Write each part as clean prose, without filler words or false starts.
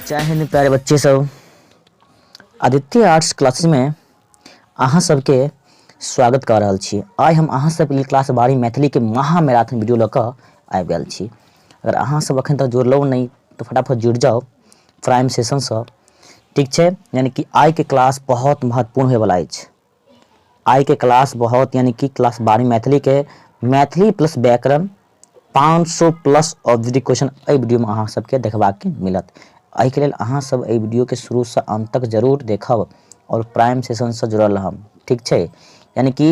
जय हिंद प्यारे बच्चे सब। आदित्य आर्ट्स क्लासेस में अहाँ सबके स्वागत कर रहल छी। आइ हम अहाँ सबके लिए क्लास 12 मैथिली के महा मैराथन वीडियो लऽ कऽ आबि गेल छी। अगर अहाँ सब अखन तक जुड़लौ नहीं तो फटाफट जुड़ जाओ प्राइम सेशन से, ठीक छै। यानी कि आइ के क्लास बहुत महत्वपूर्ण होय वाला अछि। आइ के क्लास बहुत यानी कि क्लास 12 मैथिली के मैथिली प्लस व्याकरण 500 प्लस ऑब्जेक्टिव क्वेश्चन एहि वीडियो में अहाँ सबके देखबाक मिलत। एहि के लेल अहाँ सब एहि वीडियो के शुरू से अंत तक जरूर देखब और प्राइम सेशन से जुड़ल रहब, ठीक छै। यानी कि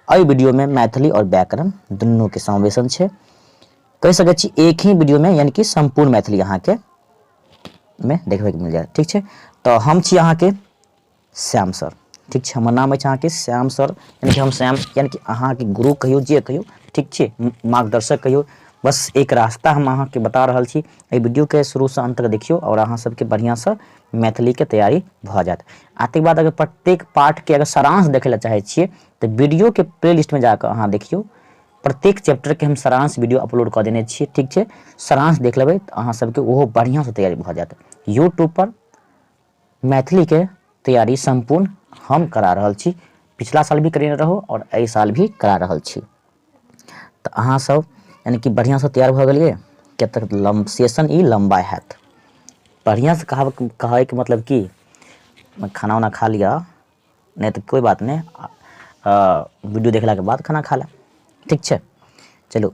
एहि वीडियो में मैथिली और व्याकरण दुनू के समावेशन छै। कह सकै छी एक ही वीडियो में यानी कि संपूर्ण मैथिली अहाँ के में देखबे के मिल जाए, ठीक छै। तो हम छी अहाँ के श्याम सर, ठीक छै। हमर नाम अछि अहाँ के श्याम सर, यानी कि हम श्याम यानी कि अहाँ के गुरु कहियो जे कहियो, ठीक छै, मार्गदर्शक कहियो। बस एक रास्ता हम अहाँ के बता रहल छी। एहि वीडियो के शुरू से अंत तक देखियो और अहाँ सबके बढ़िया से मैथिली के तैयारी भ जात। आते बाद अगर प्रत्येक पाठ के अगर सारांश देखे ला चाहे छिए तो वीडियो के प्लेलिस्ट में जाकर अहाँ देखियो। प्रत्येक चैप्टर के हम सारांश वीडियो अपलोड कर देने छिए, ठीक छै। सारांश देख लेबै तो अहाँ सबके ओहो बढ़िया से तैयारी भ जात। यूट्यूब पर मैथिली के तैयारी संपूर्ण हम करा रहल छी। पिछला साल भी करेने रहो और एहि साल भी करा रहल छी। तो अहाँ सब यानी कि बढ़िया से तैयार भ गेलिए। किया तक सेशन ई लंबा हैत। बढ़िया से कहे के मतलब कि खाना वाना खा लिया, नहीं तो कोई बात नहीं, वीडियो देखला के बाद खाना खा ला, ठीक छै। चलो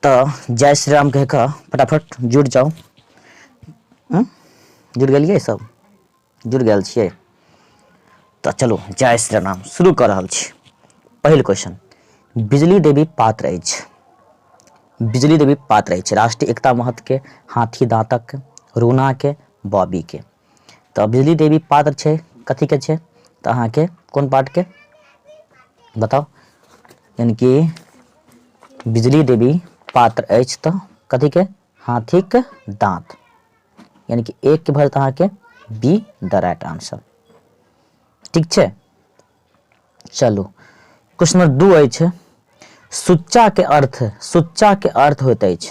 तो जय श्री राम कह के फटाफट जुड़ जाओ। जुड़ गेलिए सब, जुड़ गेल छिए तो चलो जय श्री राम शुरू कर रहल छी। पहिल क्वेश्चन, बिजली देवी पात्र अछि। बिजली देवी पात्र अछि राष्ट्रीय एकता महत्व के, हाथी दांतक, रूना के, बॉबी के। तो बिजली देवी पात्र छे कथी के छे तो अहाँ के कोन पार्ट के बताओ। यानी कि बिजली देवी पात्र अछि तो कथी के, हाथी के दांत। यानी कि एक के भर अहाँ के बी द राइट आंसर, ठीक छै। चलो क्वेश्चन नंबर 2 अछि, सुच्चा के अर्थ होइत अछि।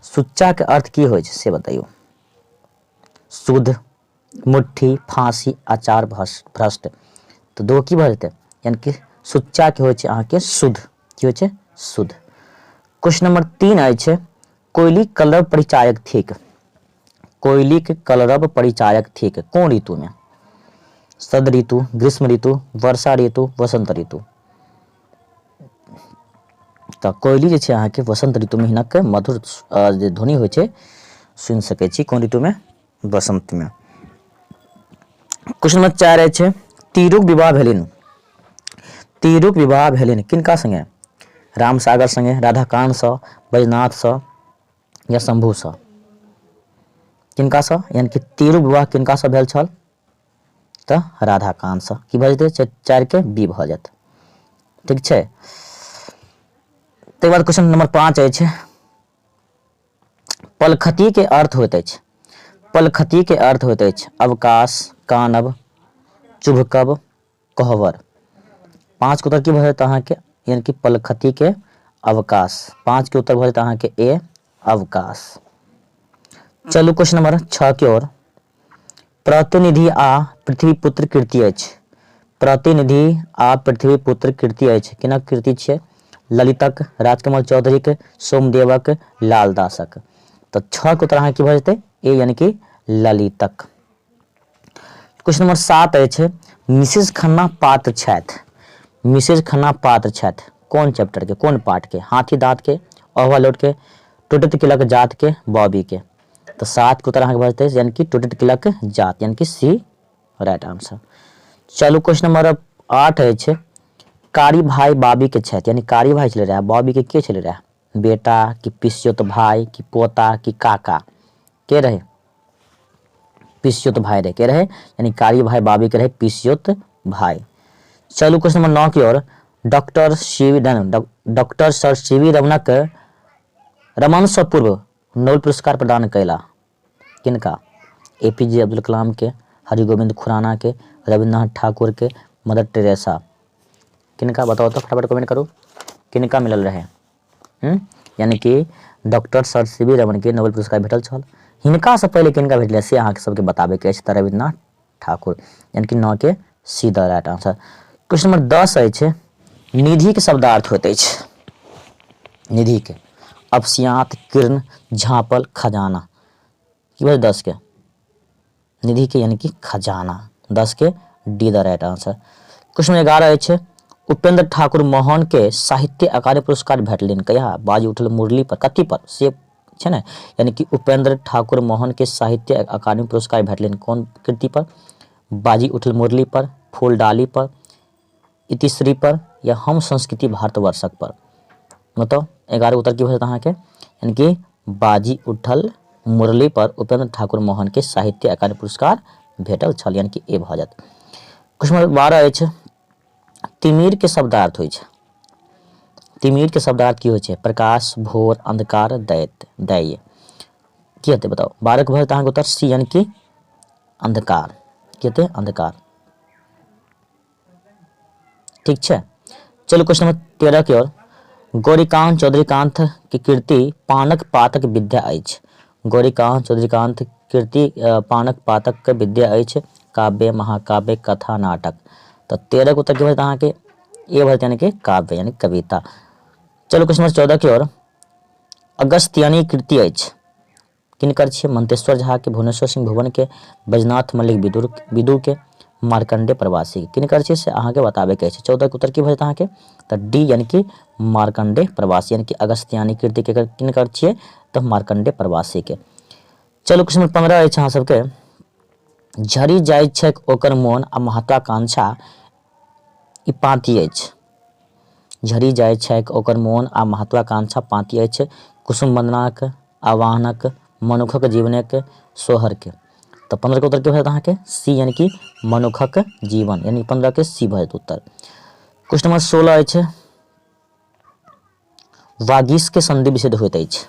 सुच्चा के अर्थ की होइ छै से बताइयो। शुद्ध, मुट्ठी, फांसी, आचार, भ्रष्ट। तो दो की भर जेतै, यानी कि सुच्चा के होइ छै अहाँ के शुद्ध, की होइ छै शुद्ध। क्वेश्चन नंबर 3 अछि, कोयली कलरव परिचायक थिक। कोयली के कलरव परिचायक थिक कोन ऋतु में, शरद ऋतु, ग्रीष्म ऋतु, वर्षा ऋतु, वसंत ऋतु। तो कोयली जे छै अहाँ के वसंत ऋतु में हिनक मधुर जे ध्वनि होइ छै सुनि सकै छी। कोन ऋतु में, वसंत में। क्वेश्चन नंबर 4 अछि, तीरुक विवाह भेलनि। तीरुक विवाह भेलनि किनका संगे, राम सागर संगे, राधाकांत सँ, बैजनाथ सँ या शंभू सँ। किनका सँ, यानी कि तीरुक विवाह किनका सँ भेल छल तो राधाकांत सँ। की भऽ जेतै 4 के बी भऽ जायत, ठीक छै। तै बाद क्वेश्चन नंबर 5 अछि, पलखती के अर्थ होइत अछि। पलखती के अर्थ होइत अछि अवकाश, कानब, चुभकब, कहवर। 5 के उत्तर की भऽ जायत अहाँ के, यानी कि पलखती के अवकाश। 5 के उत्तर भऽ जायत अहाँ के ए अवकाश। चलू क्वेश्चन नंबर 6 की ओर, प्रतिनिधि आ पृथ्वीपुत्र कृति अछि। प्रतिनिधि आ पृथ्वीपुत्र कृति अछि, किनक कृति छियै, ललितक, राजकमल चौधरीक, सोमदेवक, लालदासक। तो 6 के उत्तर अहाँ की भऽ जेतै ए, यानी कि ललितक। क्वेश्चन नंबर 7 अछि, मिसेज खन्ना पात्र छथि। मिसेज खन्ना पात्र छथि कोन चैप्टर के, कोन पार्ट के, हाथी दांत के, ओवरलोड के, टूटत किलक जात के, बॉबी के। तो 7 के उत्तर अहाँ के भऽ जेतै यानी कि टूटत किलक जात, यानी कि सी राइट आंसर। चलू क्वेश्चन नंबर 8 अछि, कारी भाई बाबी के छथि, यानी कारी भाई छलै रहे, बॉबी के छलै रहे, बेटा कि पिसियोत भाई कि पोता कि काका, के रहे, पिसियोत भाई रहे, के रहे, यानी कारी भाई बाबी के रहे पिसियोत भाई। चलू क्वेश्चन नंबर 9 की ओर, डॉक्टर सर सीवी रमनक रमन से पूर्व नोबेल पुरस्कार प्रदान कैला किनका, एपीजे अब्दुल कलाम के, हरिगोविंद खुराना के, रविन्द्रनाथ ठाकुर के, मदर टेरेसा। किनका बताओ तो फटाफट कमेंट करो, किनका मिलल रहे। यानी कि डॉक्टर सर सीवी रमन के नोबेल पुरस्कार भेटल छल। हिनका से पहले किनका भेटले से अहाँके सबके बताबे के अछि तऽ रविन्द्रनाथ ठाकुर, यानी कि 9 के see the right answer. Question number 10 अछि निधि के शब्दार्थ होइत अछि। निधि के अफसियात, किरण, झाँपल, खजाना की भेल 10 के निधि के यानी कि खजाना, 10 के D the right answer. Question number 11 अछि उपेंद्र ठाकुर मोहन के साहित्य अकादमी पुरस्कार भेटलनि कहिया? बाजी उठल मुरली पर, कथी पर से छै ने, यानी कि उपेंद्र ठाकुर मोहन के साहित्य अकादमी पुरस्कार भेटलनि कोन कृति पर? बाजी उठल मुरली पर, फूलडाली पर, इतिश्री पर या हम संस्कृति भारतवर्षक पर? बताओ 11 उत्तर की भऽ जायत अहाँके, यानी कि बाजी उठल मुरली पर उपेंद्र ठाकुर मोहन के साहित्य अकादमी पुरस्कार भेटल छल, यानी कि ए भऽ जायत। क्वेश्चन नंबर 12 अछि तिमिर के शब्दार्थ होइ छै। तिमिर के शब्दार्थ की होइ छै? प्रकाश, भोर, अंधकार, दैत्य की हेतै बताओ? 12 के भऽ जायत अहाँके उत्तर सी, यानी कि अंधकार। की हेतै? अंधकार। ठीक छै, चलो क्वेश्चन नंबर 13 की ओर। गौरीकांत चौधरीकांत के कृति पानक पातक विद्या अछि। गौरीकांत चौधरीकांत कृति पानक पातक विद्या अछि। काव्य, महाकाव्य, कथा, नाटक। तो 13 के उत्तर की भऽ अहाँके ए भऽ यानी कि काव्य यानी कविता। चलो क्वेश्चन नंबर 14 की ओर। अगस्त्यानी कृति अछि किनकर छियै? मंतेश्वर झा के, भुवनेश्वर सिंह भुवन के, बैजनाथ मल्लिक विदुर के, मार्कंडे प्रवासी के। किनकर छियै से अहाँके बताबे के अछि। 14 के उत्तर की भऽ जायत अहाँके तऽ डी, यानी कि मार्कंडे प्रवासी, यानी कि अगस्त्यानी कृति के किनकर छियै तऽ मार्कंडे प्रवासी के। चलो क्वेश्चन नंबर 15 अछि अहाँ सबके झरि जाइ छैक ओकर मोन आ महत्वाकांक्षा ई पाँति अछि। झरि जाइ छैक ओकर मोन आ महत्वाकांक्षा पाँति अछि। कुसुम वंदनाक, आवाहनक, मनुखक जीवनक, सोहरके। तो 15 के उत्तर की भऽ जायत अहाँके सी, यानी कि मनुखक जीवन, यानी 15 के सी भऽ जायत उत्तर। क्वेश्चन नंबर 16 अछि वागीश के संधि विच्छेद होइत अछि।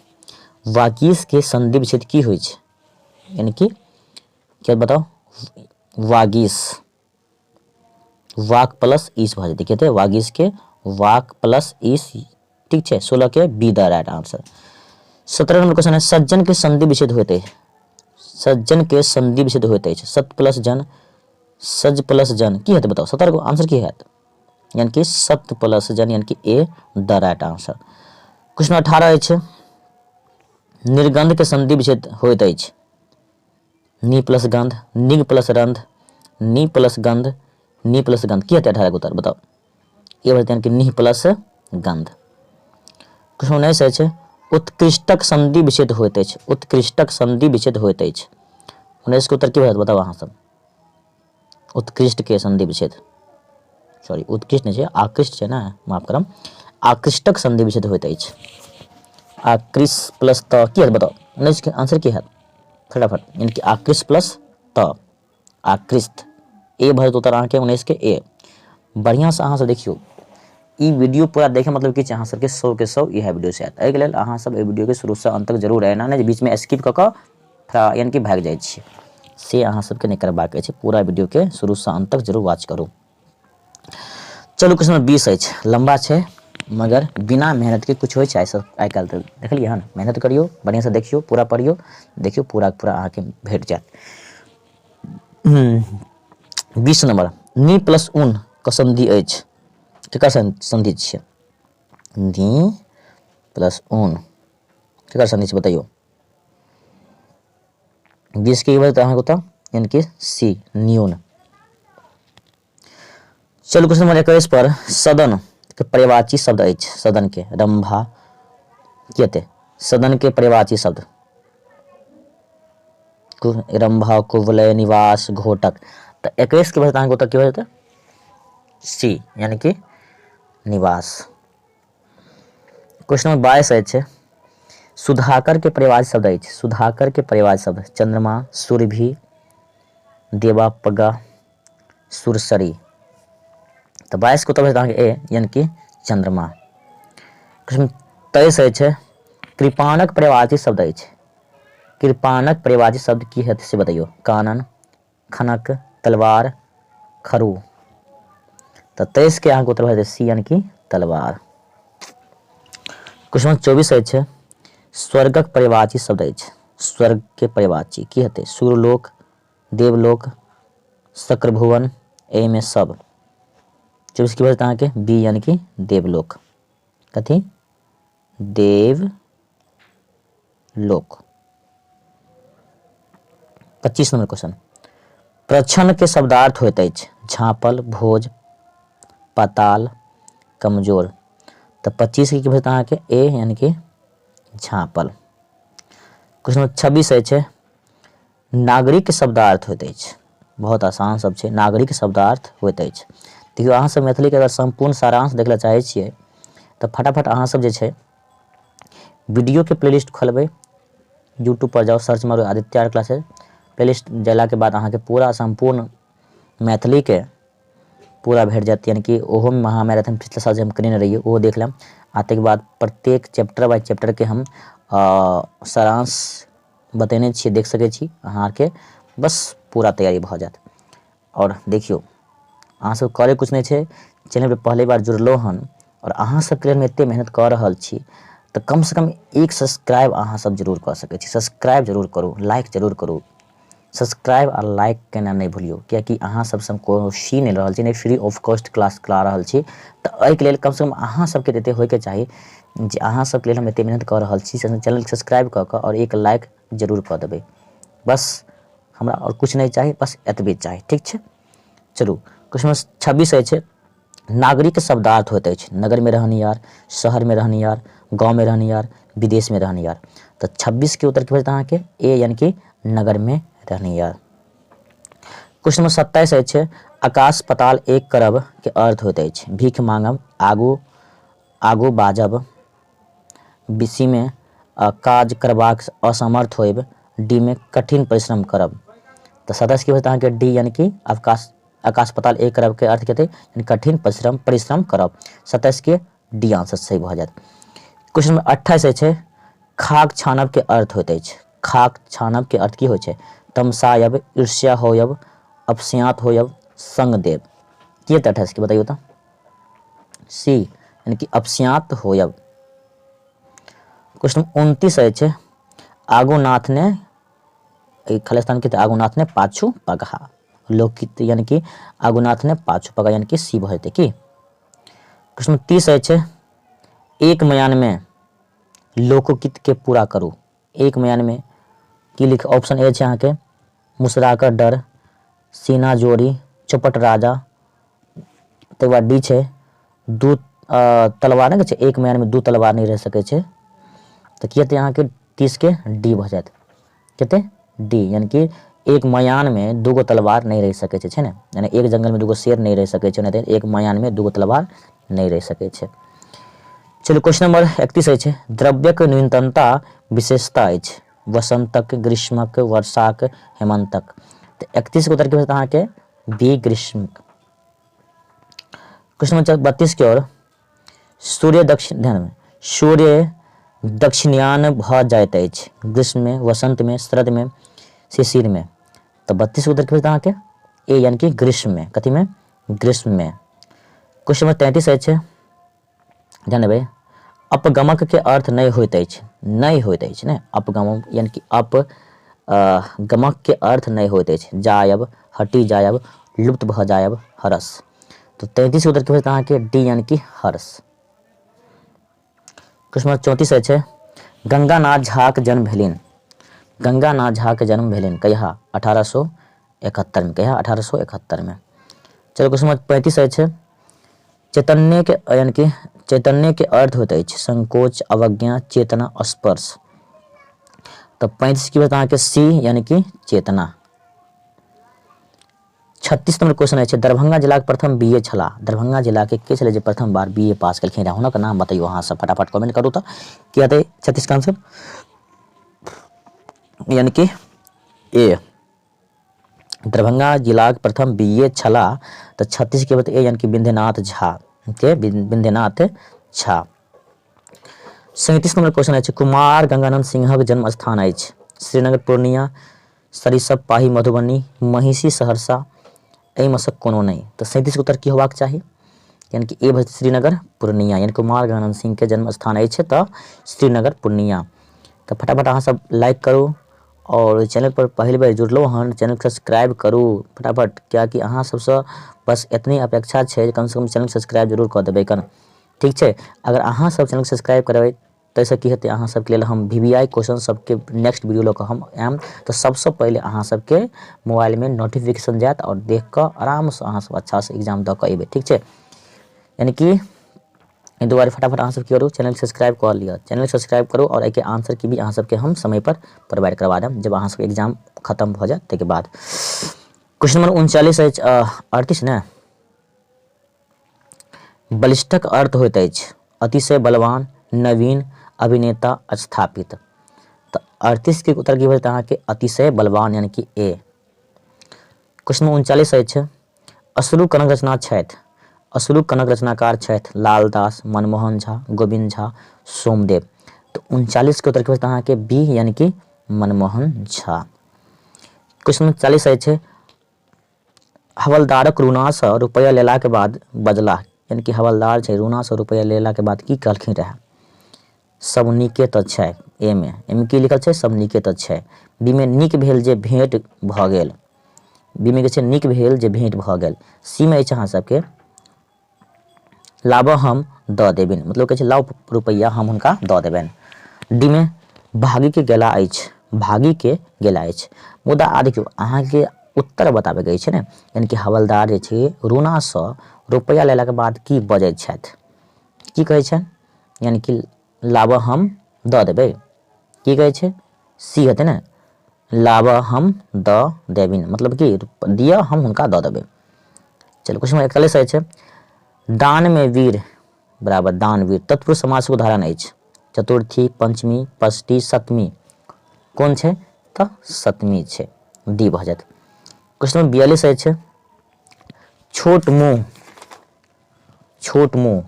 वागीश के संधि विच्छेद की होइ छै? यानी कि क्या बताओ? वागीश वाक प्लस ईस भऽ जेतै। कहते वागीश के वाक प्लस ईस, ठीक छै। 16 के be the right answer. 17 number question है सज्जन के संधि विच्छेद होइत अछि। सज्जन के संधि विच्छेद होइत अछि। सत प्लस जन, सज प्लस जन की हेतै बताओ? 17 को आंसर की हैत? यानी कि सत प्लस जन, यानी कि ए द राइट आंसर। क्वेश्चन 18 अछि निर्गंध के संधि विच्छेद होइत अछि। नी प्लस गंध, निग प्लस रंध, नी प्लस गंध, नी प्लस गंध की हेतै 18 के उत्तर बताओ? ये बोलते हैं कि नी प्लस गंध। क्वेश्चन 19 अछि उत्कृष्टक संधि विच्छेद होइत अछि। उत्कृष्टक संधि विच्छेद होइत अछि। 19 के उत्तर की होयत बताओ अहाँ सब? उत्कृष्ट के संधि विच्छेद, सॉरी उत्कृष्ट नहीं छै, आकृष्ट छै ना, माफ करम। आकृष्टक संधि विच्छेद होइत अछि। आकृष्ट प्लस त की हेत बताओ? 19 के आंसर की हैत फटाफट? यानी कि आकृष्ट प्लस त आकृष्ट, ए भऽ जायत उत्तर अहाँके 19 के ए। बढ़िया से अहाँ सब देखियो ई वीडियो पूरा देखे मतलब कि अहाँ सबके 100 के 100 इएह वीडियो से आयत। एहिके लेल अहाँ सब एहि वीडियो के शुरू से अंत तक जरूर रहना, नहीं बीच में स्किप कऽ थोड़ा यानी कि भाग जाइ छियै से अहाँ सबके नहीं करबाक अछि। पूरा वीडियो के शुरू से अंत तक जरूर वॉच करू। चलू क्वेश्चन नंबर 20 अछि, लंबा छै मगर बिना मेहनत के कुछ होइ छै आइ काल्हि तऽ देखलियै हन। मेहनत करियो, बढ़िया से देखियो, पूरा पढ़ियो, देखियो पूरा पूरा अहाँके भेट जायत। 20 नंबर नी प्लस उन के संधि अछि। केकर संधि छियै? नी प्लस उन केकर संधि छै बताइयो? 20 के बात अहाँके उत्तर यानी कि सी न्यून। चलू क्वेश्चन नंबर 21 पर सदन के पर्यायवाची शब्द अछि। सदन के रंभा की हेतै? सदन के पर्यायवाची शब्द रंभा, कुवलय, निवास, घोटक। तो 21 के बाद अहाँके उत्तर की हो जेतै? सी यानी कि निवास। क्वेश्चन नंबर 22 अछि सुधाकर के पर्यायवाची शब्द अछि। सुधाकर के पर्यायवाची शब्द चंद्रमा, सुरभि, देवापगा, सुरसरी। तो 22 को उत्तर अहाँके ए यानी कि चंद्रमा। क्वेश्चन 23 अछि कृपाणक पर्यायवाची शब्द अछि। कृपाणक पर्यायवाची शब्द की हेतै से बताइयो? कानन, खनक, तलवार, खरू। तो 23 के अहाँके उत्तर भऽ जेतै सी यानी कि तलवार। क्वेश्चन 24 अछि स्वर्गक पर्यायवाची शब्द अछि। स्वर्ग के पर्यवाची की हेतै सूर्यलोक, देवलोक, शक्रभुवन, एहिमे सब। 24 की बचत अहाँके बी यानी कि देवलोक। कथी देवलोक। 25 नंबर क्वेश्चन प्रछन्न के शब्दार्थ होइत अछि झाँपल, भोज, पाताल, कमजोर। तो 25 की बचत अहाँके ए यानी कि झाँपल। क्वेश्चन नंबर 26 अछि नागरिक शब्दार्थ होइत अछि। बहुत आसान सब छै। नागरिक शब्दार्थ होइत अछि। देखियौ अहाँ सब मैथिली के अगर संपूर्ण सारांश देखला चाहै छियै तऽ फटाफट अहाँ सब जे छै वीडियो के प्लेलिस्ट खोलबै, यूट्यूब पर जाओ, सर्च मारो आदित्य आर्ट क्लासेस, प्लेलिस्ट जाला के बाद अहाँ के पूरा संपूर्ण मैथिली के पूरा भेट जाएत। यानी कि ओहो में महामैराथन पिछला साल जे हम करेने रहिए ओहो देख लेम। आ तक बाद प्रत्येक चैप्टर बाय चैप्टर के हम सारांश बतेने छियै, देख सकै छी अहाँ के, बस पूरा तैयारी भ जाएत। और देखियो अहाँ सब करे कुछ नहीं छै, चैनल पे पहली बार जुड़लो हन और अहाँ सब के लिए एते मेहनत कर रहल छी तो कम से कम एक सब्सक्राइब अहाँ सब जरूर कर सकै छी। सब्सक्राइब जरूर करू, लाइक जरूर करू। सब्सक्राइब और लाइक केना नहीं भूलियो, कियाकि अहाँ सब से हम कोनो सी नहीं रहल छी, नहीं फ्री ऑफ कॉस्ट क्लास करा रहल छी। तो एहि के लेल कम से कम अहाँ सब के देते होय के चाही जे अहाँ सब के लेल हम एते मेहनत कर रहल छी। चैनल के सब्सक्राइब क के और एक लाइक जरूर कर देबै। बस हमरा और कुछ नहीं चाही, बस एतबे चाही, ठीक छै। चलू क्वेश्चन 26 अछि नागरिक शब्दार्थ होइत अछि नगर में रहनिहार, शहर में रहनिहार, गाँव में रहनिहार, विदेश में रहनिहार। तो 26 के उत्तर की बचत अहाँ के ए यानी कि नगर में रहनिहार। क्वेश्चन नंबर 27 अछि आकाश पाताल एक करब के अर्थ होइत अछि भीख मांगब, आगू बाजब, बिसी में काज करबाक असमर्थ होयब, डी में कठिन परिश्रम करब। तो 27 की बचत अहाँ के डी यानी कि आकाश पाताल एक करब के अर्थ कहते हैं कठिन परिश्रम करब। 27 के डी आंसर सही भ जाएत। क्वेश्चन नंबर 28 अछि खाक छानब के अर्थ होइत अछि। खाक छानब के अर्थ की होइ छै तमसायब, ईर्ष्या होयब, अपस्यात होयब, संग देव। की हेतै 28 के बताइयो तो सी यानी कि अपस्यात होयब। क्वेश्चन 29 अछि आगुनाथ ने खालिस्तान के आगुनाथ ने पाछू पगहा लोकगीत यानी कि आगुनाथ ने पाछू पगा यानी कि सी भरते की। क्वेश्चन 30 अछि एक मयान में लोकगीत के पूरा करू। एक मयान में की लिख ऑप्शन ए छै अहाँ के मुस्कुराकर डर, सीना जोड़ी, चौपट राजा। तकर बाद डी छै दू तलवार नहीं छै, एक मयान में दू तलवार नहीं रह सकै छै। तो की हेतै अहाँ के 30 के डी भ जाएत। कते डी यानी कि एक मयान में दूगो तलवार नहीं रह सकै छै ने, यानी एक जंगल में दूगो शेर नहीं रह सकै छै, नहीं एक मयान में दूगो तलवार नहीं रह सकै छै। चलो क्वेश्चन नंबर 31 अछि द्रव्यक न्यूनतमता विशेषता अछि वसंतक, ग्रीष्मक, वर्षाक, हेमंतक। तो 31 के उत्तर की बचत अहाँ के बी ग्रीष्म। क्वेश्चन नंबर 32 की ओर सूर्य दक्षिणायन भ जाइत अछि ग्रीष्म में, वसंत में, शरद में, शिशिर में। तो 32 के उत्तर की बचत अहाँ के ए यानी कि ग्रीष्म में। कथी में ग्रीष्म में। क्वेश्चन नंबर 33 अछि जानबै अपगमक के अर्थ नहीं होइत अछि, नहीं होइत अछि ने अपगमक यानी कि गमक के अर्थ नहीं होइत अछि जायब, हटी जायब, लुप्त भ जायब, हरस। तो 33 के उत्तर की बचत अहाँ के डी यानी कि हर्ष। क्वेश्चन नंबर 34 अछि गंगानाथ झा के जन्म भेलनि। गंगानाथ झा के जन्म भेलनि कहिया 1871 में। कहिया 1871 में। चलो क्वेश्चन नंबर 35 अछि चैतन्य के यानी कि चैतन्य के अर्थ होता है संकोच, अवज्ञा, चेतना, स्पर्श। तो 35 की बात अहाँ के सी यानी कि चेतना। 36 नंबर क्वेश्चन है दरभंगा जिला के प्रथम बीए छला। दरभंगा जिला के छले जे प्रथम बार बीए पास केलखिन हुनक नाम बताइयो अहाँ सब फटाफट कमेंट करू तो की हेतै 36 का आंसर यानी कि ए दरभंगा जिला के प्रथम बीए छला। तो 36 के बाद ए यानी कि विंध्यनाथ झा के विंध्यनाथ झा। 37 नंबर क्वेश्चन है कुमार गंगानंद सिंहक जन्म स्थान अछि श्रीनगर, पूर्णिया, सरिसब पाही, मधुबनी, महिषी, सहरसा। एहिमे से कोनो नहीं। तो 37 के उत्तर की होबाक चाही यानी कि ए श्रीनगर, पूर्णिया यानी कुमार गंगानंद सिंह के जन्म स्थान अछि तो श्रीनगर, पूर्णिया। तो फटाफट अहाँ सब लाइक करू, और चैनल पर पहली बार जुड़लो हन चैनल के सब्सक्राइब करू फटाफट, क्या कि अहाँ सबसे बस इतनी अपेक्षा है कम से कम चैनल सब्सक्राइब जरूर कर देबै कन, ठीक है। अगर अहाँ सब चैनल सब्सक्राइब करबै तैसे की हेतै, अहाँ सबके लेल हम VVI क्वेश्चन सबके नेक्स्ट वीडियो लऽ कऽ हम आएम, तो सबसे पहले अहाँ सबके मोबाइल में नोटिफिकेशन जायत और देख कर आराम से अहाँ सब अच्छा से एग्जाम दऽ कऽ अयबै, ठीक है। यानी कि दोबारा फटाफट अहाँ सब की करू, चैनल सब्सक्राइब कर लिअ, चैनल सब्सक्राइब करू और एक आंसर की भी अहाँ सबके हम समय पर प्रोवाइड करवा देम जब अहाँ सबके एग्जाम खत्म हो जाए ताके बाद। क्वेश्चन नंबर 39 अछि 38 ने, बलिष्ठक अर्थ होइत अछि अतिशय बलवान, नवीन, अभिनेता, स्थापित। तो 38 के उत्तर की भेटत अहाँके अतिशय बलवान यानी कि ए। क्वेश्चन नंबर 39 अछि अश्रु कनक रचना छथि, अश्रु कनक रचनाकार छथि लालदास, मनमोहन झा, गोविंद झा, सोमदेव। तो 39 के उत्तर की भेटत अहाँके बी यानी कि मनमोहन झा। क्वेश्चन नंबर 40 अछि हवलदारक ऋणा सँ रुपया लेला के बाद बजला, यानी कि हवलदार छै ऋणा सँ रुपया लेला के बाद की कहलखिन रहे, सब नीके तऽ छै, ए में की लिखल छै सब नीके तऽ छै, बी में नीक भेल जे भेंट भऽ गेल, बी में छै नीक भेल जे भेंट भऽ गेल, सी में अछि अहाँ सबके लाभ हम दऽ देबिन, मतलब कहै छै लाभ रुपया हम हुनका दऽ देबनि, डी में भागी के गेला अछि, भागी के गेला अछि। मुदा आ देखियौ अहाँके उत्तर बताबे के छै ने, यानी कि हवलदार जे छै ऋणा सँ रुपया लेला के बाद की बजैत छथि, की कहै छै, यानी कि लाभ हम दऽ देबै, की कहै छै सी हेतै ने लाभ हम दऽ देबिन, मतलब कि दिअ हम हुनका दऽ देबै। चलो क्वेश्चन नंबर 41 अछि दान में वीर बराबर दानवीर तत्पुरुष समास के उदाहरण अछि, चतुर्थी, पंचमी, षष्ठी, सप्तमी, कौन छै तऽ सप्तमी छै, डी भऽ जायत। क्वेश्चन नंबर 42 अछि छोट मुँह, छोट मुँह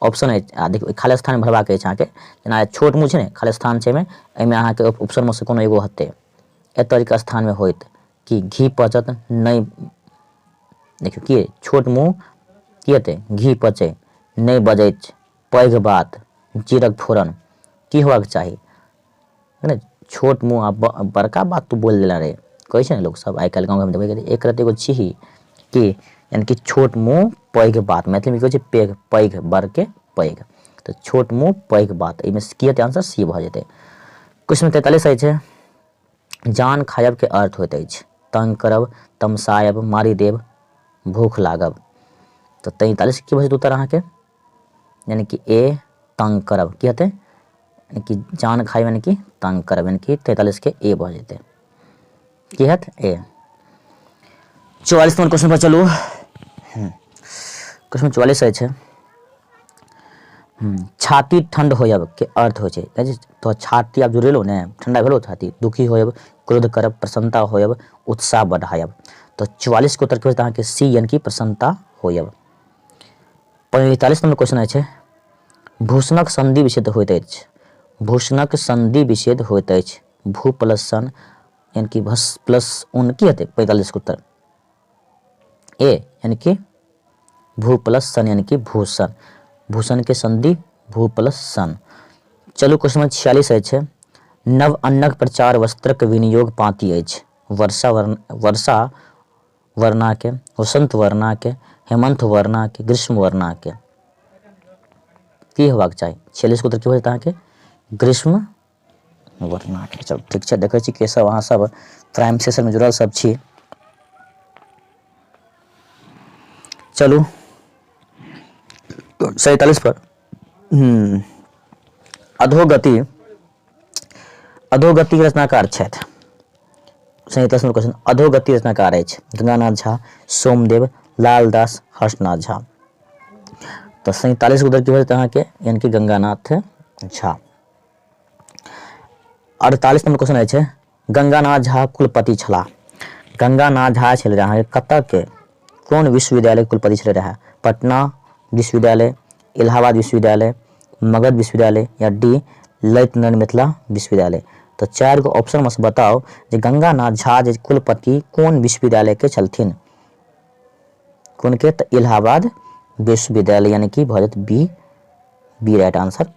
ऑप्शन है देखियो खाली स्थान में भरबाक अछि अहाँके, जेना छोट मुँह छै ने खाली स्थान छै एहिमे अहाँके ऑप्शन में से कोनो एगो हेतै, एतय के स्थान में होइत कि घी पचत नहि, देखियो की छोट मुँह की हेतै घी पचै नहि बजैत पैघ बात जीरक फोरन, की होबाक चाही है ना, छोट मुँह आ बड़का बात तू बोल देला रे, कहै छै ने लोग सब आइ काल्हि गाँव में देखबै एक रत्ती एगो छिही कि यानी कि छोट मुँह पैघ बात, मैथिली में कहै छै पैघ पैघ बड़ के पैघ, तो छोट मुँह पैघ बात, एहिमे की हेतै आंसर सी भऽ जेतै। क्वेश्चन 43 अछि जान खायब के अर्थ होइत अछि तंग करब, तमसायब, मारि देब, भूख लागब। तो 43 की भऽ जेतै उत्तर अहाँके, यानी कि ए तंग करब, की हेतै यानी कि जान खायब यानी कि तंग करब, यानी कि 43 के ए भऽ जेतै, की हेत ए। 44 नंबर क्वेश्चन पर चलू, क्वेश्चन 44 अछि छाती ठंड होयब के अर्थ होइ छै, तो छाती आप जुड़ेलो ने ठंडा भेलो छाती, दुखी होयब, क्रोध करब, प्रसन्नता होयब, उत्साह बढ़ायब। तो 44 के उत्तर की होता है सी यानी कि प्रसन्नता होयब। 45 नंबर क्वेश्चन अछि भूषणक संधि विच्छेद होइत अछि, भूषणक संधि विच्छेद होइत अछि भू प्लस सन यानी कि भस प्लस उन, की हेतै 45 के उत्तर ए यानी कि भू प्लस सन यानी कि भूषण, भूषण के संधि भू प्लस सन। चलू क्वेश्चन नंबर 46 अछि नव अन्नक प्रचार वस्त्रक विनियोग पाती अछि, वर्षा वर्णा के, वसंत वर्णा के, हेमंत वर्णा के, ग्रीष्म वर्णा के, की होबाक चाही 46 के उत्तर की होत अहाँके ग्रीष्म वर्णा के। चल ठीक छै, देखै छी के सब अहाँ सब प्राइम सेशन में जुड़ल सब छी। चलू 47 पर अधोगति, अधोगति के रचनाकार छथि, 47 क्वेश्चन अधोगति रचनाकार अछि गंगानाथ झा, सोमदेव, लालदास, हर्षनाथ झा। तो 47 के उत्तर की होत अहाँके यानी कि गंगानाथ झा। 48 नंबर क्वेश्चन अछि गंगानाथ झा कुलपति छलाह, गंगानाथ झा छलै अहाँके कतऽ के कोन विश्वविद्यालय कुलपति छलै रहे, पटना विश्वविद्यालय, इलाहाबाद विश्वविद्यालय, मगध विश्वविद्यालय या डी ललित नारायण मिथिला विश्वविद्यालय। तो 4 गो ऑप्शन में से बताओ जे गंगानाथ झा जे कुलपति कोन विश्वविद्यालय के छलथिन, कोन के तो इलाहाबाद विश्वविद्यालय यानी कि भऽ जायत बी, बी राइट आंसर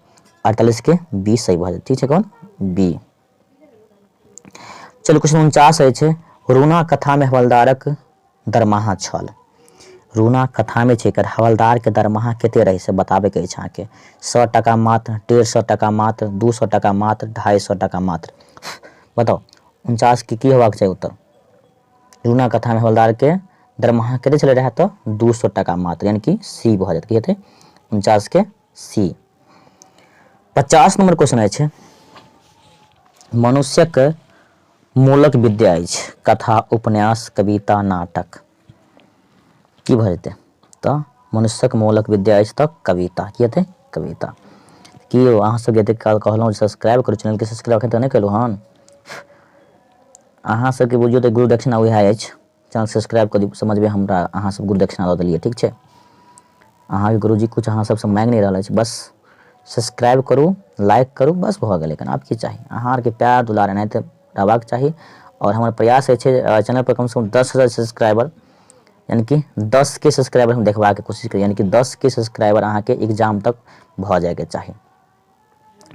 48 के बी सही भऽ जायत, ठीक छै कौन बी। चलू क्वेश्चन 49 अछि, रूना कथा में हवलदारक दरमाहा छल। रूना कथा में छै एकर हवलदार के दरमाहा कते रही से बताबे के अछि अहाँके। 100 टका मात्र, 150 टका मात्र, 200 टका मात्र, 250 टका मात्र। बताओ 49 के की होबाक चाहिए उत्तर। रूना कथा में हवलदार के दरमाहा कते चले रहे तो 200 टका मात्र, यानी कि सी भ जात। की हेतै 49 के सी। 50 नंबर क्वेश्चन अछि, मनुष्यक मूलक विद्या अछि, कथा, उपन्यास, कविता, नाटक। की भ जेतै तऽ मनुष्यक मूलक विद्या अछि तऽ कविता। की हेतै कविता। की यौ अहाँ सब जते काल कहलहुँ सब्सक्राइब करू चैनल के, सब्सक्राइब एखन तऽ नहि केलहुँ हन। अहाँ सबके बुझियौ तऽ गुरु दक्षिणा उएह अछि, चैनल सब्सक्राइब करू, समझबै हमरा अहाँ सब गुरु दक्षिणा दऽ देलियै। ठीक छै, अहाँके गुरुजी कुछ अहाँ सबसँ माँगि नहि रहल अछि, बस सब्सक्राइब करू, लाइक करू, बस भऽ गेलै। आब की चाही, अहाँ आरके प्यार दुलार एनाहिते रहबाक चाही। और हमर प्रयास छै चैनल पर कम से कम 10,000 सब्सक्राइबर, यानी कि 10 के सब्सक्राइबर हम देखबाके कोशिश करी, यानी कि 10 के सब्सक्राइबर अहाँके एग्जाम तक भऽ जाएके चाही।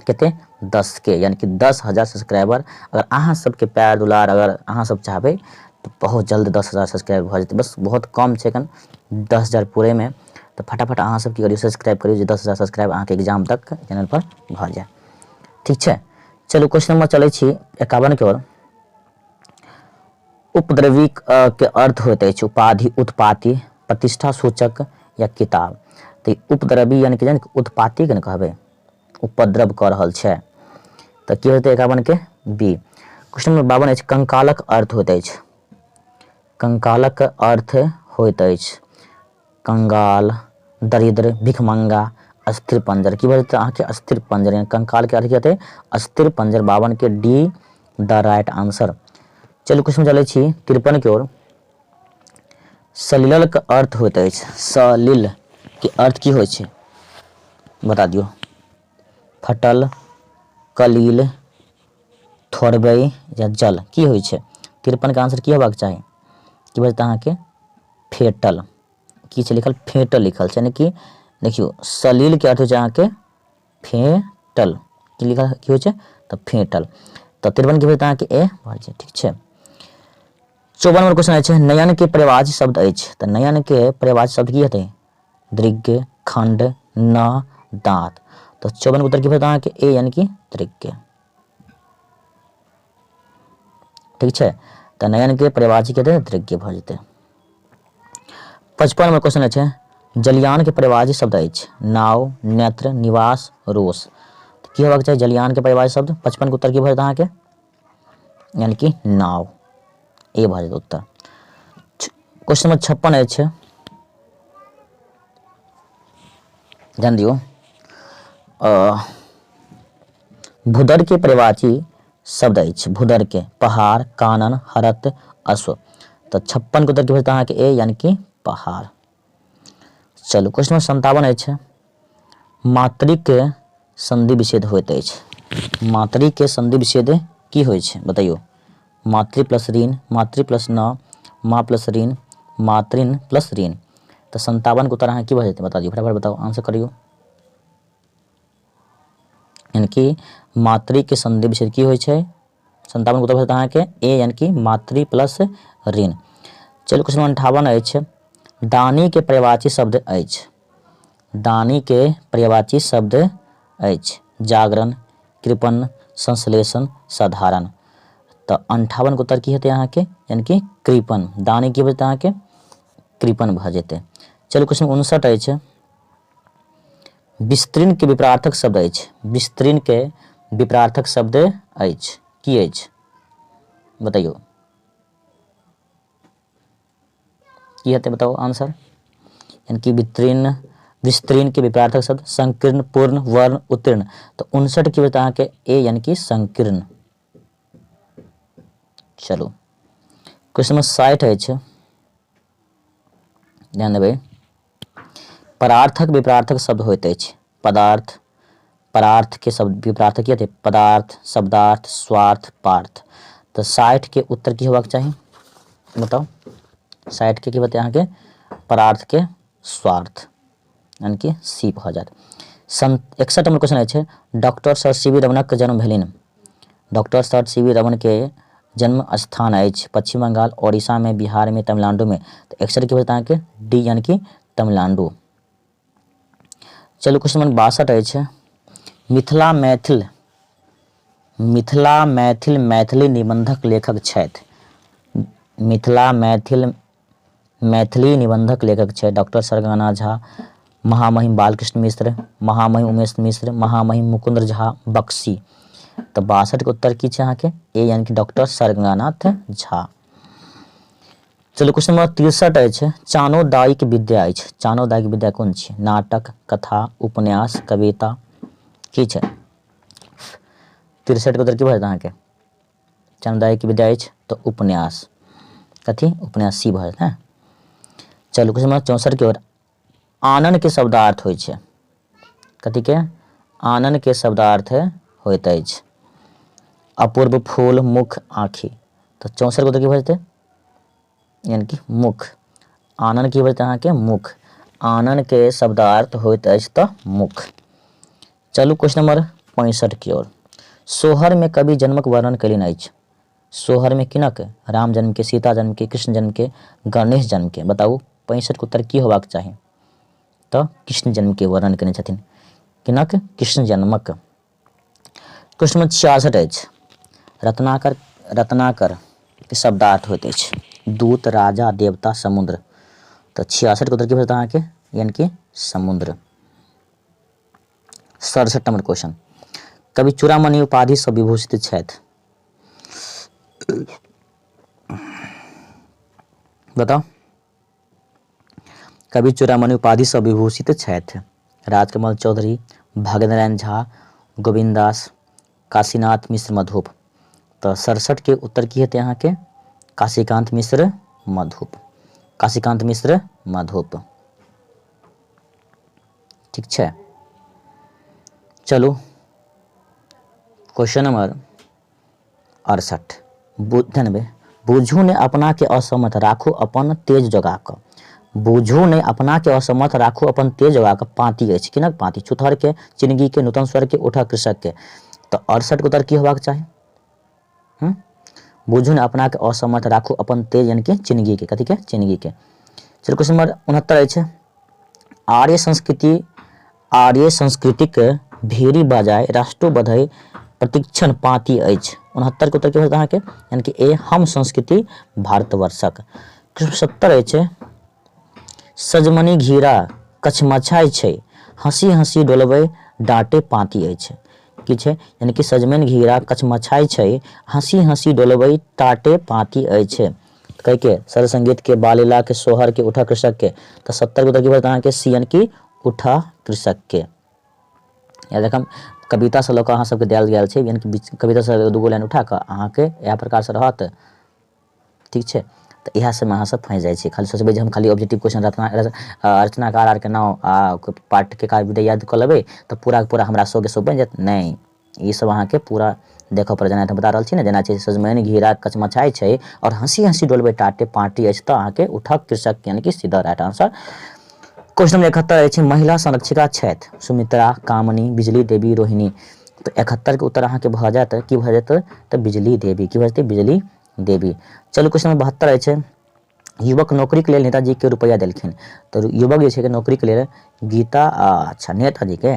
कते 10 के, यानी कि 10,000 सब्सक्राइबर अगर अहाँ सबके प्यार दुलार अगर अहाँ सब चाहबै तो बहुत जल्द 10,000 सब्सक्राइबर भऽ जेतै। बस बहुत कम छै एखन 10,000 पूरे में, तो फटाफट अहाँ सब की करियौ सब्सक्राइब करियौ जे 10,000 सब्सक्राइब अहाँके एग्जाम तक चैनल पर भऽ जाए। ठीक छै, चलू क्वेश्चन नंबर चलै छी 51 के ओर। उपद्रवी के अर्थ होइत अछि उपाधि, उत्पाती, प्रतिष्ठा सूचक या किताब। तो उपद्रवी यानी कि उत्पाती के न कहबै, उपद्रव कऽ रहल छै तऽ की होतै 51 के बी। क्वेश्चन नंबर 52 अछि, कंकालक अर्थ होइत अछि, कंकालक अर्थ होइत अछि कंगाल, दरिद्र, भिखमंगा, अस्थिर पंजर। की बजतै अहाँके अस्थिर पंजर, यानी कंकाल के अर्थ की हेतै अस्थिर पंजर। 52 के डी द राइट आंसर। चलू क्वेश्चन चलै छी 53 के ओर। सलिलक अर्थ होइत अछि, सलिल के अर्थ की होइ छै बता दियौ। फटल, कलील, थोड़बै या जल। की होइ छै 53 के आंसर की होबाक चाही, की बजतै अहाँके फेटल। की छै लिखल फेटल लिखल छै, यानी कि देखियौ सलिल के अर्थ होइ छै अहाँके फेटल। की लिखल की होइ छै तऽ फेटल। तऽ 53 की बजतै अहाँके ए भऽ छै। ठीक छै, 54 नंबर क्वेश्चन अछि, नयन के पर्यायवाची शब्द अछि, तऽ नयन के पर्यायवाची शब्द की हेतै दृग्ग, खंड, न, दांत। तो 54 उत्तर की बजतै अहाँके ए, यानी कि दृग्ग। ठीक छै, तऽ नयन के पर्यायवाची के दृग्ग भऽ जेतै। 55 नंबर क्वेश्चन अछि, जलयान के पर्यायवाची शब्द अछि, नाव, नेत्र, निवास, रोष। की होबाक चाही जलयान के पर्यायवाची शब्द। 55 के उत्तर की भऽ जेतै अहाँके, यानी कि नाव, ए भऽ जेतै उत्तर। क्वेश्चन नंबर 56 अछि, ध्यान दियौ, भूदर के पर्यायवाची शब्द अछि, भूदर के पहाड़, कानन, हरत, अश्व। तो 56 के उत्तर की बजतै अहाँके ए, यानी कि पहाड़। चलू क्वेश्चन नंबर 57 अछि, मातृक के संधि विच्छेद होइत अछि, मातृक के संधि विच्छेद की होइ छै बताइयो। मातृ प्लस ऋण, मातृ प्लस न, माँ प्लस ऋण, मातृन प्लस ऋण। तो 57 के उत्तर अहाँ की भऽ जेतै बता दियौ, फटाफट बताओ आंसर करियौ। यानी कि मातृ के संधि विच्छेद की होइ छै, 57 के उत्तर भऽ जेतै अहाँके ए, यानी कि मातृ प्लस ऋण। चलू क्वेश्चन नंबर 58 अछि, दानी के पर्यायवाची शब्द अछि, दानी के पर्यायवाची शब्द अछि, जागरण, कृपण, संश्लेषण, साधारण। तो 58 के उत्तर की हेतै अहाँके, यानी कि कृपण। दानी की बजतै अहाँके कृपण भऽ जेतै। चलू क्वेश्चन 59 अछि, विस्तीर्ण के विपरार्थक शब्द अछि, विस्तीर्ण के विपरार्थक शब्द अछि, की अछि बताइयो। की हेतै बताओ आंसर, यानी कि विस्तीर्ण, विस्तीर्ण के विपरार्थक शब्द संकीर्ण, पूर्ण, वर्ण, उत्तीर्ण। तो 59 की बजतै अहाँके ए, यानी कि संकीर्ण। चलू क्वेश्चन नंबर 60 अछि, ध्यान देबै, परार्थक विपरार्थक शब्द होइत अछि, पदार्थ, परार्थ के शब्द विपरार्थक की हेतै पदार्थ, शब्दार्थ, स्वार्थ, पार्थ। तो 60 के उत्तर की होबाक चाही बताओ। 60 के की बतै अहाँके परार्थ के स्वार्थ, यानी कि सी भऽ जायत। 61 नंबर क्वेश्चन अछि, डॉक्टर सर सी वी रमणक जन्म भेलनि, doctor sir C V Raman के जन्म स्थान अछि? पश्चिम बंगाल, ओडिशा में, बिहार में, तमिलनाडु में। तो एक्सर की होता है कि डी यानी कि तमिलनाडु। चलो क्वेश्चन नंबर 62 अछि। मिथिला मैथिल मैथिली निबंधक लेखक छथि? मिथिला मैथिली निबंधक लेखक छै डॉक्टर सरगना झा, महामहिम बालकृष्ण मिश्र, महामहिम उमेश मिश्र, महामहिम मुकुंद झा बख्शी। तो 62 के उत्तर की छै अहाँके ए यानी कि डॉक्टर सरगनाथ झा। चलो क्वेश्चन नंबर 63 अछि। चानोदायिक विद्या अछि? चानोदायिक विद्या कोन छै? नाटक, कथा, उपन्यास, कविता की छै? 63 के उत्तर की भऽ जेतै अहाँके? चानोदायिक विद्या अछि तो उपन्यास। कथी? उपन्यास सी भऽ जेतै। चलू क्वेश्चन नंबर 64 की ओर। आनन के शब्दार्थ होइ छै? कथी के? आनन के शब्दार्थ होइत अछि? अपूर्व, फूल, मुख, आँखि। तो 64 के उत्तर की भऽ जेतै? यानी कि मुख। आनन की भऽ जेतै अहाँके? मुख। आनन के शब्दार्थ होइत अछि तो मुख। चलू क्वेश्चन नंबर 65 की ओर। सोहर में कवि जन्मक वर्णन कयलनि अछि? सोहर में किनक? राम जन्म के, सीता जन्म के, कृष्ण जन्म के, गणेश जन्म के। बताऊ 65 के उत्तर की होबाक चाही? तो कृष्ण जन्म के वर्णन कयने छथिन। किनक? कृष्ण जन्मक। क्वेश्चन नंबर 66 अछि। रत्नाकर के शब्दार्थ होइत अछि? दूत, राजा, देवता, समुद्र। तो 66 के उत्तर की होता है अहाँके? यानी कि समुद्र। 67 नंबर क्वेश्चन। कवि चूड़ामणि उपाधि से विभूषित छथि? बताओ। कवि चूड़ामणि उपाधि से विभूषित छथि? राजकमल चौधरी, भाग्यनारायण झा, गोविंद दास, काशीनाथ मिश्र, मधुप। तो 67 के उत्तर की हेतै अहाँके? काशीकांत मिश्र मधुप। काशीकांत मिश्र मधुप। ठीक छै। चलू क्वेश्चन नंबर 68। बूझू ने अपना के असमर्थ राखू अपन तेज जगा कऽ। बूझू ने अपना के असमर्थ राखू अपन तेज जगा कऽ पाँति अछि? किनक पाँति? छुतहर के, चिनगी के, नूतन स्वर के, उठा कृषक के। तो 68 के उत्तर की होबाक चाही? बूझू ने अपना के असमर्थ राखू अपन तेज यानी कि चिनगी के। कथी के? चिनगी के। चलो क्वेश्चन नंबर 69 अछि। आर्य संस्कृतिक भेरी बजाय राष्ट्रो बधै प्रतिक्षण पाँति अछि? 69 के उत्तर की होता अहाँके? यानी कि ए हम संस्कृति भारतवर्षक। 70 अछि। सजमनि घेरा कछमछाइ छै, हँसी हँसी डोलबै डाँटे पाँति अछि? की छै? यानी कि सजमनि घेरा कछमछाइ छै, हँसी हँसी डोलबै टाटे पाँति अछि। कह के सरल संगीत के, बालीला के, सोहर के, उठा कृषक के। तो 70 के उत्तर की होता अहाँके? सी यानी कि उठा कृषक के। या देखम कविता से लऽ कऽ अहाँ सबके देल गेल छै, यानी कि कविता से दूगो लाइन उठा कऽ अहाँके इएह प्रकार से रहत। ठीक छै। तो इएह सबमे अहाँ सब फँसि जाइ छी। खाली सोचबै जे हम खाली ऑब्जेक्टिव क्वेश्चन रचनाकार आर के नाम आ पाठ के काव्य विधा याद कऽ लेबै तऽ पूरा पूरा हमरा 100 के 100 बनि जायत। नहीं, ई सब अहाँके पूरा देखऽ पड़त। जेना बता रहल छी ने, जेना छै सजमनि घेरा कछमछाइ छै और हँसी हँसी डोलबै टाटे पाँति अछि, तऽ अहाँके उठा कृषक यानी कि सीधा राइट आंसर। क्वेश्चन नंबर 71 अछि। महिला संरक्षिका छथि? सुमित्रा, कामनी, बिजली देवी, रोहिणी। तो 71 के उत्तर अहाँके भऽ जायत की भऽ जेतै? तऽ बिजली देवी। की भऽ जेतै? बिजली देवी। चलू क्वेश्चन नंबर 72 अछि। युवक नौकरी के लेल नेताजी के रुपैया देलखिन? तो युवक जे छै नौकरी के लेल नेताजी के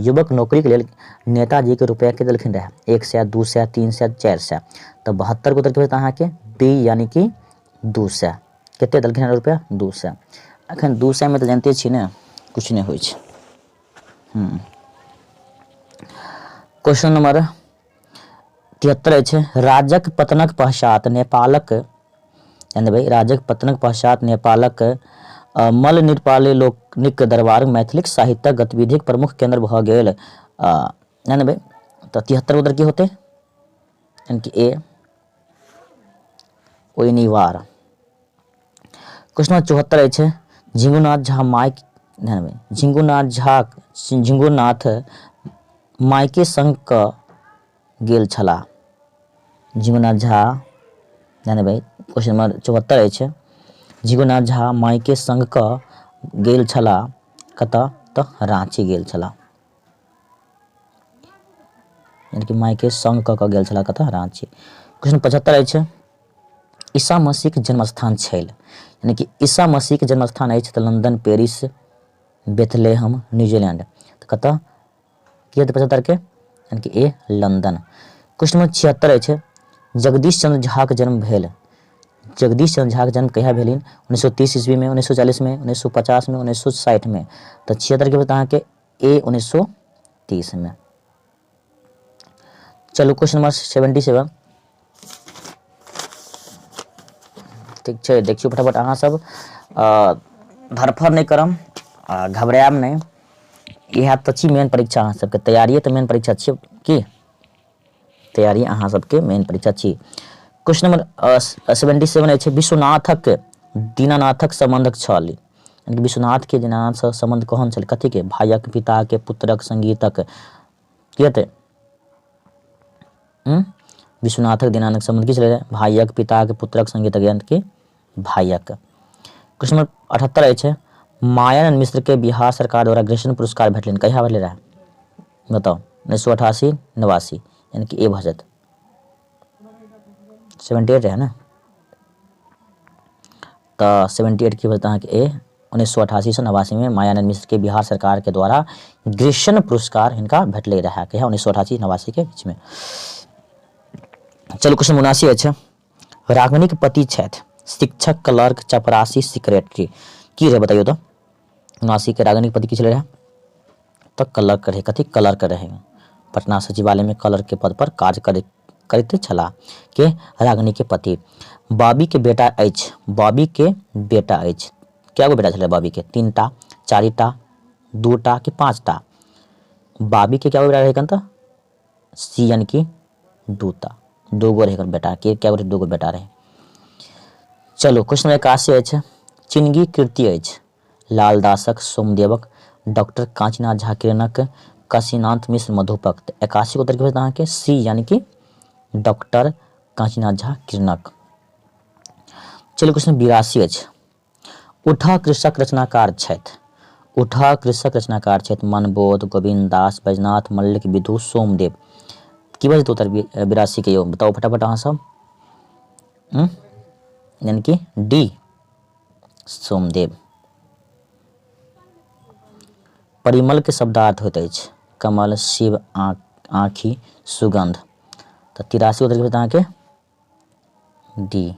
युवक नौकरी के लेल नेताजी के रुपैया के देलखिन रहे? 100, 200, 300, 400। तो 72 के उत्तर की होता अहाँके? बी यानी कि 200। कते देलखिन रुपैया? 200। अखन 200 में तो जानते छी ने कुछ नहीं होइ छै। क्वेश्चन नंबर 73 अछि। राजक पतनक पश्चात नेपालक नेपालक मल नेपाली लोकनिक दरबार मैथिलिक साहित्यक गतिविधिक प्रमुख केंद्र भऽ गेल। 99। तो 73 उत्तर की होते? यानी कि ए ओइनिवार। क्वेश्चन नंबर 74 अछि। झिंगुनाथ मायके संग कऽ गेल छलाह? झिंगुनाथ झा क्वेश्चन नंबर 74 अछि। झिंगुनाथ झा मायके संग कऽ गेल छलाह कतऽ? तऽ रांची गेल छलाह। यानी कि मायके संग कऽ गेल छलाह कतऽ? रांची। क्वेश्चन 75 अछि ईसा मसीह के जन्म स्थान छल, यानी कि ईसा मसीह के जन्म स्थान अछि तऽ लंदन, पेरिस, बेथलेहम, न्यूजीलैंड। तऽ कतऽ की हेतै 75 के, यानी कि ए लंदन। क्वेश्चन नंबर 76 अछि जगदीश चंद्र झा के जन्म भेल। जगदीश चंद्र झा के जन्म कहिया भेलिन? 1930 ईस्वी में, 1940 में, 1950 में, 1960 में। तो 76 के बता के ए 1930 में। चलो क्वेश्चन नंबर 77 ठीक है, देखियो फटाफट अहाँ सब धरफड़ नहीं करम, घबराएब नहीं। यह तो छी मेन परीक्षा अहाँ सबके तैयारी तो मेन परीक्षा छी की तैयारी अहाँ सबके मेन परीक्षा छी। क्वेश्चन नंबर 77 अछि विश्वनाथक दीनानाथक संबंधक छल, यानी विश्वनाथ के दीनानाथ से संबंध कहन छल? कथी के? भाइयक, पिता के, पुत्रक, संगीतक। की हेतै? विश्वनाथक दीनानाथक संबंध की छलै? भाइयक, पिताक, पुत्रक, संगीतक, यानी कि भाइयक। क्वेश्चन नंबर 78 अछि मायानंद मिश्र के बिहार सरकार द्वारा ग्रेसन पुरस्कार भेटलनि, कहिया भेटले रहे? बताओ। 1988, 89, यानी कि ए भऽ जायत 78 रहे ना, तो 78 की बता है कि ए 1988 से 89 में मायानंद मिश्र के बिहार सरकार के द्वारा ग्रेसन पुरस्कार इनका भेटले रहा है 1988 89 के बीच में। चलो क्वेश्चन 79 अछि रागिनी के पति छथि शिक्षक, क्लर्क, चपरासी, सेक्रेटरी। की रहे बताइयो तो? 79 के रागिनी के पति की छले रहे? तो क्लर्क रहे। कथी? क्लर्क रहे। पटना सचिवालय में क्लर्क के पद पर कार्य करते छला के रागिनी के पति। बॉबी के बेटा अछि, बॉबी के बेटा अछि। क्या गो बेटा छले बॉबी के? 3टा, 4टा, 2टा कि 5टा? बॉबी के क्या गो बेटा रहे कन? सी यानी कि 2टा, 2 गो रहे बेटा के। क्या गो? 2 गो बेटा रहे। चलो क्वेश्चन 81 अछि चिन्गी कीर्ति अछि लालदासक, सोमदेवक, डॉक्टर कांचीनाथ झा किरणक, काशीनाथ मिश्र मधुपक। 81 को उत्तर अहाँ के सी यानी कि डॉक्टर कांचीनाथ झा किरणक। चलो क्वेश्चन 82 अछि उठा कृषक रचनाकार छथि। उठा कृषक रचनाकार छथि मनबोध, गोविंद दास, बैजनाथ, मल्लिक, विधु, सोमदेव। की बजे उत्तर 82 के? योग बताओ फटाफट अहाँ सब। यानी कि डी सोमदेव। परिमल के शब्दार्थ होइत अछि कमल, शिव, आँखि, सुगंध। तो 83 उत्तर के अहाँ के डी।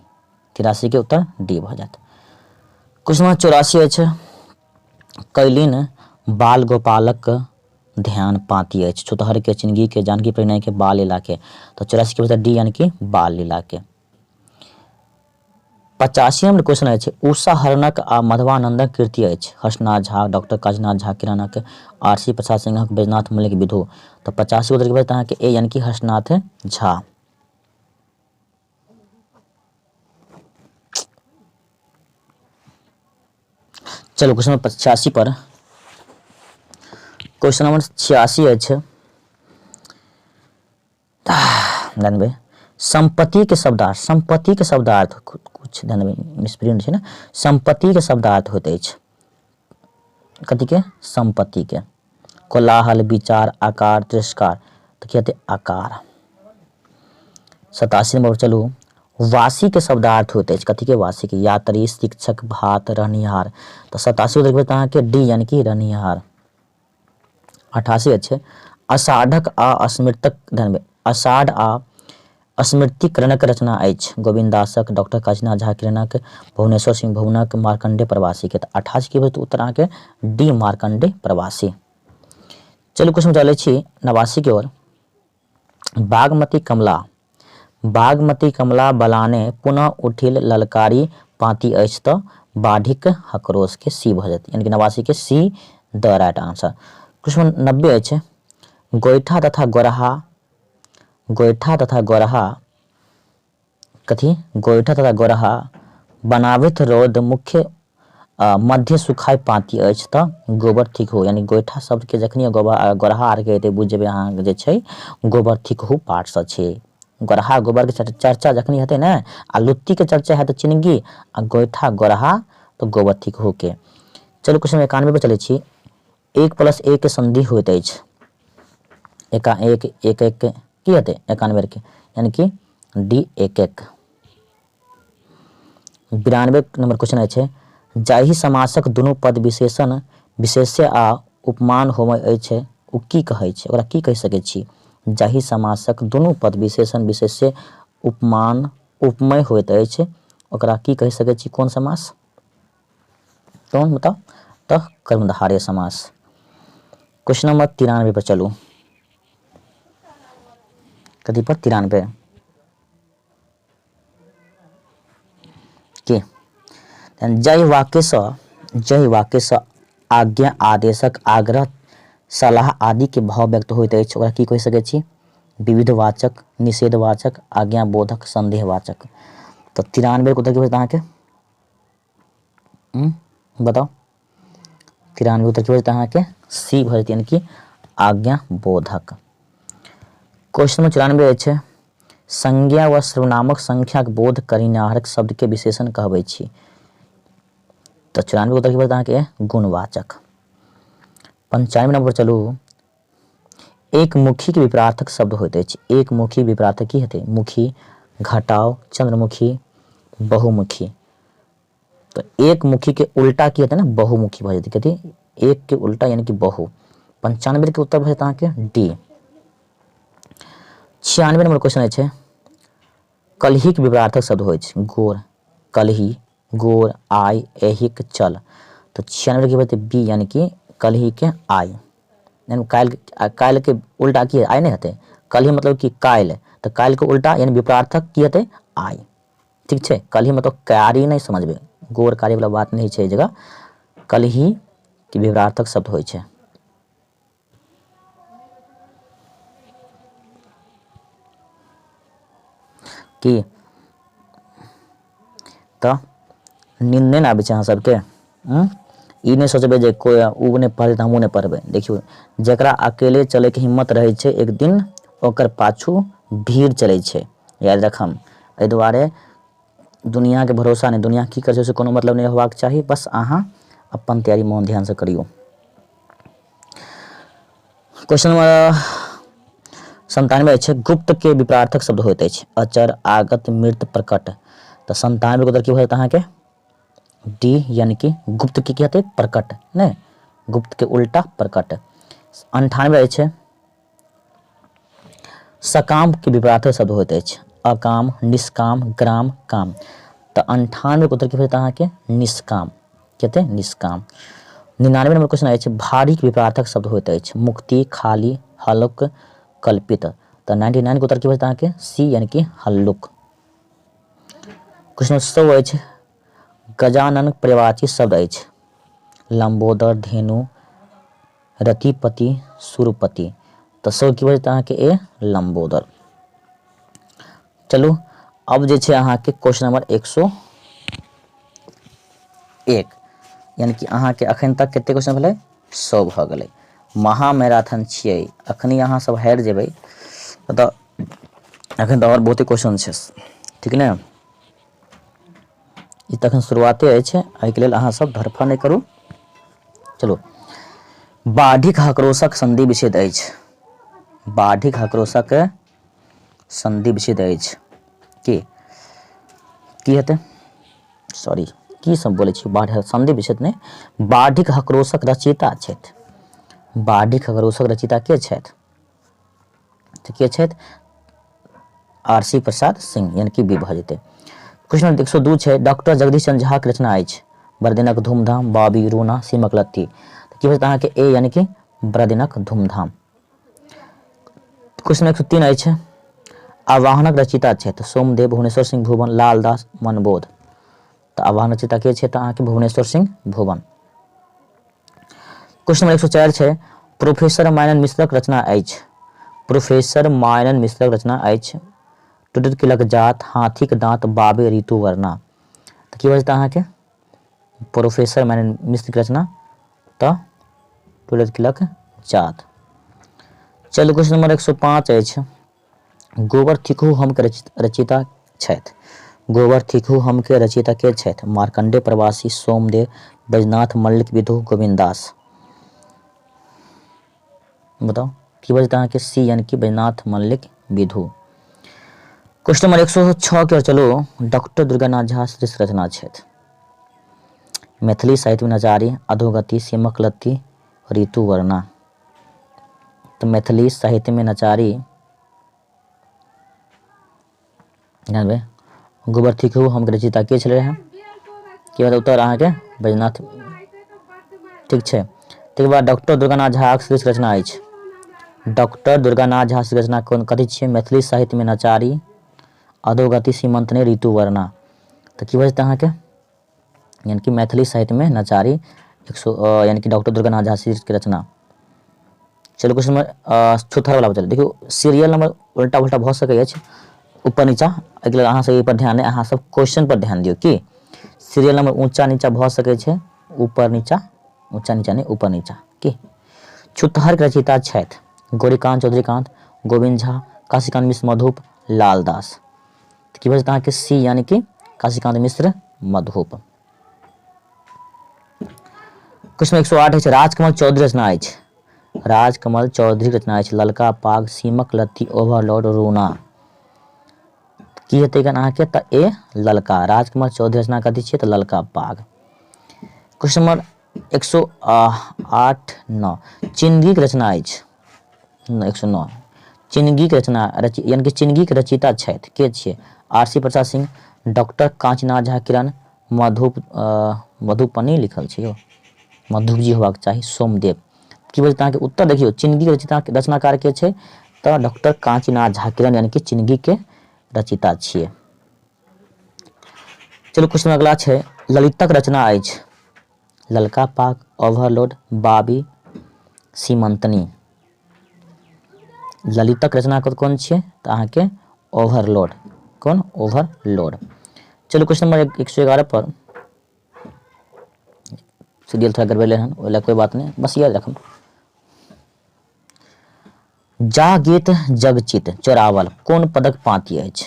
83 के उत्तर डी भऽ जायत। क्वेश्चन 84 अछि कैलिन बाल गोपालक ध्यान पाती अछि छुतहर के, चिंगी के, जानकी परिणय के, बाल लीला के। तो 84 के उत्तर डी यानी कि बाल लीला के। 85 नंबर क्वेश्चन अछि उषा हरणक आ मधवानंदक कीर्ति अछि हर्षनाथ झा, डॉक्टर काशीनाथ झा किरणक, आर.सी. प्रसाद सिंहक, बैजनाथ मल्लिक, विधु। तो 85 उत्तर के अहाँ के ए यानी कि हर्षनाथ झा। चलो क्वेश्चन नंबर 85 पर क्वेश्चन नंबर 86 अछि जानबे संपत्ति के शब्दार्थ। संपत्ति के शब्दार्थ कुछ जानबे मिसप्रिंट है ना। संपत्ति के शब्दार्थ होते अछि कथी के? संपत्ति के। कोलाहल, विचार, आकार, तिरस्कार। तो क्या आकार। 87 नंबर चलू वासी के शब्दार्थ होते अछि कथी के? वासी के। यात्री, शिक्षक, भात, रहनिहार। तो 87 देखबे अहाँ के डी यानी कि रहनिहार। 88 अच्छे अषाढ़क आ अस्मृतक धनबे अषाढ़ आ स्मृतिकरणक रचना अछि गोविंद दासक, डॉक्टर काशीनाथ झा किरणक, भुवनेश्वर सिंह भुवनक, मार्कंडे प्रवासी के। 88 की उत्तर अहाँ के डी मार्कंडे प्रवासी। चलू क्वेश्चन चले छी 89 की ओर बागमती कमला। बागमती कमला बलाने पुनः उठिल ललकारी पाती अछि तऽ बाढ़िक हकरोश के सी भऽ जायत यानी कि 89 के see the right answer. Question 90 अछि गोइठा तथा गोरहा। गोइठा तथा गोरहा कथी? गोइठा तथा गोरहा बनावित रौद मुख्य मध्य सुखाय पाती अछि तऽ गोबर ठीक हो यानी गोइठा शब्द के जखनी गोरहा आर के एते बुझ जेबै अहाँ जे छै गोबर ठीक हो पाठ से छै। गोरहा गोबर के चर्चा जखनी हेतै ने आ लुत्ती के चर्चा है तो चिनगी आ गोइठा गोरहा तो गोबर ठीक हो के। चलो क्वेश्चन 91 पे चले छी 1+1 के संधि होइत अछि। 1 1 1 की हेतै 91 के यानी कि डी एक एक। 92 नंबर क्वेश्चन अछि, जाहि समासक दुनू पद विशेषण विशेष्य आ उपमान होमय अछि ओ की कहै छै, ओकरा की कहि सकै छी। जाहि समासक दुनू पद विशेषण विशेष्य उपमान उपमय होइत अछि ओकरा की कहि सकै छी, कोन समास, कौन बताओ, तऽ कर्मधारय समास। क्वेश्चन नंबर 93 पर चलू। कथी पर, 93 के जहि वाक्य सँ आज्ञा आदेशक आग्रह सलाह आदि के भाव व्यक्त होइत अछि ओकरा की कहि सकै छी, विविधवाचक, निषेधवाचक, आज्ञाबोधक, संदेहवाचक। तो 93 के उत्तर की होता अहाँके, बताओ। 93 उत्तर की होता अहाँके सी भऽ जेतै, यानी कि आज्ञाबोधक। क्वेश्चन नंबर 94 अछि, संज्ञा व सर्वनामक संख्याक बोध करनिहारक शब्द के विशेषण कहबै छी। तो 94 उत्तर की होता अहाँके गुणवाचक। 95 नंबर चलू। एक मुखी के विपरार्थक शब्द होइत अछि। एक मुखी विपरार्थक की हेतै, मुखी, घटाव, चंद्रमुखी, बहुमुखी। तो एक मुखी के उल्टा की हेतै ना, बहुमुखी भऽ जेतै। कथी, एक के उल्टा यानी कि बहु। 95 के उत्तर भऽ जेतै अहाँके डी। 96 नंबर क्वेश्चन अछि, कलही के विपरार्थक शब्द होइ छै, गोर, कलही, गोर, आइ, ऐहिक, चल। तो 96 की होतै बी, यानी कि कलही के आइ, यानी काल्हि के उल्टा की आइ नहीं हेतै, कलही मतलब कि काल्हि, तो काल्हि के उल्टा यानी विपरार्थक की हेतै आइ। ठीक छै, कलही मतलब कारी नहीं समझबै, गोर कारी वाला बात नहीं छै एहि जगह, कलही के विपरार्थक शब्द होइ छै। की तऽ नींद नहीं आबै छै अहाँ सबके, ई नहीं सोचबै जे कोई उ नहीं पढ़ै तऽ हमहूँ नहीं पढ़बै। देखियौ, जकरा अकेले चलैके हिम्मत रहै छै एक दिन ओकर पाछू भीड़ चलै छै, याद रखम। एहि दुआरे दुनियाके भरोसा नहीं, दुनिया की करै छै से कोनो मतलब नहीं होबाक चाही, बस अहाँ अपन तैयारी मोन ध्यान से करियौ। क्वेश्चन नंबर 97 अछि, गुप्त के विपरार्थक शब्द होइत अछि, अचर, आगत, मृत, प्रकट। तो 97 के उत्तर की होत अहाँके डी, यानी कि गुप्त की कहते प्रकट, नहीं गुप्त के उल्टा प्रकट। 98 अछि, सकाम के विपरार्थक शब्द होइत अछि, अकाम, निष्काम, ग्राम, काम। तो 98 के उत्तर की होत अहाँके निष्काम, कहते निष्काम। 99 नंबर क्वेश्चन अछि, भारी के विपरार्थक शब्द होइत अछि, मुक्ति, खाली, हल्क, कल्पित। तो 99 के उत्तर की होत अहाँके सी, यानी कि हल्लुक। क्वेश्चन 100 अछि, गजानन पर्यायवाची शब्द अछि, लंबोदर, धेनु, रतिपति, सुरपति। तो 100 की होत अहाँके ए लंबोदर। चलू अब जे छै अहाँके क्वेश्चन नंबर 101, यानी कि अहाँके अखन तक कते क्वेश्चन भेलै 100 भऽ गेलै। महा मैराथन छियै, अखनी अहाँ सब हारि जेबै तऽ अखन तऽ और बहुते क्वेश्चन छै, ठीक ने। ई तखन शुरुआते अछि, एहिके लेल अहाँ सब धड़फड़ नहीं करू। चलू, बाढ़िक हकरोशक संधि विच्छेद अछि, बाढ़िक हकरोशक संधि विच्छेद अछि की हेतै, सॉरी की सब बोलै छी, बाढ़ि संधि विच्छेद नहीं, बाढ़िक हकरोशक रचयिता छथि, बाढ़िक हकरोशक रचयिता के छथि, तऽ के छथि आर.सी. प्रसाद सिंह, यानी कि बी भऽ जेतै। क्वेश्चन नंबर 102 छै, डॉक्टर जगदीश चंद्र झा के रचना अछि, बरदिनक धूमधाम, बाबी, रूना, सीमक लत्ती। तऽ की होत अहाँके ए, यानी कि बरदिनक धूमधाम। क्वेश्चन 103 अछि, आवाहनक रचयिता छथि, सोमदेव, भुवनेश्वर सिंह भुवन, लाल दास मनबोध। तऽ आवाहन रचयिता के छथि अहाँके भुवनेश्वर सिंह भुवन। क्वेश्चन नंबर 104 छै, प्रोफेसर माइनन मिश्रक रचना अछि, प्रोफेसर माइनन मिश्रक रचना अछि, टुटकिलक जात, हाथीक दाँत, बाबे ऋतु वर्णा। तऽ की बचतै अहाँके प्रोफेसर माइनन मिश्र के रचना, तऽ टुटकिलक जात। चलू क्वेश्चन नंबर 105 अछि, गोबर थिकहु हम के रचयिता छथि, गोबर थिकहु हम के रचयिता के छथि, मार्कंडेय प्रवासी, सोमदेव, बैजनाथ मल्लिक, विदुर गोविंदास। बताओ की बचतै अहाँके सी, यानी कि बैजनाथ मल्लिक विधु। क्वेश्चन नंबर 106 के ओर चलो। डॉक्टर दुर्गानाथ झा श्रेष्ठ रचना क्षेत्र। मैथिली साहित्य में नचारी, अधोगति, सीमक लत्ती, ऋतु वर्णा। तो मैथिली साहित्य में नचारी गोबरथी कहू हम रचिता के छलै हैं के बाद उत्तर अहाँके बैजनाथ। ठीक छै। तकर बाद डॉक्टर दुर्गानाथ झाक श्रेष्ठ रचना अछि। डॉक्टर दुर्गानाथ झा श्रेष्ठ रचना कोन कथी छियै? मैथिली साहित्य में नचारी, अधोगति, सीमंतनी, ऋतु वर्णा। तो की बचते अहाँके यानी कि मैथिली साहित्य में नचारी यानी कि डॉक्टर दुर्गानाथ झा श्रेष्ठ की रचना। चलो क्वेश्चन नंबर चौथा वाला बचल। देखियो सीरियल नंबर उल्टा उल्टा भऽ सकै अछि, ऊपर नीचा। एहिके लेल अहाँ सब एहि पर ध्यान दें, अहाँ सब क्वेश्चन पर ध्यान दियौ कि सीरियल नंबर ऊंचा नीचा भऽ सकै छै, ऊपर नीचा, ऊंचा नीचा नहीं ऊपर नीचा की। छुतहर के रचयिता छथि गौरीकांत चौधरीकांत, गोविंद झा, काशीकांत मिश्र मधुप, लाल दास। तो की बचता है सी यानी कि काशीकांत मिश्र मधुप। क्वेश्चन 108 है राजकमल चौधरी रचना अछि। राजकमल चौधरी रचना अछि। ललका पाग, सीमक लत्ती, ओवरलोड, रूना। की हेतै गन अहाँके तऽ ए ललका। राजकमल चौधरी रचना कथी छियै तऽ ललका पाग। क्वेश्चन नंबर 108 9 चिन्नगी के रचना अछि। 109 चिन्नगी के रचना यानी कि चिन्नगी के रचयिता छथि के छियै? आर.सी. प्रसाद सिंह, डॉक्टर कांचीनाथ झा किरण, मधुपनी लिखल छै यौ, मधुप जी होबाक चाही, सोमदेव। की बचता अहाँके उत्तर देखियौ चिन्नगी के रचनाकार के छै तऽ डॉक्टर कांचीनाथ झा किरण यानी कि चिन्नगी के रचयिता छियै। चलो क्वेश्चन अगला छै ललितक रचना अछि। ललका पाग, ओवरलोड, बाबी, सीमंतनी। ललितक रचना कौन छियै तऽ अहाँके ओवरलोड। कौन? ओवरलोड। चलो क्वेश्चन नंबर 111 पर सीरियल थोड़ा गड़बड़ेलै हन, ओहि कोई बात नहीं, बस याद रखम। जा गीत जगचित चोरावल कोन पदक पाँति अछि?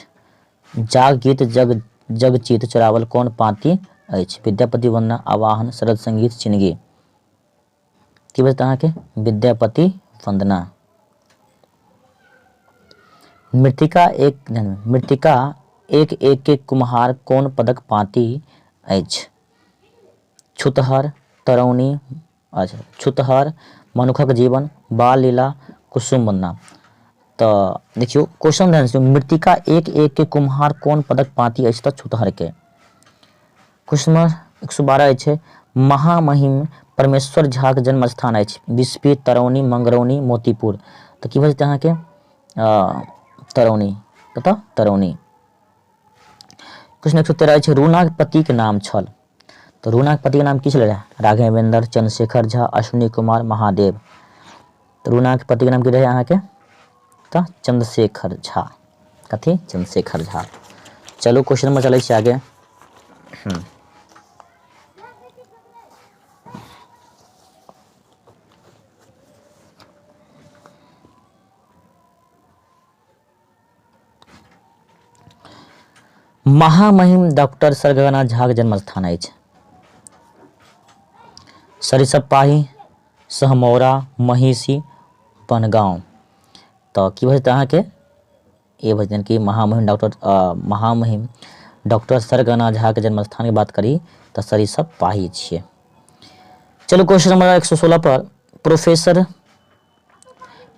जा गीत जगचित चोरावल कोन पाँति अछि? विद्यापति वंदना, आवाहन, शरद संगीत, चिन्नगी। की बचता अहाँके विद्यापति वंदना। मृतिका एक एक के कुम्हार कोन पदक पाँति अछि? छुतहर, तरौनी, अच्छा छुतहर, मनुखक जीवन, बाल लीला, कुसुम वंदना। तो देखियो क्वेश्चन ध्यान से, मृतिका एक एक के कुम्हार कोन पदक पाँति अछि तऽ छुतहर के। क्वेश्चन नंबर 112 छै महामहिम परमेश्वर झा के जन्म स्थान अछि। बिस्फी, तरौनी, मंगरौनी, मोतीपुर। तो की बचते अहाँके तरौनी। पता तरौनी। क्वेश्चन 113 छै रूना के पति के नाम छल। तो रूना के पति के नाम की छलै? राघवेंद्र, चंद्रशेखर झा, अश्विनी कुमार, महादेव। तो रूना के पति के नाम की रहे अहाँके तऽ चंद्रशेखर झा। कथी? चंद्रशेखर झा। चलो क्वेश्चन नंबर चलै छै आगे। महामहिम डॉक्टर सर गगनाथ झा के जन्म स्थान अछि। सरिसब-पाही, सहमौरा, महिषी, बनगांव। तो की बचते अहाँके ए बचतन कि महामहिम डॉक्टर सर गगनाथ झा के जन्म स्थान की बात करी तो सरिसब-पाही छियै। चलो क्वेश्चन नंबर 116 पर प्रोफेसर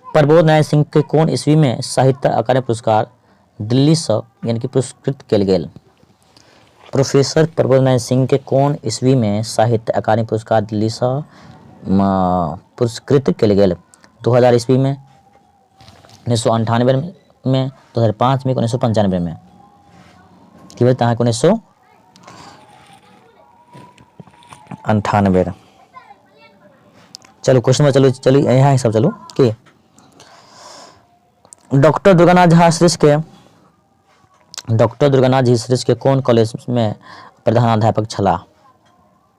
प्रबोध नारायण सिंह के कोन ईस्वी में साहित्य अकादमी पुरस्कार दिल्ली से यानी कि पुरस्कृत कयल गेल? प्रोफेसर प्रबोध नारायण सिंह के कोन ईस्वी में साहित्य अकादमी पुरस्कार दिल्ली से पुरस्कृत कयल गेल? 2000 ईस्वी में, 1998 में, 2005 में, 1995 में। की बता अहाँके 1998। चलो क्वेश्चन में चलो यहाँ सब चलो कि डॉक्टर दुर्गानाथ झा श्रेष्ठ के कोन कॉलेज में प्रधानाध्यापक छलाह?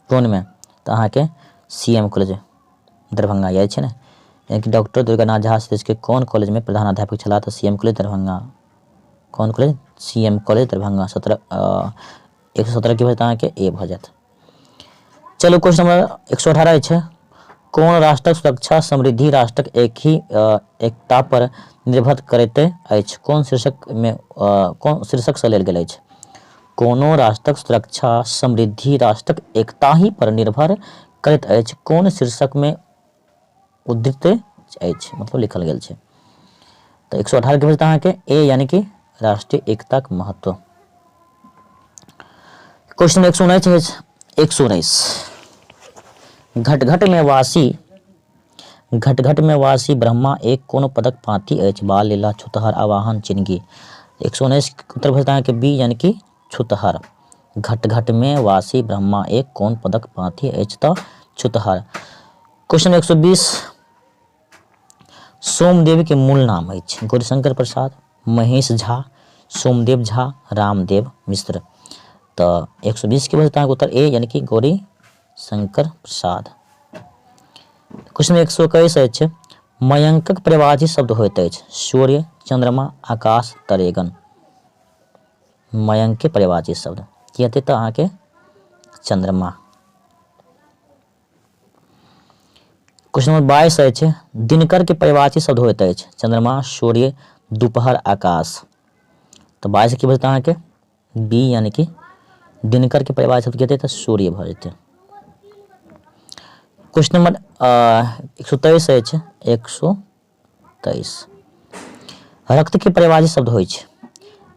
कोन में तऽ अहाँके CM कॉलेज दरभंगा याद छै ने। यानी कि डॉक्टर दुर्गानाथ झा श्रेष्ठ के कोन कॉलेज में प्रधानाध्यापक छलाह तऽ CM कॉलेज दरभंगा। कौन कॉलेज? CM college Darbhanga. 117 की बचत अहाँके ए भऽ जायत। चलो क्वेश्चन नंबर 118 छै कोन राष्ट्रक सुरक्षा समृद्धि राष्ट्रक एकता पर निर्भर करैत अछि? कोन शीर्षक से लेल गेल अछि? कोनो राष्ट्रक सुरक्षा समृद्धि राष्ट्रक एकता ही पर निर्भर करैत अछि। कोन शीर्षक में उद्धृत अछि, मतलब लिखल गेल छै। तो 118 के बचता अहाँके ए यानी कि राष्ट्रीय एकता के महत्व। क्वेश्चन 119 है 119 घट में वासी ब्रह्मा एक कोन पदक पाती अछि? बाल लीला, छुतहर, आवाहन, चिन्हगी। 119 उत्तर बचता है कि बी यानी कि छुतहर। घट में वासी ब्रह्मा एक कोन पदक पाती अछि? तो छुतहर। क्वेश्चन 120 सोमदेव के मूल नाम अछि? गौरीशंकर प्रसाद, महेश झा, सोमदेव झा, रामदेव मिश्र। तो 120 के बचता है उत्तर ए यानी कि गौरी शंकर प्रसाद। क्वेश्चन 121 अछि मयंकक प्रवाची शब्द होइत अछि? सूर्य, चंद्रमा, आकाश, तरेगन। मयंक के प्रवाची शब्द की हेतै? तो अहाँके चंद्रमा। क्वेश्चन नंबर 22 अछि दिनकर के प्रवाची शब्द होइत अछि? चंद्रमा, सूर्य, दोपहर, आकाश। तो 22 की बचता अहाँके बी यानी कि दिनकर के प्रवाची शब्द कहते तो सूर्य भ जेतै। क्वेश्चन नंबर 123 अछि 123 रक्त के प्रवाची शब्द होइ छै?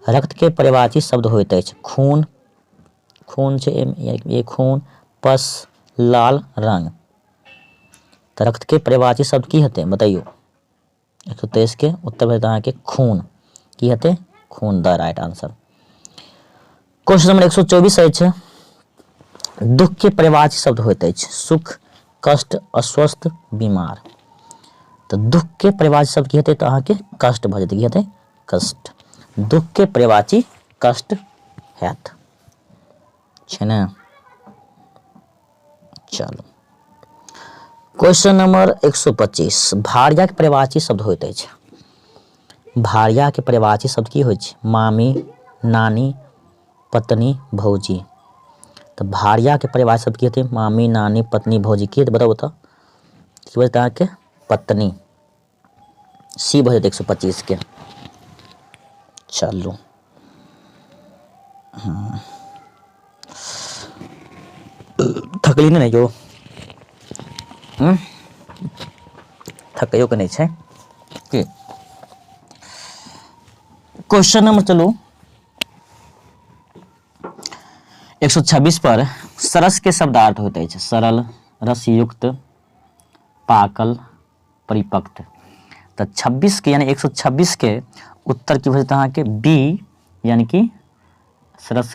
रक्त के प्रवाची शब्द होइत अछि खून, खून छै ये खून, पस, लाल रंग। तो रक्त के प्रवाची शब्द की हेतै बताइयो? 123 के उत्तर बचता अहाँके खून। की हेतै? खून the right answer. Question number 124 अछि दुख के प्रवाची शब्द होइत अछि? सुख, कष्ट, अस्वस्थ, बीमार। तो दुख के प्रवाची शब्द की हेतै? तो अहाँके कष्ट भ जेतै। की हेतै? कष्ट। दुख के प्रवाची कष्ट हैत छै ने। चलो क्वेश्चन नंबर 125 भार्या के प्रवाची शब्द होइत अछि? भार्या के प्रवाची शब्द की होइ छै? मामी, नानी, पत्नी, भौजी। तो भार्या के प्रवाची शब्द की हेतै? मामी, नानी, पत्नी, भौजी। की हेतै बताओ तो? की बचता अहाँके पत्नी। सी भ जेतै 125 के। चलो थकली नहीं जो थकैयो के नहीं छै की। क्वेश्चन नंबर चलो 126 पर सरस के शब्दार्थ होते हैं? सरल, रसयुक्त, पाकल, परिपक्व। तो 26 के यानी 126 के उत्तर की बचता है कि बी यानी कि सरस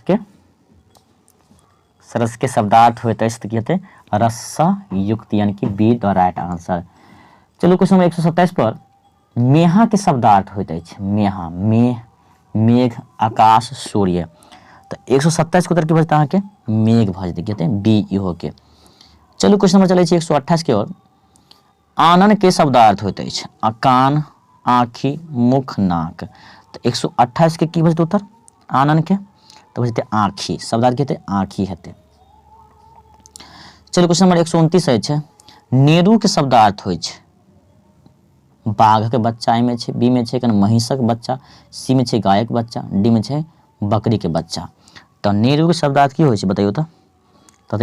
के शब्दार्थ होते हैं तो कहते हैं रसयुक्त यानी कि बी द राइट आंसर। चलो क्वेश्चन नंबर 127 पर मेहा के शब्दार्थ होते हैं? मेहा, मेघ, आकाश, सूर्य। तो 127 के उत्तर की बचता है कि मेघ भ जेतै। कहते हैं बी इहो के। चलो क्वेश्चन नंबर चले 128 के ओर आनन के शब्दार्थ होते हैं? कान, आँखि, मुख, नाक। तो 128 के की बचतै उत्तर आनन के? तो बचतै आँखि। शब्दार्थ कहते आँखि हेतै। चलो क्वेश्चन नंबर 129 अछि नेरू के शब्दार्थ होइ छै? बाघ के बच्चा में छै, बी में छै महिषक बच्चा, सी में छै गायक बच्चा, डी में छै बकरी के बच्चा। तो नेरू के शब्दार्थ की होइ छै बताइयो तो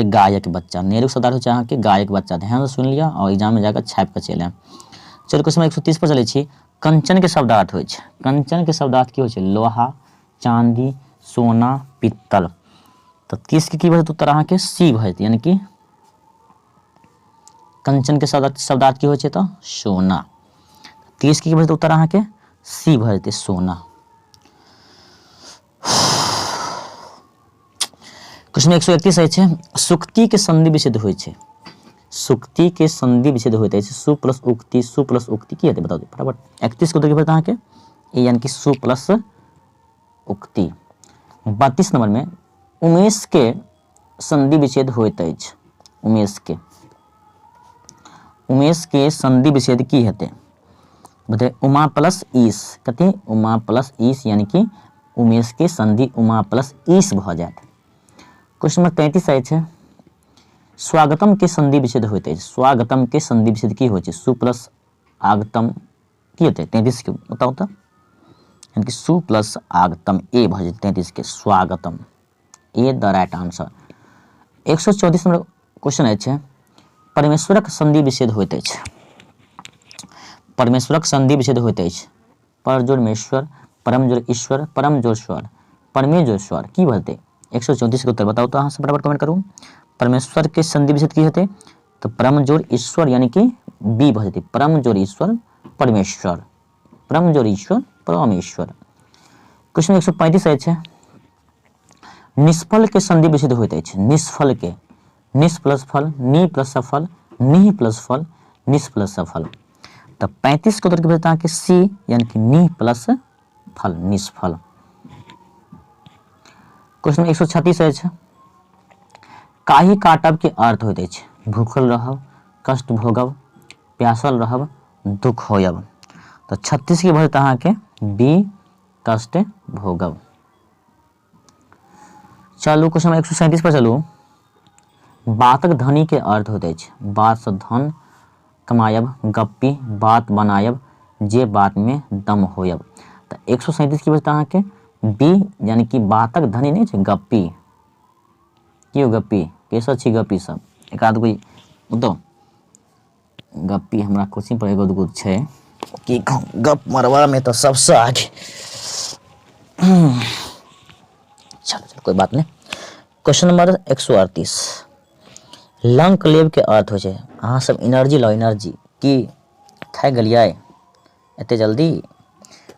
गायक बच्चा। नेहरू के शब्दार्थ होइ छै अहाँके गायक बच्चा। ध्यान से सुन लिया और एग्जाम में जाकर छाप के चलि आयब। चलो क्वेश्चन 130 पर चलै छी कंचन के शब्दार्थ होइ छै? कंचन के शब्दार्थ की होइ छै? लोहा, चांदी, सोना, पित्तल। तो 30 के की बचत उत्तर अहाँके सी भ जेतै यानी कि कंचन के शब्दार्थ की होइ छै? तो सोना। 30 के की बचत उत्तर अहाँके सी भ जेतै सोना। क्वेश्चन 131 अछि सुक्ति के संधि विच्छेद होइ छै? सुक्ति के संधि विच्छेद होइत अछि सु प्लस उक्ति, सु प्लस उक्ति की हेतै बताउ फटाफट। 31 को देखिए अहाँके ए यानी कि सु प्लस उक्ति। 32 नंबर में उमेश के संधि विच्छेद होइत अछि? उमेश के संधि विच्छेद की हेतै बताइए? उमा प्लस ईस। कथी? उमा प्लस ईस यानी कि उमेश के संधि उमा प्लस ईस भ जायत। क्वेश्चन नंबर 33 अछि स्वागतम के संधि विच्छेद होइत अछि। स्वागतम के संधि विच्छेद की होइ छै? सु प्लस आगतम की होतै? 33 के बताउ तऽ, यानी कि सु प्लस आगतम ए भऽ जेतै 33 के स्वागतम, ए the right answer. 134 number question अछि, परमेश्वरक संधि विच्छेद होइत अछि। परमेश्वरक संधि विच्छेद होइत अछि। पर जोड़ मेश्वर, परम जोड़ ईश्वर, परम जोड़ स्वर, परमे जोड़ स्वर की भऽ जेतै? 134 के उत्तर बताउ तऽ अहाँ सब फटाफट कमेंट करू। परमेश्वर के संधि विच्छेद की हेतै? तो परम जोड़ ईश्वर यानी कि बी भऽ जेतै, परम जोड़ ईश्वर परमेश्वर, परम जोड़ ईश्वर परमेश्वर। क्वेश्चन 135 अछि, निष्फल के संधि विच्छेद होइत अछि। निष्फल के, निस प्लस फल, नि प्लस सफल, नि प्लस फल, निस प्लस सफल। तो 35 के उत्तर की भऽ जेतै अहाँके सी यानी कि नि प्लस फल, निष्फल। क्वेश्चन 136 अछि, काही काटब के अर्थ होइत अछि। भूखल रहब, कष्ट भोगब, प्यासल रहब, दुख होयब। तो 36 के भऽ जेतै अहाँके बी कष्ट भोगब। चलू क्वेश्चन 137 पर चलू। बातक धनी के अर्थ होइत अछि। बात से धन कमायब, गप्पी, बात बनायब, जे बात में दम होयब। तो 137 की बचता अहाँके बी यानी कि बातक धनी नहीं छै, गप्पी। की हो गप्पी? कैसे छी गप्पी सब? एक आध कोई बताओ गप्पी हमरा कोचिंग पर एगो दूगो छै कि गप मरवा में तो सबसे आगे। चलो कोई बात नहीं। क्वेश्चन नंबर 138, लंक लेब के अर्थ हो छै। अहाँ सब एनर्जी लो, एनर्जी की खाए गेलिए एते जल्दी?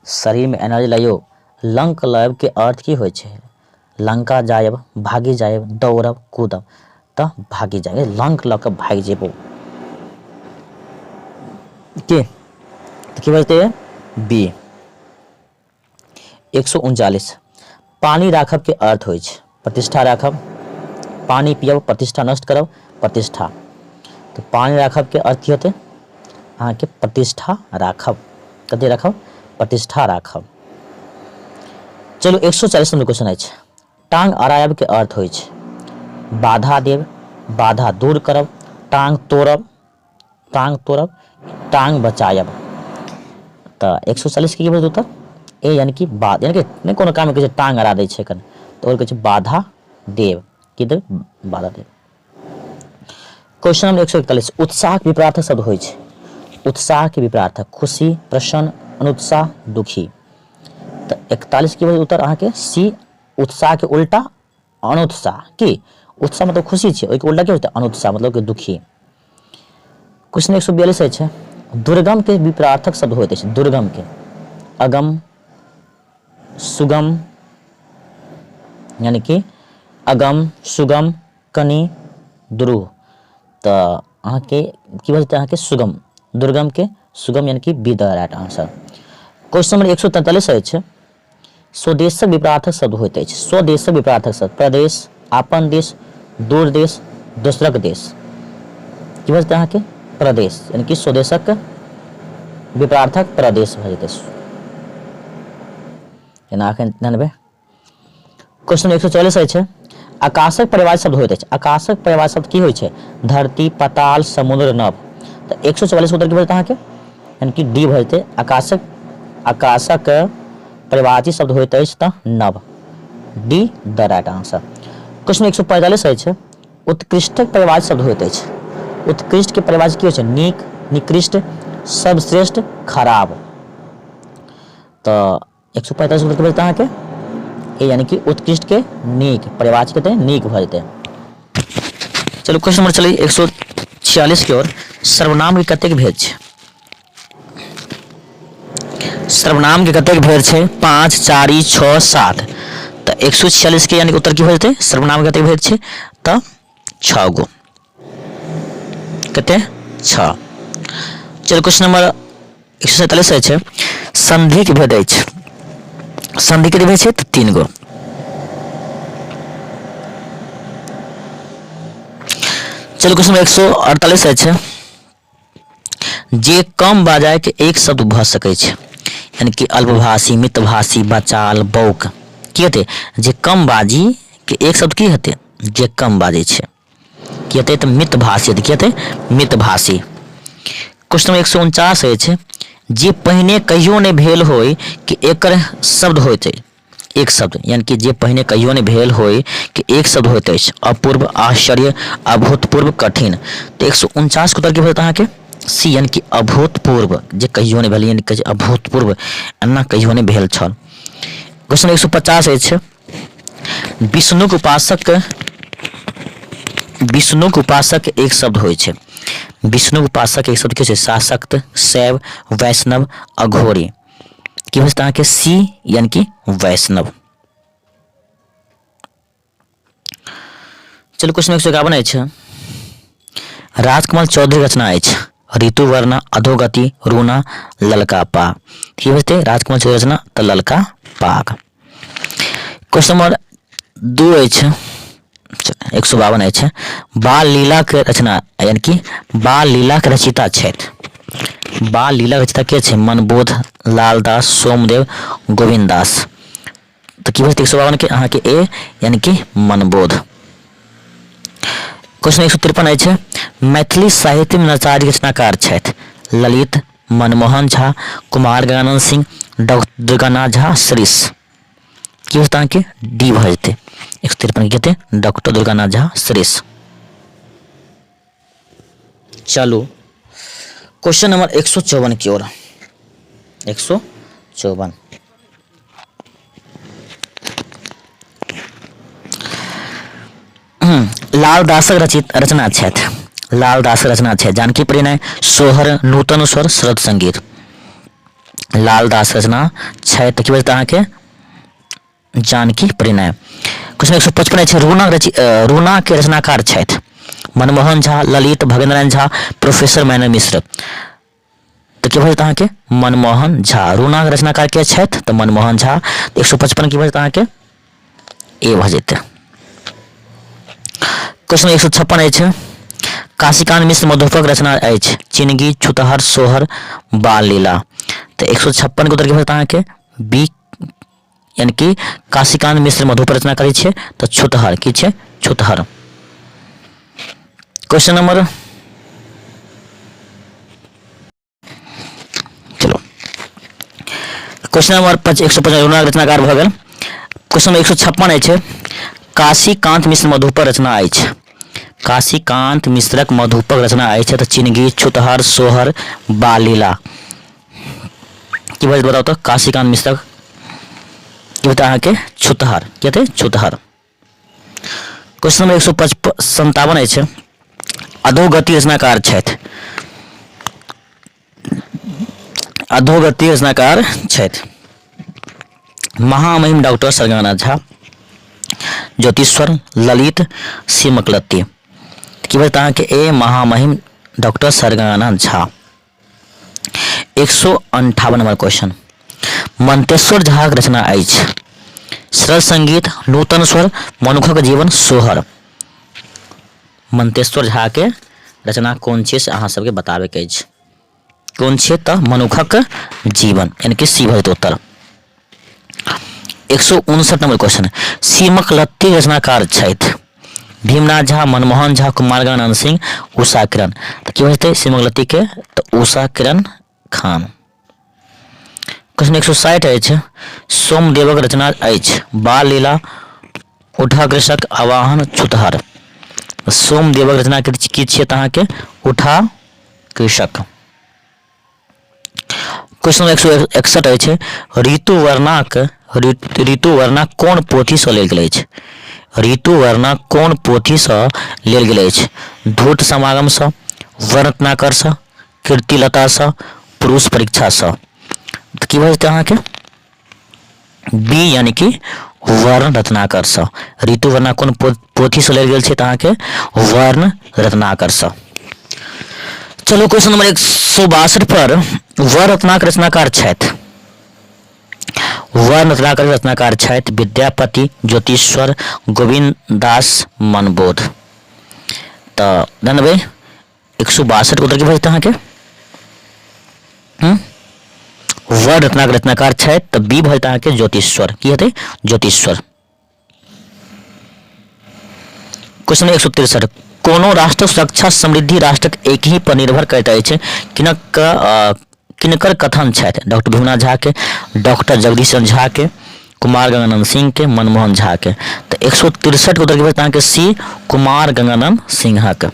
शरीर में एनर्जी लाइयो। लंक लेब के अर्थ की होइ छै? लंका जायब, भागी जायब, दौड़ब, कूदब। तो भागी जाए, लंक लऽ के भाग जेबो के तो की बजते बी। 139, पानी राखब के अर्थ होइ छै। प्रतिष्ठा राखब, पानी पियब, प्रतिष्ठा नष्ट करब, प्रतिष्ठा। तो पानी राखब के अर्थ की होते? अहाँ के प्रतिष्ठा राखब। कते राखब? प्रतिष्ठा राखब। चलो 140 नंबर क्वेश्चन अछि, टांग अड़ायब के अर्थ होइ छै। बाधा देब, बाधा दूर करब, टांग तोड़ब, टांग तोड़ब, टांग बचायब। तो 140 के की बचत उत्तर? ए यानी कि बाद, यानी कि नहीं कोनो काम में टांग अड़ा दै छै कन तो और कहै बाधा देव, की देव? बाधा देव। क्वेश्चन नंबर 141, उत्साह के विपरीत शब्द होइ छै। उत्साह के विपरीत खुशी, प्रसन्न, अनुत्साह, दुखी। तो 41 की उत्तर अहाँ के सी, उत्साह के उल्टा अनुत्साह। की उत्साह मतलब खुशी छै, ओहि के उल्टा की होता है? अनुत्साह मतलब कि दुखी। क्वेश्चन 142 छै, दुर्गम के विपरीत शब्द होइत अछि। दुर्गम के, अगम, सुगम, यानी कि अगम, सुगम, कनि, दुरूह। तो अहाँ के की बचते अहाँ के सुगम, दुर्गम के सुगम यानी कि be the right answer. Question number 143 अछि, स्वदेशक विपरीत शब्द होइत अछि। स्वदेशक विपरीत शब्द प्रदेश, आपन देश, दूर देश, दोसरक देश। की बचते अहाँ के प्रदेश, यानी कि स्वदेशक विपरीत प्रदेश भऽ जेतै। एना एखन 99। क्वेश्चन 144 अछि, आकाशक परिवार शब्द होइत अछि। आकाशक परिवार शब्द की होइ छै? धरती, पाताल, समुद्र, नभ। तो 144 उत्तर की बचत अहाँ के यानी कि डी भऽ जेतै। आकाशक, आकाशक परिवाची शब्द होइत अछि तऽ नभ, D the right answer. Question 145 अछि, उत्कृष्टक परिवाची शब्द होइत अछि। उत्कृष्ट के परिवाची की होइ छै? नीक, निकृष्ट, सर्वश्रेष्ठ, खराब। तो 145 उत्तर की बचत अहाँ के ए यानी कि उत्कृष्ट के नीक, परिवाची कहते हैं नीक भऽ जेतै। चलो क्वेश्चन नंबर चलिए 146 की ओर, सर्वनाम के कतेक भेद छै? सर्वनाम के कतेक भेद छै? 5, 4, 6, 7। तो 146 के यानी उत्तर की भऽ जेतै? सर्वनाम के कतेक भेद छै? तो 6 गो। कते? 6। चलो क्वेश्चन नंबर 147 छै, संधि के भेद अछि। संधि के भेद छै 3 गो। चलो क्वेश्चन 148 अछि, जे कम बाजाय के एक शब्द भऽ सकै छै, यानी कि अल्पभाषी, मितभाषी, बचाल, बौक। की हेतै? जे कम बाजी के एक शब्द की हेतै? जे कम बाजै छै। कि हेतै तऽ मितभाषी, कि हेतै मितभाषी। क्वेश्चन नंबर 149 अछि जे पहिने कहियो नहि भेल होय कि एकर शब्द होइत अछि, एक शब्द यानी कि जे पहिने कहियो नहि भेल होय कि एक शब्द होइत अछि, अपूर्व, आश्चर्य, अभूतपूर्व, कठिन। तऽ 149 के उत्तर की भेटत अहाँके सी यानी कि अभूतपूर्व, जे कहियो नहि भेल यानी कि अभूतपूर्व, एना कहियो नहि भेल छल। क्वेश्चन 150 अछि विष्णुक उपासक एक शब्द होइ छै। विष्णुक उपासक एक शब्द की छै, शासक्त, शैव, वैष्णव, अघोरी। की होइत अहाँके सी यानी कि वैष्णव। चलू क्वेश्चन 151 अछि राजकमल चौधरी रचना अछि ऋतुवर्णा, अधोगति, रूना, ललका पाग। की होते राजकमल चौधरी रचना तऽ ललका पाग। क्वेश्चन नंबर 2 अछि 152 अछि बाल लीला के रचना यानी कि बाल लीला के रचयिता छथि। बाल लीला के रचयिता के छै मनबोध, लालदास, सोमदेव, गोविंद दास। तऽ की होते 152 के अहाँके ए यानी कि मनबोध। क्वेश्चन 153 अछि मैथिली साहित्य में नचारी रचनाकार छथि ललित, मनमोहन झा, कुमार गजानन सिंह, डॉक्टर दुर्गानाथ झा, श्रीश। की होता अहाँके डी भऽ जेतै 153 के हेतै डॉक्टर दुर्गानाथ झा, श्रीश। चलू क्वेश्चन नंबर 154 की ओर 154 लालदासक रचित रचना छथि। लालदासक रचना छै जानकी परिणय, सोहर, नूतन स्वर, शरद संगीत। लालदास रचना छै तऽ की बजता अहाँके जानकी परिणय। क्वेश्चन 155 छै रूना के रचनाकार छथि मनमोहन झा, ललित, भगेंद्र नारायण झा, प्रोफेसर मैनर मिश्र। तऽ की बजता अहाँके मनमोहन झा। रूना के रचनाकार के छथि तऽ मनमोहन झा। 155 की बजता अहाँके ए भऽ जेतै। क्वेश्चन 156 अछि काशीकांत मिश्र मधुपर्क रचना अछि चिनगी, छुतहर, सोहर, बाल लीला। तऽ 156 के उत्तर की बजता अहाँके बी यानी कि काशीकांत मिश्र मधुपर्क रचना करै छै तऽ छुतहर की छै छुतहर। क्वेश्चन नंबर चलो क्वेश्चन नंबर 155 रूना रचनाकार भऽ गेल। क्वेश्चन नंबर 156 अछि काशीकांत मिश्र मधुपर्क रचना अछि। काशीकांत मिश्रक मधुपर्क रचना अछि तऽ चिनगी, छुतहर, सोहर, बाल लीला। की बात बताओ तो काशीकांत मिश्रक की होता अहाँके छुतहर की हेतै छुतहर। क्वेश्चन नंबर 157 अछि अधोगति रचनाकार छथि। अधोगति रचनाकार छथि महामहिम डॉक्टर सरगानाथ झा, ज्योतिश्वर, ललित, सिमकलती। की बता अहाँके ए महामहिम doctor Sarganath Jha. 158 number question Manteshwar Jha के रचना अछि सरल संगीत, नूतन स्वर, मनुखक जीवन, सोहर। मंतेश्वर झा के रचना कोन छै से अहाँ सबके बताबे के अछि कोन छै तऽ मनुखक जीवन यानी कि सी भऽ जेतै उत्तर। 159 नंबर क्वेश्चन सिमकलती रचनाकार छथि भीमनाथ झा, मनमोहन झा, कुमार गजानन सिंह, उषा किरण। तऽ की होते सिमकलती के तऽ उषा किरण खान। क्वेश्चन 160 अछि सोमदेवक रचना अछि बाल लीला, उठा कृषक, आवाहन, छुतहर। सोमदेवक रचना की छियै तऽ अहाँके उठा कृषक। क्वेश्चन 161 अछि ऋतुवर्णा कोन पोथी सँ लेल गेल अछि। ऋतुवर्णा कोन पोथी सँ लेल गेल अछि धूर्त समागम सँ, वर्ण रत्नाकर सँ, कीर्तिलता सँ, पुरुष परीक्षा सँ। तऽ की भऽ जेतै अहाँके बी यानी कि वर्ण रत्नाकर सँ। ऋतुवर्णा कोन पोथी सँ लेल गेल छै तऽ अहाँके वर्ण रत्नाकर सँ। चलो क्वेश्चन नंबर 162 पर वर्ण रत्नाकर रचनाकार छथि वर्ण रत्नाकर रचनाकार छथि विद्यापति, ज्योतिश्वर, गोविंद दास, मनबोध। तऽ 92 162 के उत्तर की भऽ जेतै अहाँके वर्ण रत्नाकर रचनाकार छथि तऽ बी भऽ जेतै अहाँके ज्योतिश्वर की हेतै ज्योतिश्वर। क्वेश्चन 163 कोनो राष्ट्र सुरक्षा समृद्धि राष्ट्रक एक ही पर निर्भर करैत अछि किनकर कथन छथि? डॉक्टर भीमनाथ झा के, डॉक्टर जगदीश चंद्र झा के, कुमार गंगानंद सिंह के, मनमोहन झा के। तो 163 के उत्तर की बता सी कुमार गंगानंद सिंह के।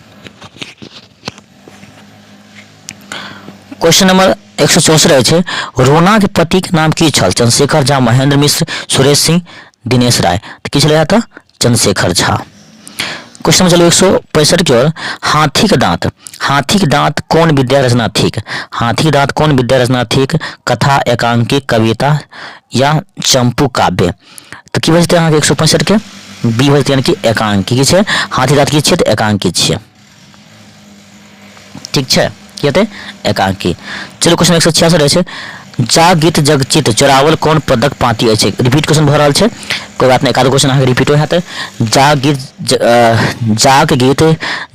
क्वेश्चन नंबर 164 है रोना के पति के नाम की छल? चंद्रशेखर झा, महेंद्र मिश्र, सुरेश सिंह, दिनेश राय। तो की चला था? चंद्रशेखर झा। क्वेश्चन नंबर चलो 165 की ओर। हाथी के दांत कौन विद्या रचना थीक? हाथी के दांत कौन विद्या रचना थीक? कथा, एकांकी, कविता या चंपू काव्य? तो की बचते हैं 165 के बी बचते यानी कि एकांकी की छे। हाथी दांत की छे तो एकांकी छे, ठीक छे, कहते एकांकी। चलो क्वेश्चन 166 है जा गीत जगचित चोरावल कौन पदक पाती है? रिपीट क्वेश्चन भ रहा है, कोई बात नहीं, एक आधो क्वेश्चन अहाँ रिपीट होत है। जाग गीत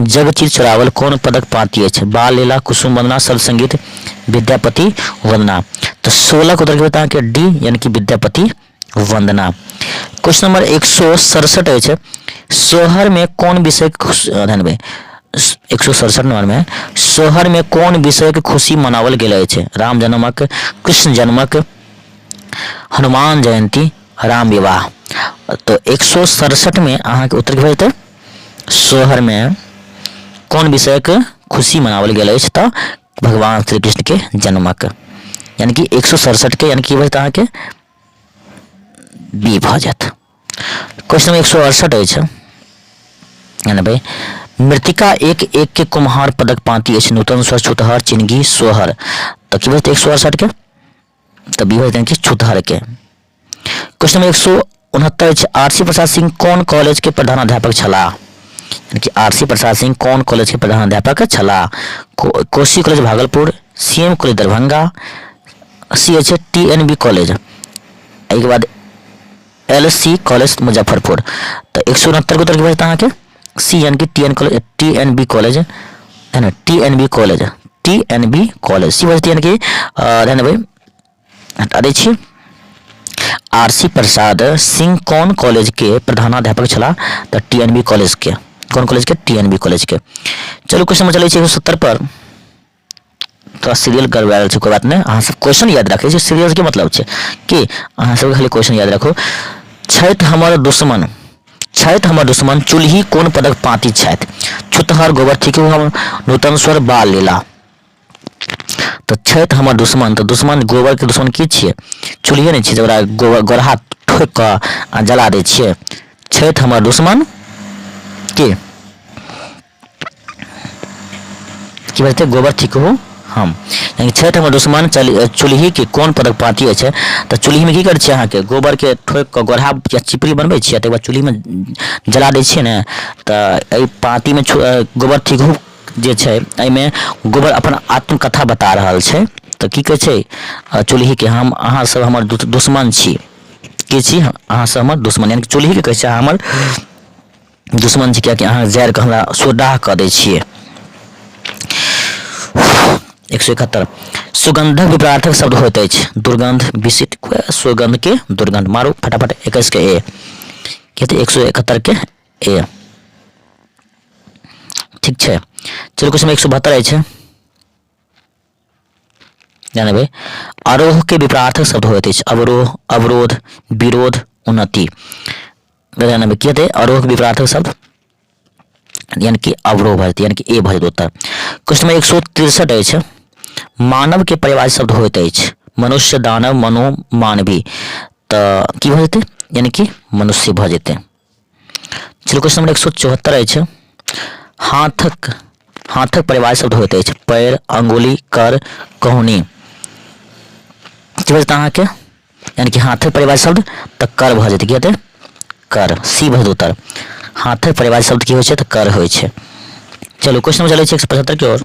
जगचित चोरावल कौन पदक पाती है? बाल लीला, कुसुम वंदना, सब संगीत, विद्यापति वंदना। तो 16 को उत्तर बता के डी यानी कि विद्यापति वंदना। क्वेश्चन नंबर 167 है सोहर में कौन विषय 167 नंबर में सोहर में कौन विषय के खुशी मनावल गेल है? राम जन्मक, कृष्ण जन्मक, हनुमान जयंती, राम विवाह। तो 167 में अहाँ के उत्तर की सोहर में कौन विषय के खुशी मनावल गेल है? तो भगवान श्री कृष्ण के जन्मक, यानी कि 167 के यानी कि अहाँ के बी भ जात। क्वेश्चन नंबर 168 है यानी भाई मृतिका एक एक के कुम्हार पदक पाती है? नूतन स्वर, छुतहर, चिन्हगी, सोहर। तो की बचते 168 के तो बी बचते कि छुतहर के। Question number 169 RC Prasad Singh कौन कॉलेज के प्रधानाध्यापक छला? यानी कि आरसी प्रसाद सिंह कौन कॉलेज के प्रधानाध्यापक छला? Kosi college Bhagalpur, CM college Darbhanga, CH TNB college, एक बाद LC कॉलेज मुजफ्फरपुर। तो 169 को उत्तर की बचता है सी यानी कि TNB कॉलेज है ना, TNB कॉलेज सी बचती यानी कि भाई हटा दै छी। आरसी प्रसाद सिंह कौन कॉलेज के प्रधानाध्यापक छला? तो TNB कॉलेज के। कौन कॉलेज के? TNB कॉलेज के। चलो क्वेश्चन में चले 170 पर थोड़ा सीरियल करवाएल छै, कोई बात नहीं, अहाँ सब क्वेश्चन याद रखे छी। सीरियल के मतलब छै कि अहाँ सब खाली क्वेश्चन याद रखो। छठ हमर दुश्मन चुल्ही कौन पदक पाती छथि? छुतहर, गोबर ठीक हम, नूतन स्वर, बाल लीला। तो छठ हमर दुश्मन, तो दुश्मन गोबर के दुश्मन की छिए? चुल्ही नहीं छिए, जरा गोरहा ठोक के जला दै छिए। छठ हमर दुश्मन की बजते गोबर ठीक हो हम, यानी छठ हमर दुश्मन चुल्ही के कौन पदक पाती है? तो चुल्ही में की कर अहाँ के गोबर के ठोक के गोरहा या चिपरी बनबै छिए, तकर बाद चुल्ही में जला दै छिए ने। तो एहि पाती में गोबर ठीक हो जे छै, एहिमे गोबर अपन आत्मकथा बता रहल छै। तो की कहै छै चुल्ही के हम अहाँ सब हमर दुश्मन छी, के छी अहाँ सब हमर दुश्मन, यानी चुल्ही के कहै छै हमर दुश्मन छी, कियाकि अहाँ जैर के हमरा सोडाह कऽ दै छिए। 171 सुगंधक विपरार्थक शब्द होइत अछि? दुर्गंध, विशिष्ट, सुगंध के दुर्गंध। मारू फटाफट 21 के ए कहते 171 के ए, ठीक है। चलो क्वेश्चन 172 है जाने भाई आरोह के विपरार्थक शब्द होइत अछि? अवरोह, अवरोध, विरोध, उन्नति। जाने भाई कहते आरोह के विपरार्थक शब्द यानी कि अवरोह भजते, यानी कि ए भज उत्तर। क्वेश्चन में 163 है मानव के परिवार शब्द होइत अछि? मनुष्य, दानव, मनो, मानवी। तो की भजते यानी कि मनुष्य भजते। चलो क्वेश्चन नंबर 174 है हाथक परिवार शब्द होइत अछि? पैर, अंगुली, कर, कहुनी। की बजता अहाँ के यानी कि हाथक परिवार शब्द तो कर भ जेतै, की कर, सी भज उत्तर। हाथक परिवार शब्द की होइ छै? तो कर होइ छै। चलो क्वेश्चन में चले 175 की ओर।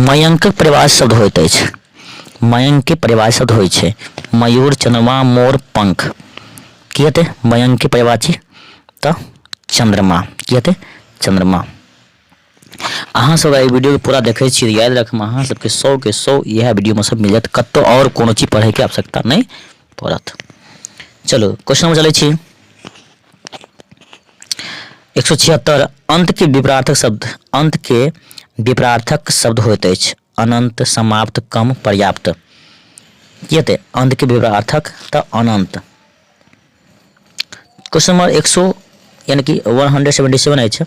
मयंकक परिवार शब्द होइत अछि? मयंक के परिवार शब्द होइ छै? मयूर, चंद्रमा, मोर, पंख। की हेतै मयंक के परिवार छी? तो चंद्रमा। की हेतै चंद्रमा। अहाँ सब एहि वीडियो के पूरा देखै छी, याद रखम अहाँ सबके 100 के 100 यह वीडियो में सब मिल जात, कतौ और कोनो चीज पढ़े के आवश्यकता नहीं पड़त। चलो क्वेश्चन में चले छी 176 अंत के विपरार्थक शब्द, अंत के विपरार्थक शब्द होइत अछि। अनंत, समाप्त, कम, पर्याप्त। की हेतै अंत के विपरार्थक तऽ अनंत। क्वेश्चन नंबर 100 यानी कि 177 अछि।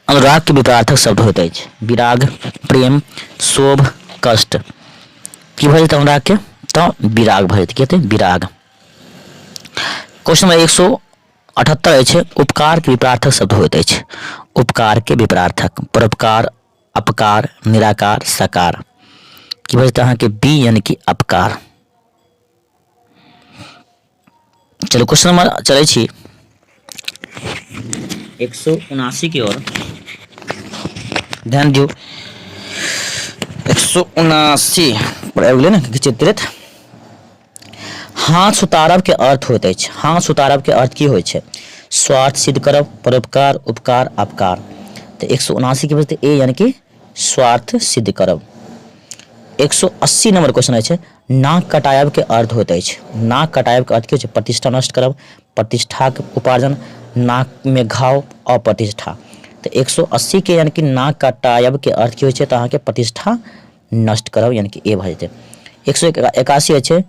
अनुराग के विपरार्थक शब्द होइत अछि। विराग, प्रेम, शोभ, कष्ट। की भऽ जेतै अनुराग के तऽ विराग भऽ जेतै। की हेतै विराग। क्वेश्चन नंबर 178 अछि। उपकार के विपरार्थक शब्द होइत अछि। उपकार के विपरार्थक परोपकार, अपकार, निराकार, सकार। की भऽ जेतै अहाँके बी यानी कि अपकार। चलो क्वेश्चन नंबर चलै छी 179 की ओर। ध्यान दियौ 179 पर आबि गेलै ने चित्रित। हाथ उतारब के अर्थ होइत अछि। हाथ उतारब के अर्थ की होइ छै? स्वार्थ सिद्ध करब, परोपकार, उपकार, अपकार। तो 179 की बचते ए यानी कि स्वार्थ सिद्ध करब। 180 नंबर क्वेश्चन अछि। नाक कटायब के अर्थ होइत अछि। नाक कटायब के अर्थ की होइ छै? प्रतिष्ठा नष्ट करब, प्रतिष्ठा के उपार्जन, नाक में घाव, अप्रतिष्ठा। तो 180 के यानी कि नाक कटायब के अर्थ की होइ छै? तऽ अहाँके प्रतिष्ठा नष्ट करब यानी कि ए भऽ जेतै। 181 अछि।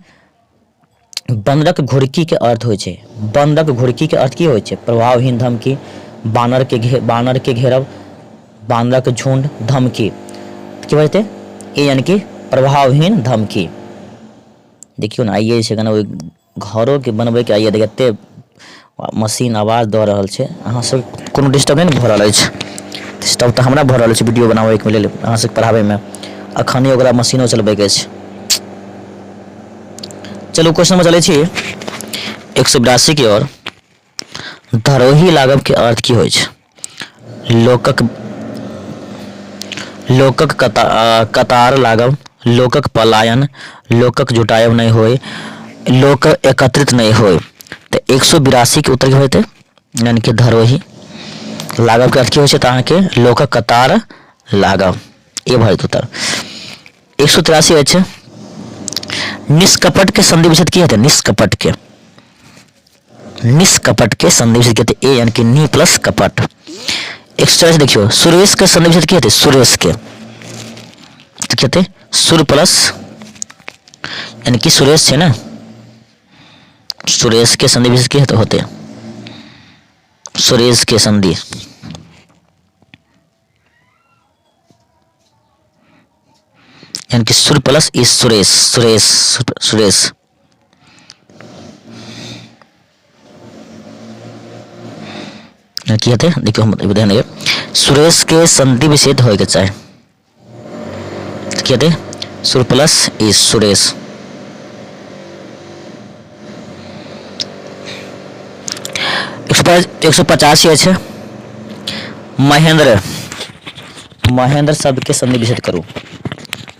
बंदरक घुड़की के अर्थ होइ छै। बंदरक घुड़की के अर्थ की होइ छै? प्रभावहीन धमकी, बानर के घेरब, बानरक झुंड, धमकी। की भऽ जेतै ए यानी कि प्रभावहीन धमकी। देखियौ ने आइए छै कने घरों के बनबै के आइए देख एते मशीन आवाज दऽ रहल छै। अहाँ सब कोनो डिस्टर्ब नहीं भऽ रहल अछि? डिस्टर्ब तऽ हमरा भऽ रहल छै वीडियो बनाबै के लेल, अहाँ सब पढ़ाबै में। अखने ओकरा मशीनो चलबै के छै। चलू क्वेश्चन में चलै छी 182 की ओर। धरोही लागब के अर्थ की होइ छै? लोकक कतार लागब, लोकक पलायन, लोकक जुटायब नहीं होय, लोक एकत्रित नहीं होय। तो 182 के उत्तर की होते यानी कि धरोही लागब के अर्थ की होइ छै? तऽ अहाँके लोकक कतार लागब ए भऽ जेतै उत्तर। 183 अछि। निष्कपट के संधि विच्छेद की हेतै? निष्कपट के संधि विच्छेद की हेतै? ए यानी कि नी प्लस कपट। 184 देखियो सुरेश के संधि विच्छेद की हेतै? सुरेश के की हेतै? सुर प्लस यानी कि सुरेश छै ना, सुरेश के संधि विच्छेद की हेतै होते? सुरेश के संधि यानी कि सुर प्लस इस सुरेश, सुरेश। की हेतै देखियो हम ध्यान दियौ सुरेश के संधि विच्छेद होय के चाही। की हेतै? सुर प्लस इस सुरेश। 185 अछि। महेंद्र शब्द के संधि विच्छेद करू।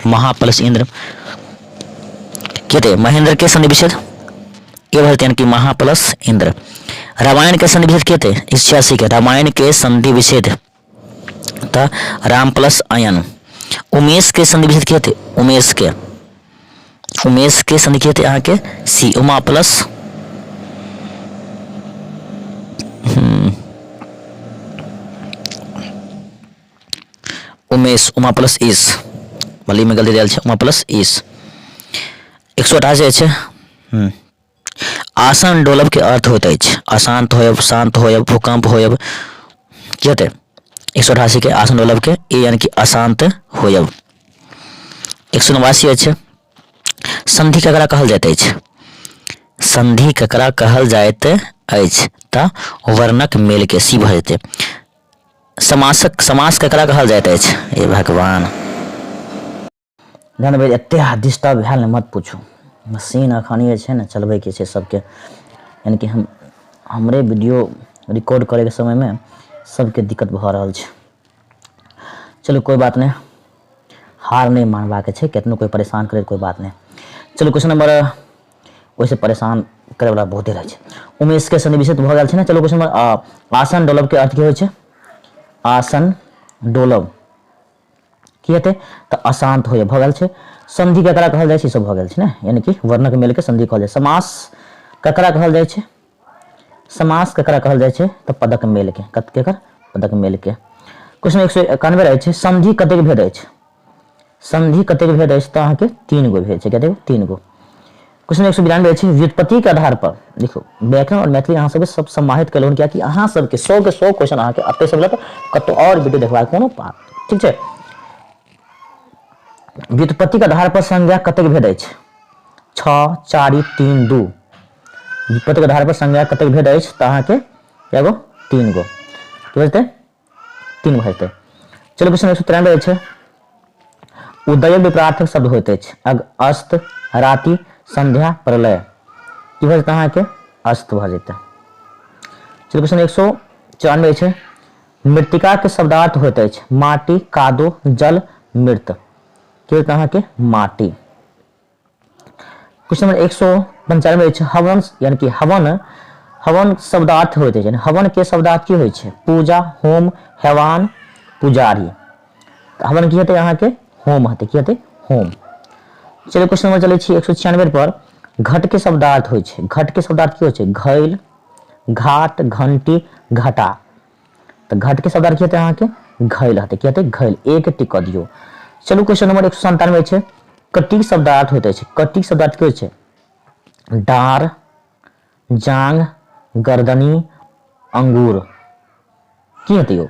महा प्लस इंद्र। की हेतै? महेंद्र के संधि विच्छेद ए भऽ जेतै यानी कि महा प्लस इंद्र। रामायण के संधि विच्छेद की हेतै? 86 के रामायण के संधि विच्छेद तऽ राम प्लस अयन। उमेश के संधि विच्छेद की हेतै? उमेश के संधि की हेतै अहाँके? सी उमा प्लस उमेश, उमा प्लस इस मली में गलती देल छै, उमा प्लस इस। 188 छै। आसन डोलब के अर्थ होइत अछि। अशांत होयब, शांत होयब, भूकंप होयब। की हेतै? 188 के आसन डोलब के ए यानी कि अशांत होयब। 189 अछि। संधि ककरा कहल जाइत अछि? संधि ककरा कहल जाइत अछि? तऽ वर्णक मेल के सी भऽ जेतै। समास ककरा कहल जाइत अछि? हे भगवान ध्यान देबै एते डिस्टर्ब भेल ने मत पूछू। मशीन अखनी छै ने चलबै के छै सबके, यानी कि हमरे वीडियो रिकॉर्ड करे के समय में सबके दिक्कत भऽ रहल छै। चलो कोई बात नहीं, हार नहीं मानबा के छै, कितनो कोई परेशान करे कोई बात नहीं। चलो क्वेश्चन नंबर वैसे परेशान करे वाला बहुते रहे छै। उमेश के संधि विच्छेद भऽ गेल छै ने। चलो क्वेश्चन नंबर आसन डोलब के अर्थ की होइ छै? आसन डोलब की हेतै? तऽ अशांत होय भऽ गेल छै। संधि ककरा कहल जाइ छै? सब भऽ गेल छै ने, यानी कि वर्णक मेल के संधि कहल जाइ छै। समास ककरा कहल जाइ छै? समास ककरा कहल जाइ छै तऽ पदक मेल के, केकर पदक मेल के। क्वेश्चन 191 रहै छै संधि कतेक भेद अछि, संधि कतेक भेद अछि तऽ अहाँके 3 गो भेद छै, कतेक 3 गो। क्वेश्चन 192 छै व्युत्पत्ति के आधार पर, देखो व्याकरण और मैथिली अहाँ सबके सब समाहित केलहुँ कियाकि अहाँ सबके 100 के 100 क्वेश्चन अहाँके अते सब लग कतौ और वीडियो देखबाक कोनो बात, ठीक छै। व्युत्पत्ति के आधार पर संज्ञा कतेक भेद अछि, 6 4 3 2। व्युत्पत्ति के आधार पर संज्ञा कतेक भेद अछि तऽ अहाँके एगो 3 गो, की बचतै 3 भऽ जेतै। चलो क्वेश्चन 193 छै उदय विपरार्थक शब्द होइत अछि, अस्त राति संध्या प्रलय, की भऽ जेतै अहाँके अस्त भऽ जेतै। चलो क्वेश्चन 194 छै मृत्तिका के शब्दार्थ होइत अछि माटि कादो जल मृत, की होइत अहाँके माटि। क्वेश्चन नंबर 195 छै हवन यानी कि हवन, हवन शब्दार्थ होइत अछि, हवन के शब्दार्थ की होइ छै पूजा होम हैवान पुजारी, हवन की हेतै अहाँके होम हेतै, की हेतै होम। चलिए क्वेश्चन नंबर चलै छी 196 पर घट के शब्दार्थ होइ छै, घट के शब्दार्थ की होइ छै घैल घाट घंटी घटा, तऽ घट के शब्दार्थ की हेतै अहाँके घैल हेतै, की हेतै घैल, एक टिक कऽ दियौ। चलू क्वेश्चन नंबर 197 छै कटी शब्दार्थ होइत अछि, कटी शब्दार्थ की होइ छै डार जांग गर्दनी अंगूर, की हेतै यौ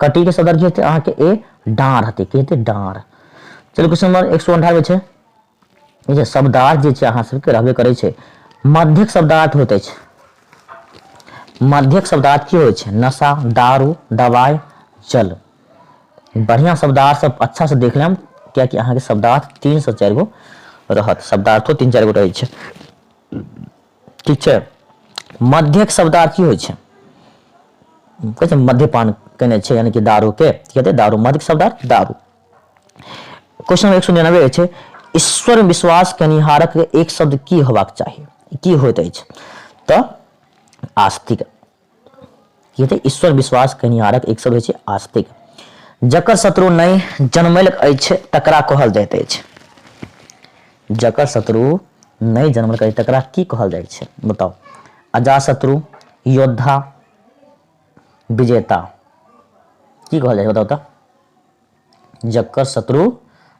कटी के शब्दार्थ की हेतै अहाँके ए डाँर हेतै, की हेतै डाँर। चलू क्वेश्चन नंबर 198 छै जे शब्दार्थ जे छै अहाँ सबके रहबे करै छै मध्यक शब्दार्थ होइत अछि, मध्यक शब्दार्थ की होइ छै नशा दारू दवाई जल। बढ़िया शब्दार्थ सब अच्छा से देख लेम कियाकि अहाँके शब्दार्थ 3 से 4 गो रहत, शब्दार्थो 3 4 गो रहै छै, ठीक छै। मध्यक शब्दार्थ की होइ छै कहै छै मध्यपान केने छै यानी कि दारू के, की हेतै दारू, मध्यक शब्दार्थ दारू। क्वेश्चन 199 छै ईश्वर विश्वास कनिहारक एक शब्द की होबाक चाही, की होइत अछि तऽ आस्तिक, की हेतै ईश्वर विश्वास कनिहारक एक शब्द होइ छै आस्तिक। जकर शत्रु नहि जन्मल अछि तकरा कहल जाइत अछि, जकर शत्रु नहीं जन्मल अछि तकरा की कहल जाइ छै बताओ, अजाशत्रु योद्धा विजेता, की कहल जाइ छै बताउ तऽ जकर शत्रु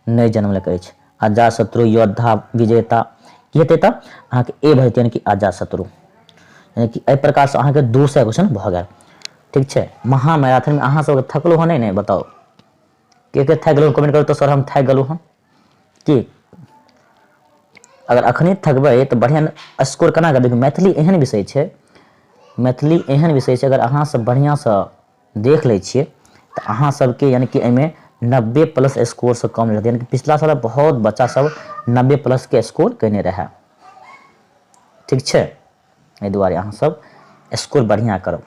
नहीं जन्मलक अछि अजाशत्रु योद्धा विजेता, की हेतै तऽ अहाँके ए भऽ जेतै यानी कि अजाशत्रु, यानी कि एहि प्रकार से अहाँके 200 क्वेश्चन भऽ गेल, ठीक छै। महामैराथन में अहाँ सब थकलू हँ नहीं बताओ, के थाकि गेलहुँ कमेंट करू तऽ सर हम थाकि गेलहुँ हँ, की अगर अखने थकबै तऽ बढ़िया स्कोर केना करबै, मैथिली एहन विषय छै, मैथिली एहन विषय छै अगर अहाँ सब बढ़िया से देख लै छियै तऽ अहाँ सबके यानी कि एहिमे 90+ स्कोर से कम रहतै, यानी कि पिछला साल बहुत बच्चा सब 90+ के स्कोर केने रहै, ठीक छै। एहि दुआरे अहाँ सब स्कोर बढ़िया करब,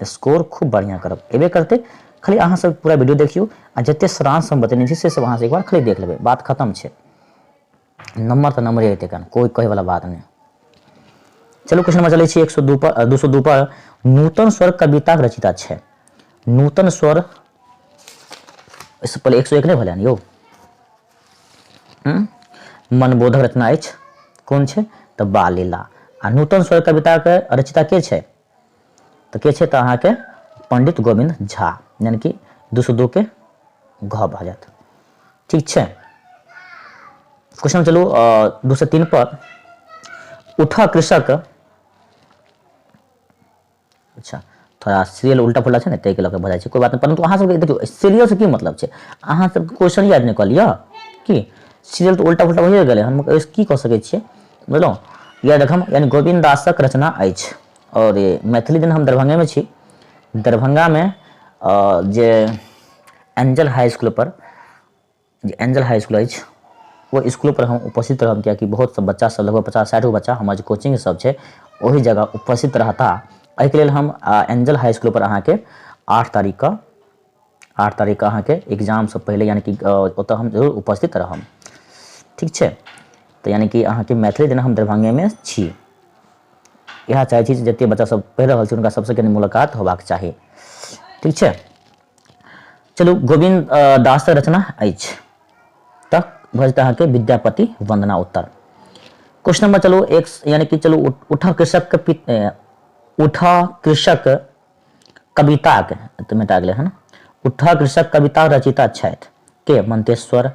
स्कोर खूब बढ़िया करब, एबे करतै, खाली अहाँ सब पूरा वीडियो देखियौ आ जते सारांश हम बतेने छी से सब अहाँ से एक बार खाली देख लेबै, बात खत्म छै, नंबर तऽ नंबरे एतै कन कोई कहे वाला बात नहीं। चलो क्वेश्चन नंबर चलै छी 202 पर नूतन स्वर कविता रचिता छै, नूतन स्वर इससे पहले 101 नहीं भेलै यौ, मनबोधक रचना अछि कौन छै तऽ बाल लीला, आ नूतन स्वर कविता के रचिता के छै तऽ के छै तऽ अहाँके पंडित गोविंद झा, यानी कि 202 के घ भऽ जायत, ठीक छै। क्वेश्चन चलू 203 पर उठा कृषक, अच्छा थोड़ा सीरियल उल्टा पुल्टा छै ने ताहि के लऽ कऽ भऽ जाइ छै, कोई बात नहीं, परंतु अहाँ सबके देखियौ सीरियल से की मतलब छै, अहाँ सबके क्वेश्चन याद नहीं कऽ लिअ कि सीरियल तऽ उल्टा पुल्टा भइए गेलै, हम की कऽ सकै छियै बुझलहुँ, याद रखम यानी गोविंद दासक रचना अछि, और मैथिली दिन हम दरभंगे में छी, दरभंगा में जे एंजल हाई स्कूल पर, जे एंजल हाई स्कूल अछि वो स्कूल पर हम उपस्थित रहब कियाकि बहुत सब बच्चा सब लगभग 50-60 गो बच्चा हमर जे कोचिंग सब छै ओहि जगह उपस्थित रहता, एहिके लेल हम एंजल हाई स्कूल पर अहाँके 8 तारीख के अहाँके एग्जाम से पहले यानी कि ओतऽ हम जरूर उपस्थित रहब, ठीक छै। तऽ यानी कि अहाँके मैथिली दिन हम दरभंगे में छी, इएह चाहै छी जतेक बच्चा सब पढ़ि रहल छै हुनका सबसे कनि मुलाकात होबाक चाही, ठीक छै। चलू गोविंद दासक रचना अछि तक भऽ जेतै अहाँके विद्यापति वंदना उत्तर। क्वेश्चन नंबर चलू एक यानी कि चलू उठा कृषक के उठा कृषक कविताक तऽ मिटा गेलै हन उठा कृषक कविता रचिता छथि के मंतेश्वर,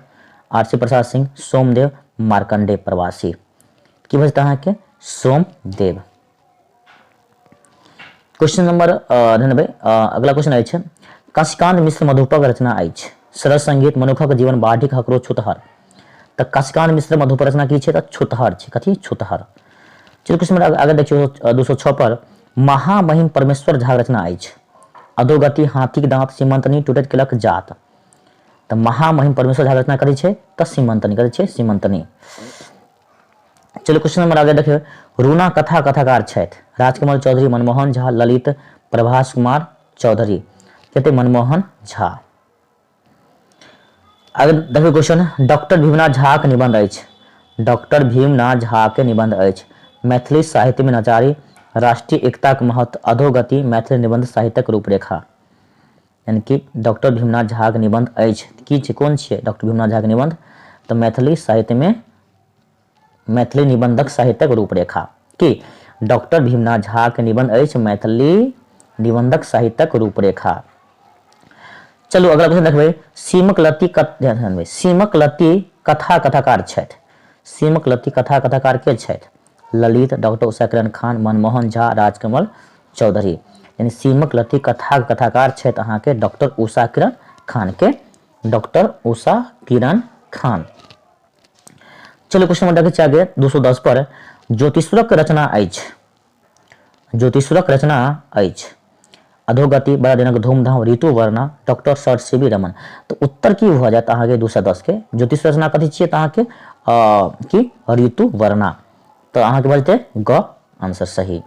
आरसी प्रसाद सिंह, सोमदेव, मार्कंडेय प्रवासी। की बचत अहाँके सोमदेव। क्वेश्चन नंबर 99 अगला क्वेश्चन अछि काशिकांत मिश्र मधुपर्क रचना अछि सरस संगीत मनुखक जीवन बाढ़ि हकरो छूतहर। तऽ काशिकांत मिश्र मधुपर्क रचना की छै तऽ छूतहर छै। कथी छूतहर। चलिए क्वेश्चन नंबर आगे देखियो 206 पर महामहिम परमेश्वर झा रचना अछि अधोगति हाथीक दांत सीमंतनी टूटैत केलक जात। तऽ महामहिम परमेश्वर झा रचना करै छै तऽ सीमंतनी करै छै सीमंतनी। चलिए क्वेश्चन नंबर आगे देखिए रूना कथा कथाकार छथि राजकमल चौधरी, मनमोहन झा, ललित प्रभास कुमार चौधरी। कहते मनमोहन झा। आगे देखिए क्वेश्चन डॉक्टर भीमनाथ झा के निबंध अछि डॉक्टर भीमनाथ झा के निबंध अछि मैथिली साहित्य में नचारी राष्ट्रीय एकता के महत्व अधोगति मैथिली निबंध साहित्यक रूपरेखा। यानी कि डॉक्टर भीमनाथ झा के निबंध अछि की छै कोन छियै डॉक्टर भीमनाथ झा के निबंध तऽ मैथिली साहित्य में मैथिली निबंधक साहित्यक रूपरेखा की डॉक्टर भीमनाथ झा के निबंध अछि मैथिली निबंधक साहित्यक रूपरेखा। चलू अगला क्वेश्चन देखबै सीमक लत्ती कथा कथाकार छथि सीमक लत्ती कथा कथाकार के छथि ललित, डॉक्टर उषा किरण खान, मनमोहन झा, राजकमल चौधरी। यानी सीमक लत्ती कथा कथाकार छथि अहाँके डॉक्टर उषा किरण खान के डॉक्टर उषा किरण खान। चलो क्वेश्चन नंबर देखै छियै आगे 210 पर ज्योतिषुरक रचना अछि ज्योतिषुरक रचना अछि अधोगति बड़ा दिनक धूमधाम ऋतु वर्णा डॉक्टर सर सीवी रमन। तो उत्तर की भऽ जायत अहाँके 210 के ज्योतिष रचना कथी छियै तऽ अहाँके की ऋतु वर्णा। तो अहाँके भऽ जेतै ग आंसर सही।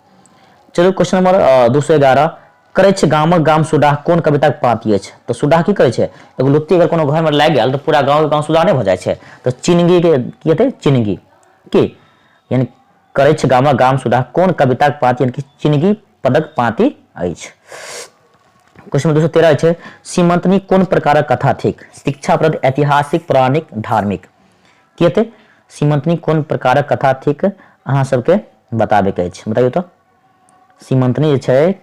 चलू क्वेश्चन नंबर 211 करै छै गामक गाम सुडाह कोन कविताक पाँति अछि तऽ सुडाह की करै छै एगो लुत्ती अगर कोनो घर में लागि गेल तऽ पूरा गाँव के गाँव सुडाह नहि भऽ जाइ छै तऽ चिनगी के की हेतै चिनगी की यानी करै छै गामक गाम सुडाह कोन कविताक पाँति यानी कि चिनगी पदक पाँति अछि। क्वेश्चन नंबर 213 छै सीमंतनी कोन प्रकारक कथा थिक शिक्षाप्रद ऐतिहासिक पौराणिक धार्मिक। की हेतै सीमंतनी कोन प्रकारक कथा थिक अहाँ सबके बताबे के अछि बताइयो तो सीमंतनी जे छै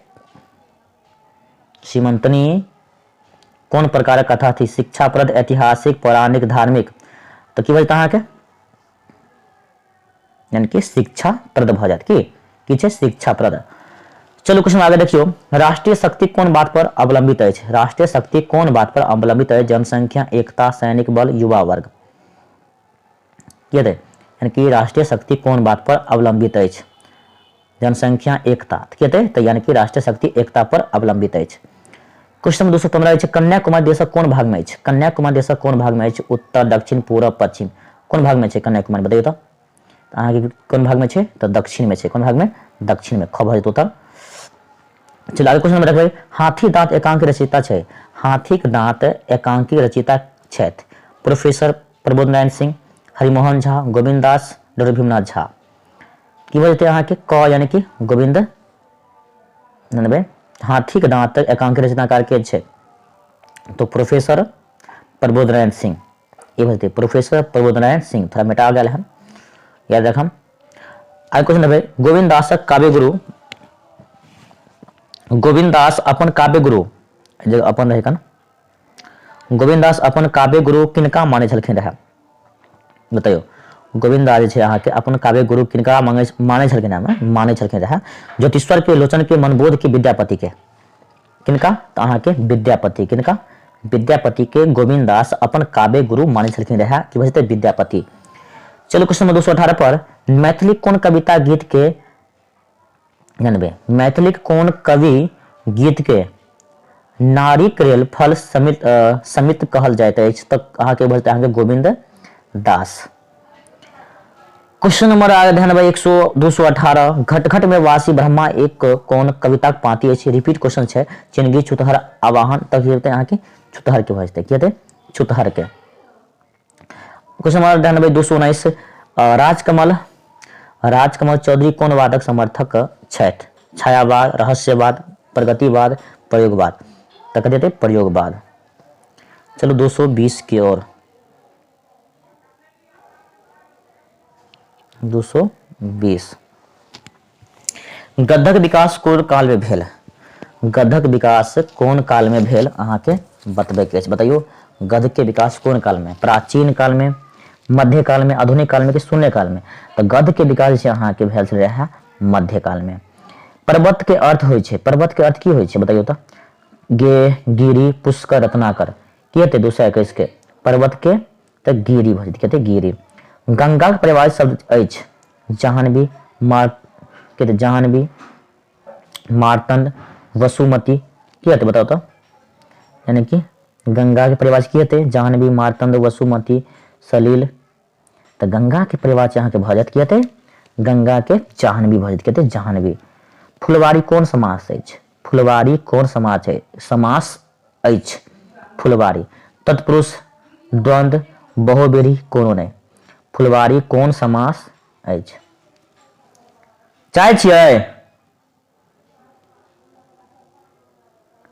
सीमंतनी कोन प्रकारक कथा थी शिक्षाप्रद ऐतिहासिक पौराणिक धार्मिक। तो की बजता अहाँके यानी कि शिक्षाप्रद भऽ जायत की छै शिक्षाप्रद। चलो क्वेश्चन आगे देखियो राष्ट्रीय शक्ति कोन बात पर अवलंबित अछि राष्ट्रीय शक्ति कोन बात पर अवलंबित अछि जनसंख्या एकता सैनिक बल युवा वर्ग। की हेतै यानी कि राष्ट्रीय शक्ति कोन बात पर अवलंबित अछि जनसंख्या एकता की हेतै तऽ यानी कि राष्ट्रीय शक्ति एकता पर अवलंबित अछि। क्वेश्चन नंबर 215 अछि कन्याकुमारी देशक कोन भाग में अछि कन्याकुमारी देशक कोन भाग में अछि उत्तर दक्षिण पूरब पश्चिम कोन भाग में छै कन्याकुमारी बताइयो तो अहाँके कोन भाग में छै तऽ दक्षिण में छै कोन भाग में दक्षिण में ख भऽ जेतै उत्तर। चलिए आगे क्वेश्चन नंबर देखबै हाथी दांत एकांकी रचयिता छै हाथीक दांत एकांकी रचयिता छथि प्रोफेसर प्रबोध नारायण सिंह, हरिमोहन झा, गोविंद दास, डॉक्टर भीमनाथ झा। की बजते अहाँके क यानी कि गोविंद 99 हाथीक दांत एकांकी रचनाकार के छै तो प्रोफेसर प्रबोध नारायण सिंह ये बजते प्रोफेसर प्रबोध नारायण सिंह थोड़ा मिटा गया है याद रखम। आगे क्वेश्चन देखबै गोविंद दासक काव्य गुरु गोविंद दास अपन काव्य गुरु अपन रहन गोविंद दास अपन काव्य गुरु किनका मानै छलखिन रहै बताइयो गोविंद दास जे छै अहाँके अपन काव्य गुरु किनका मानै छलखिन रहै ज्योतिश्वर के लोचन के मनबोध के विद्यापति के किनका तऽ अहाँके विद्यापति किनका विद्यापति के गोविंद दास अपन काव्य गुरु मानै छलखिन रहै कि बजते विद्यापति। चलो क्वेश्चन नंबर 218 पर मैथिली कोन कविता गीत के जानबे मैथिली कोन कवि गीत के नारिकेल फल समित कहल जाइत अछि तऽ अहाँके बजते अहाँके गोविंद दास। क्वेश्चन नंबर आगे ध्यान देबै 218 घटघट में वासी ब्रह्मा एक कोन कविता पाँति अछि रिपीट क्वेश्चन छै चिनगी छुतहर आवाहन तक हेतै अहाँके छुतहर के भजते की हेतै छुतहर के। क्वेश्चन नंबर ध्यान देबै 219 राजकमल चौधरी कोन वादक समर्थक छथि छायावाद रहस्यवाद प्रगतिवाद प्रयोगवाद तऽ कथी हेतै प्रयोगवाद। चलो 220 की ओर 220 गद्धक विकास कोन काल में भेल? गद्धक विकास कोन काल में भेल अहाँके बतबै के अछि। बताइयो गद्य के विकास कोन काल में? प्राचीन काल में, मध्य काल में, आधुनिक काल में कि शून्य काल में? तो गद्य के विकास जे छै अहाँके भेल छलै है मध्य काल में। पर्वत के अर्थ होइ छै, पर्वत के अर्थ की होइ छै बताइयो तो? गे, गिरी, पुष्कर, रत्नाकर की हेतै 221 के? पर्वत के तो गिरी भ जेतै, कहते गिरी। गंगा के परिवार शब्द अछि जाह्नवी, जाह्नवी, मार्तंड, वसुमती की हेतै बताओ तो? यानी कि गंगा के परिवार की हेतै? जाह्नवी, मार्तंड, वसुमती, सलील। तो गंगा के परिवार अहाँ के भ जायत की हेतै? गंगा के जाह्नवी भ जेतै, कहते जाह्नवी। फुलवारी कोन समास अछि? फुलवारी कोन समास अछि? फुलवारी तत्पुरुष, द्वंद्व, बहुव्रीहि कोनो नहीं। फुलवारी कोन समास अछि? चाय छियै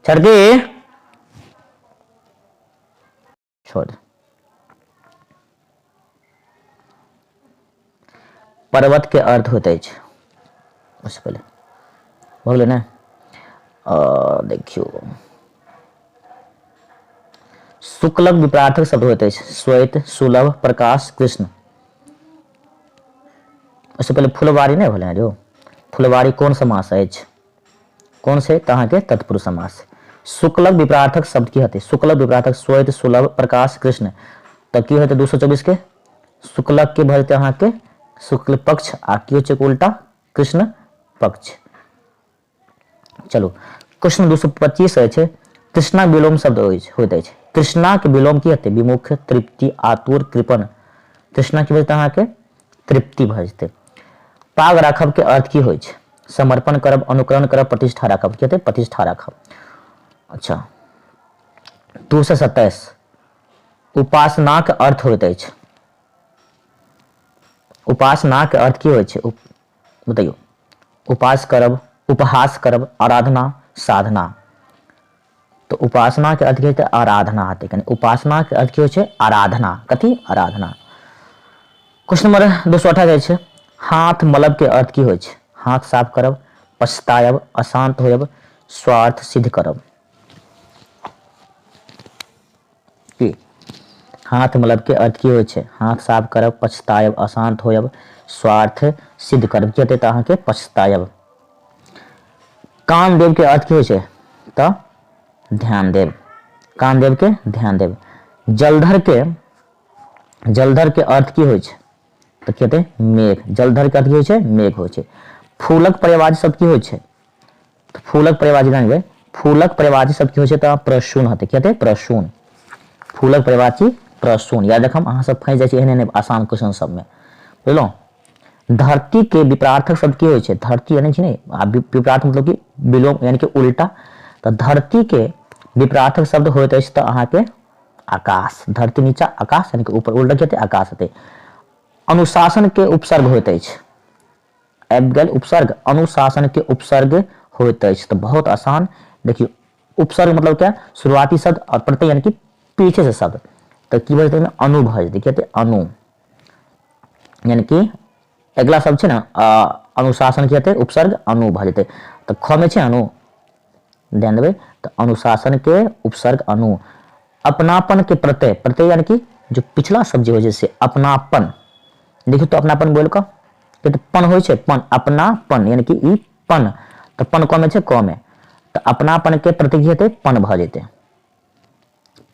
छड़की छोड़। पर्वत के अर्थ होते अछि, उससे पहले हो गेलै ने। देखियो शुक्लक विपरार्थक शब्द होते अछि श्वेत, सुलभ, प्रकाश, कृष्ण। उससे पहले फुलवारी नहीं बोले जो। फुलवारी कौन समास अछि? कौन से? तहाँ के तत्पुरुष समास। शुक्लक विपरार्थक शब्द की हेतै? शुक्लक विपरार्थक श्वेत, सुलभ, प्रकाश, कृष्ण। तो की हेतै 224 के? शुक्लक के भ जेतै अहाँ के शुक्ल पक्ष आ की होइ छै उल्टा कृष्ण पक्ष। चलो क्वेश्चन 225 अछि तृष्णा विलोम शब्द होइत अछि। तृष्णा के विलोम की हेतै? विमुख, तृप्ति, आतुर, कृपण। तृष्णा की बजतै अहाँ के? तृप्ति भ जेतै। पाग राखब के अर्थ की होइ छै? समर्पण करब, अनुकरण करब, प्रतिष्ठा राखब। की हेतै? प्रतिष्ठा राखब। अच्छा 227 उपासना के अर्थ होइत अछि। उपासना के अर्थ की होइ छै? बताइयो। उपास करब, उपहास करब, आराधना, साधना। तो उपासना के अर्थ की हेतै? आराधना हेतै। यानी उपासना के अर्थ की होइ छै? आराधना। कथी? आराधना। क्वेश्चन नंबर 228 छै हाथ मलब के अर्थ की होइ छै? हाथ साफ करब, पछतायब, अशांत होयब, स्वार्थ सिद्ध करब। की हाथ मलब के अर्थ की होइ छै? हाथ साफ करब, पछतायब, अशांत होयब, स्वार्थ सिद्ध करब। की हेतै? अहाँ के पछतायब। कामदेव के अर्थ की होइ छै? तो ध्यान देव। कामदेव के ध्यान देव। जलधर के अर्थ की होइ छै? तो की हेतै? मेघ। जलधर के अर्थ की होइ छै? मेघ होइ छै। फूलक पर्यायवाची शब्द की होइ छै? तो फूलक पर्यायवाची जानबै। फूलक पर्यायवाची शब्द की होइ छै? तो प्रसून हेतै। की हेतै? प्रसून। फूलक पर्यायवाची प्रसून। याद रखम अहाँ सब फंस जाइ छै एहन आसान क्वेश्चन सब में। बुझलहुँ? धरती के विपरार्थक शब्द की होइ छै? धरती यानी छै ने विपरार्थ मतलब कि विलोम यानी कि उल्टा। तो धरती के विपरार्थक शब्द होइत अछि तो अहाँ के आकाश। धरती नीचा, आकाश यानी कि ऊपर, उल्टा की हेतै? आकाश हेतै। अनुशासन के उपसर्ग होइत अछि। आबि गेल उपसर्ग। अनुशासन के उपसर्ग होइत अछि। तो बहुत आसान। देखियो उपसर्ग मतलब क्या? शुरुआती शब्द और प्रत्यय यानी कि पीछे से शब्द। तो की भ जेतै? अनु भ जेतै। की हेतै? अनु। यानी कि अगला शब्द छै ने अनुशासन की हेतै? उपसर्ग अनु भ जेतै। तो ख में छै अनु, ध्यान देबै। तो अनुशासन के उपसर्ग अनु। अपनापन के प्रत्यय, प्रत्यय यानी कि जो पिछला शब्द जे होइ छै अपनापन। देखियो तो अपनापन बोल क तो पन होइ छै पन। अपनापन यानी कि ई पन। तो पन क में छै? क में। तो अपनापन के प्रत्यय की हेतै? पन भ जेतै।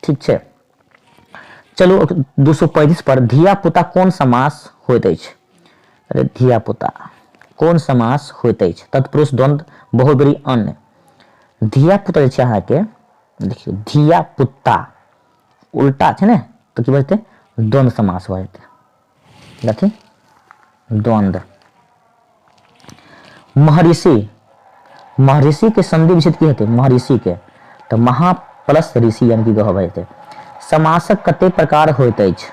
ठीक छै। चलो 235 पर धिया पुता कोन समास होइत अछि? अरे धिया पुता कोन समास होइत अछि? तत्पुरुष, द्वंद्व, बहुब्रीहि, अन्य। धिया पुता जे छै अहाँ के देखियो धिया पुता उल्टा छै ने तो की बजतै? द्वंद्व समास भ जेतै। कथी? द्वंद्व। महर्षि, महर्षि के संधि विच्छेद की हेतै? महर्षि के तो महा प्लस ऋषि यानी कि गह भ जेतै। समासक कते प्रकार होइत अछि?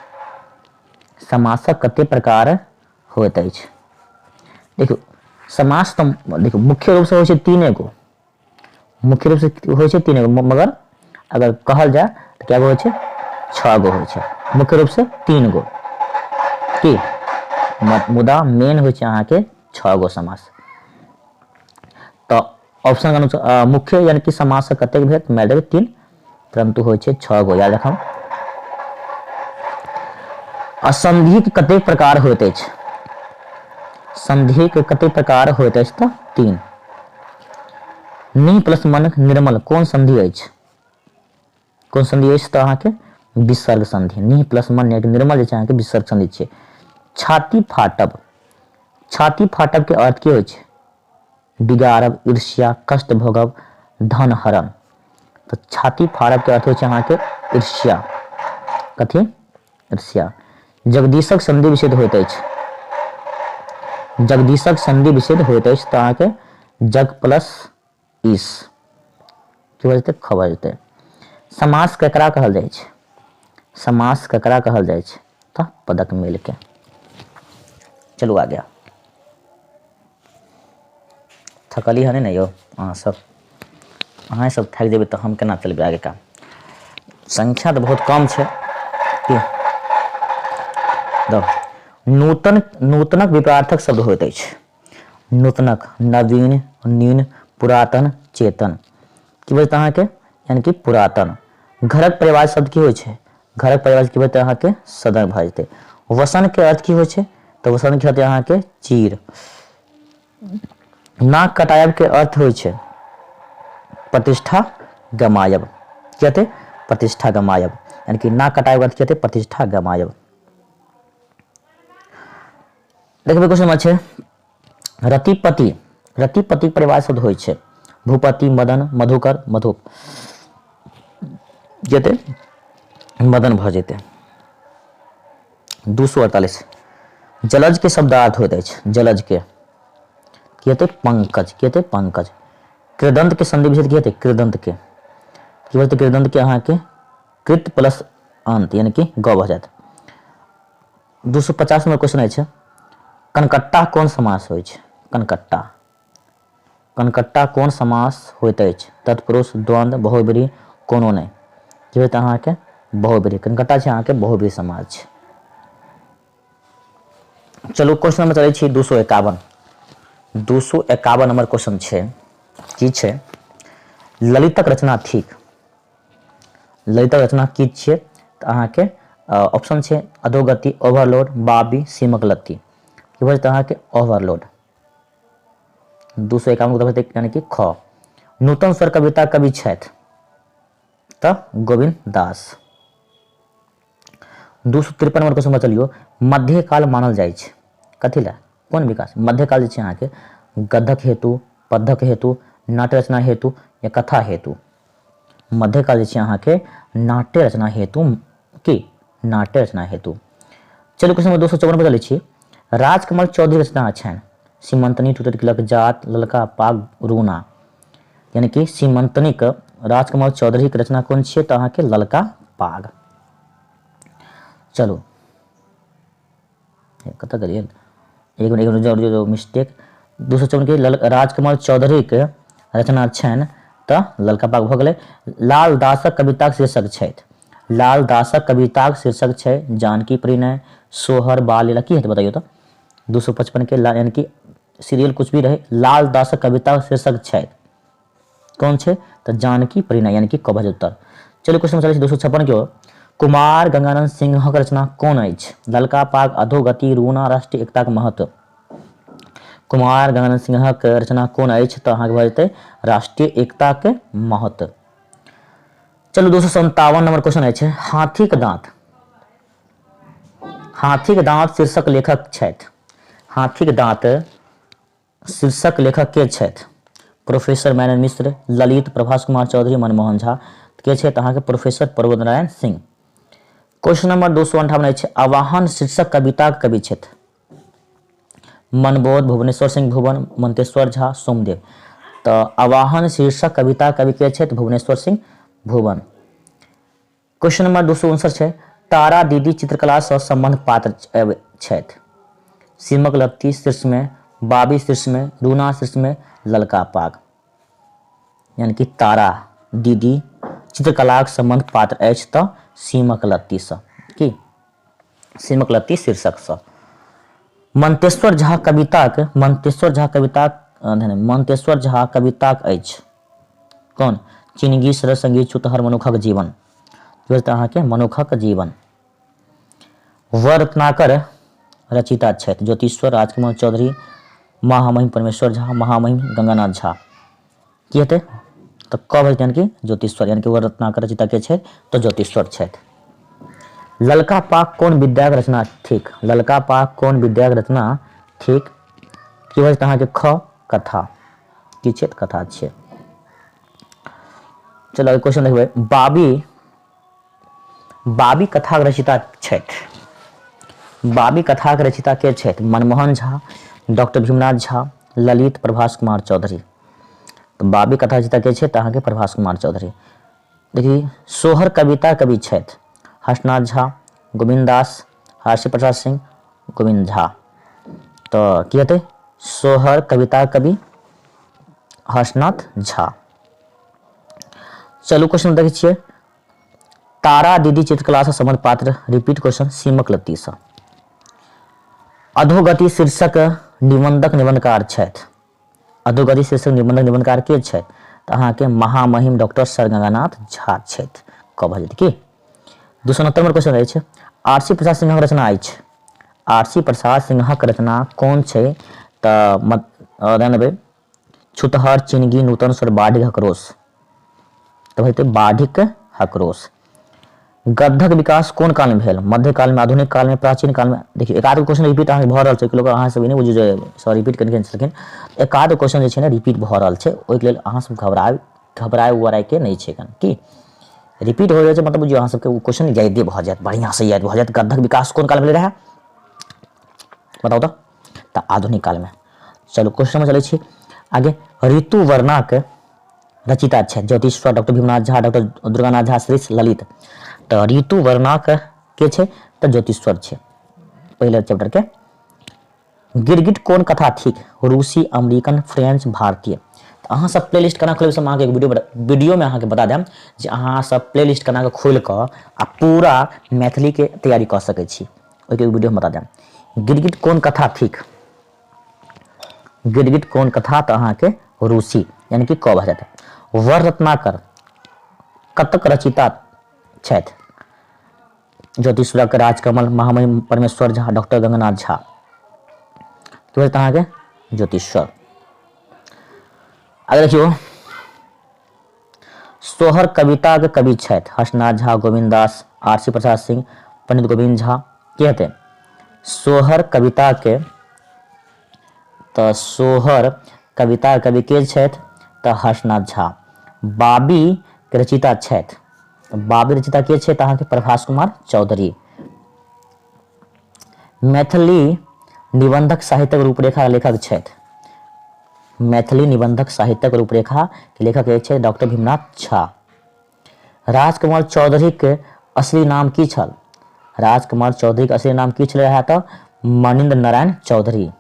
समासक कते प्रकार होइत अछि? देखियो समास तो देखियो मुख्य रूप से होइ छै 3 गो। मुख्य रूप से होइ छै 3 गो, मगर अगर कहल जाए तो क्या गो होइ छै? 6 गो होइ छै। मुख्य रूप से 3 गो। की मुदा मेन होइ छै अहाँ के 6 गो समास। ऑप्शन के अनुसार मुख्य यानी कि समास के कतेक भेद मैडम 3 परंतु होइ छै 6 गो याद रखब। असंधि के कतेक प्रकार होइत अछि? संधि के कतेक प्रकार होइत अछि तऽ 3। नि प्लस मन निर्मल कोन संधि अछि? कोन संधि अछि तऽ अहाँके विसर्ग संधि। नि प्लस मन यानी निर्मल जे छै अहाँके विसर्ग संधि छै। छाती फाटब, छाती फाटब के अर्थ की होइ छै? बिगाड़ब, ईर्ष्या, कष्ट भोगब, धन हरण। तो छाती फाड़ब के अर्थ होइ छै अहाँके ईर्ष्या। कथी? ईर्ष्या। जगदीशक संधि विच्छेद होइत अछि। जगदीशक संधि विच्छेद होइत अछि तऽ अहाँके जग प्लस ईश की भऽ जेतै? ख भऽ जेतै। समास केकरा कहल जाइ छै? समास केकरा कहल जाइ छै तऽ पदक मेल के। चलू आ गया। थकली है नहीं यौ अहाँ सब? अहाँ सब थक जेबै तऽ हम केना चलबै आगे का? संख्या तऽ बहुत कम छै कि नूतन, नूतनक विपरीतार्थक शब्द होइत अछि। नूतनक नवीन, नीन, पुरातन, चेतन की बजत अहाँके? यानी कि पुरातन। घरक परिवार शब्द की होइ छै? घरक परिवार की बजतै अहाँके? सदन भऽ जेतै। वसन के अर्थ की होइ छै तऽ वसन के हेतै अहाँके चीर। नाक कटायब के अर्थ होइ छै प्रतिष्ठा गमायब। की हेतै? प्रतिष्ठा गमायब। यानी कि नाक कटायब अर्थ की हेतै? प्रतिष्ठा गमायब। देखबै क्वेश्चन नंबर 6 रतिपति। रतिपति परिवार शब्द होइ छै भूपति, मदन, मधुकर, मधुप। जेतै मदन भऽ जेतै। 248 जलज के शब्दार्थ होइत अछि। जलज के की हेतै? पंकज। की हेतै? पंकज। कृदंत के संधि विच्छेद की हेतै? कृदंत के की हेतै? कृदंत के अहाँके कृत प्लस अंत यानी कि ग भऽ जायत। 250 नंबर क्वेश्चन अछि कनकट्टा कोन समास होइ छै? कनकट्टा। कनकट्टा कोन समास होइत अछि? तत्पुरुष, द्वंद्व, बहुब्रीहि, कोनो नहि। की होइत अहाँके? बहुब्रीहि। कनकट्टा छै अहाँके बहुब्रीहि समास छै। चलू क्वेश्चन नंबर चलै छी 251। 251 नंबर क्वेश्चन छै की छै? ललितक रचना थिक। ललितक रचना की छियै तऽ अहाँके ऑप्शन छै अधोगति, ओवरलोड, बाबी, सीमक लत्ती। की भऽ जेतै अहाँके? ओवरलोड। 251 को हेतै यानी कि ख। नूतन स्वर कविता कवि छथि तऽ गोविंद दास। 253 नंबर क्वेश्चन चलियौ मध्यकाल मानल जाइ छै कथी लए? कोन विकास? मध्यकाल जे छै अहाँके गद्यक हेतु, पद्यक हेतु, नाट्य रचना हेतु या कथा हेतु। मध्यकाल जे छै अहाँके नाट्य रचना हेतु की? नाट्य रचना हेतु। चलू क्वेश्चन नंबर 254 पर चलै छी राजकमल चौधरी रचना छनि सीमंतनी, टूटल तिलक, जात, ललका पाग, रूना। यानी कि सीमंतनिक राजकमल चौधरी के रचना कोन छियै तऽ अहाँके ललका पाग। चलू कतऽ गेलियै? एक मिनट जो मिस्टेक। 254 के राजकमल चौधरी के रचना छनि तऽ ललका पाग भऽ गेलै। लाल दासक कविताक शीर्षक छथि। लाल दासक कविताक शीर्षक छै जानकी परिणय, सोहर, बाल लीला। की हेतै बताइयो तऽ? 255 के यानी कि सीरियल कुछ भी रहे लाल दासक कविताक शीर्षक छथि कौन छै तऽ जानकी परिणय यानी कि क भऽ जेतै उत्तर। चलिए क्वेश्चन चलै छै 256 के ओर कुमार गंगानंद सिंहक रचना कोन अछि? ललका पाग, अधोगति, रूना, राष्ट्रीय एकताक महत्व। कुमार गंगानंद सिंहक रचना कोन अछि तऽ अहाँके भऽ जेतै राष्ट्रीय एकताक महत्व। चलू 257 नंबर क्वेश्चन अछि हाथीक दाँत। हाथीक दाँत शीर्षक लेखक छथि। हाथीक दाँत शीर्षक लेखक के छथि? प्रोफेसर मेनन मिश्र, ललित, प्रभास कुमार चौधरी, मनमोहन झा। के छथि अहाँके? Professor Prabodh Narayan Singh. Question number 258 अछि आवाहन शीर्षक कविताक कवि छथि। मनबोध, भुवनेश्वर सिंह भुवन, मंतेश्वर झा, सोमदेव। तऽ आवाहन शीर्षक कविता कवि के छथि? भुवनेश्वर सिंह भुवन। क्वेश्चन नंबर 259 छै तारा दीदी चित्रकला से संबंध पात्र छथि। सीमक लत्ती शीर्ष में, बाबी शीर्ष में, रूना शीर्ष में, ललका पाग। यानी कि तारा दीदी चित्रकलाक संबंध पात्र अछि तऽ सीमक लत्ती से की? सीमक लत्ती शीर्षक से। मंतेश्वर झा कविताक मंतेश्वर झा कविताक अछि कोन चिनगी सरस संगीत छुतहर मनुखक जीवन अहाँके मनुखक जीवन। वर रत्नाकर रचिता छथि ज्योतिश्वर राजकुमार चौधरी महामहिम परमेश्वर झा महामहिम गंगानाथ झा की हेतै तऽ कब हेतै यानी कि ज्योतिश्वर यानी कि वर रत्नाकर रचिता के छथि तऽ ज्योतिश्वर छथि। ललका पाग कोन विद्याक रचना थिक ललका पाग कोन विद्याक रचना थिक की होइत अहाँके ख कथा की छै कथा छै। चलो क्वेश्चन देखबै बाबी कथाक रचिता छथि बाबी कथाक रचिता के छथि मनमोहन झा डॉक्टर भीमनाथ झा ललित प्रभास कुमार चौधरी। तो बाबी कथा रचिता के छथि अहाँके प्रभास कुमार चौधरी। देखिए सोहर कविता कवि छथि हर्षनाथ झा गोविंद दास हर्षि प्रसाद सिंह गोविंद झा। तो की हेतै सोहर कविता कवि हर्षनाथ झा। चलू क्वेश्चन देखै छियै तारा दीदी चित्रकला से संबंध पात्र रिपीट क्वेश्चन सीमक लत्ती से अधोगति शीर्षक निबंधक निबंधकार छथि अधोगति शीर्षक निबंधक निबंधकार के छथि तऽ अहाँके महामहिम डॉक्टर सर गंगानाथ झा छथि कब भऽ जेतै की। 269 नंबर क्वेश्चन रहै छै आरसी प्रसाद सिंहक रचना अछि आरसी प्रसाद सिंहक रचना कोन छै तऽ ध्यान देबै छुतहर चिनगी नूतन स्वर बाढ़िक हकरोश तऽ हेतै बाढ़िक हकरोश। गद्यक विकास कोन काल में भेल मध्यकाल में आधुनिक काल में प्राचीन काल में। देखिए एकाध क्वेश्चन रिपीट अहाँके भऽ रहल छै लोग अहाँ सब नहि बुझियो जे सर रिपीट करके छलखिन एकाध क्वेश्चन जे छै ने रिपीट भऽ रहल छै ओहिके लेल अहाँ सब घबराए उबराए के नहीं छै की रिपीट हो रहल छै मतलब बुझियो अहाँ सबके क्वेश्चन यादे भऽ जायत बढ़िया से याद भऽ जायत। गद्यक विकास कोन काल में भेल रहै बताउ तऽ आधुनिक काल में। चलो क्वेश्चन में चलै छी आगे ऋतुवर्णाक रचिता छथि ज्योतिश्वर डॉक्टर भीमनाथ झा डॉक्टर दुर्गानाथ झा श्री ललित। तो ऋतुवर्णाक के छै तऽ ज्योतिश्वर छै पहले चैप्टर के। गिरगिट कोन कथा थिक रूसी अमेरिकन फ्रेंच भारतीय। तो अहाँ सब प्लेलिस्ट केना खोलबै से अहाँके वीडियो में अहाँके बता देम जे अहाँ सब प्लेलिस्ट केना के खोल कऽ आ पूरा मैथिली के तैयारी कऽ सकै छी ओहिके वीडियो में बता देम। गिरगिट कोन कथा थिक गिरगिट कोन कथा तऽ अहाँके रूसी यानी कि क भऽ जायत। वर रत्नाकर कतक रचिता छथि ज्योतिश्वर राजकमल महामहिम परमेश्वर झा डॉक्टर गंगानाथ झा की होइत अहाँके ज्योतिश्वर। आगे देखियो सोहर कविता के कवि छथि हर्षनाथ झा गोविंद दास आरसी प्रसाद सिंह पंडित गोविंद झा के हेतै सोहर कविता के तऽ सोहर कविता कवि के छथि तऽ हर्षनाथ झा। बाबी के रचिता छथि बाबी रचिता के छथि अहाँके प्रभास कुमार चौधरी। मैथिली निबंधक साहित्यक रूपरेखा लेखक छथि मैथिली निबंधक साहित्यक रूपरेखा के लेखक छथि डॉक्टर भीमनाथ झा। राजकुमार चौधरी के असली नाम की छल राजकुमार चौधरी के असली नाम की छल रहै तऽ मनिंद्र नारायण चौधरी।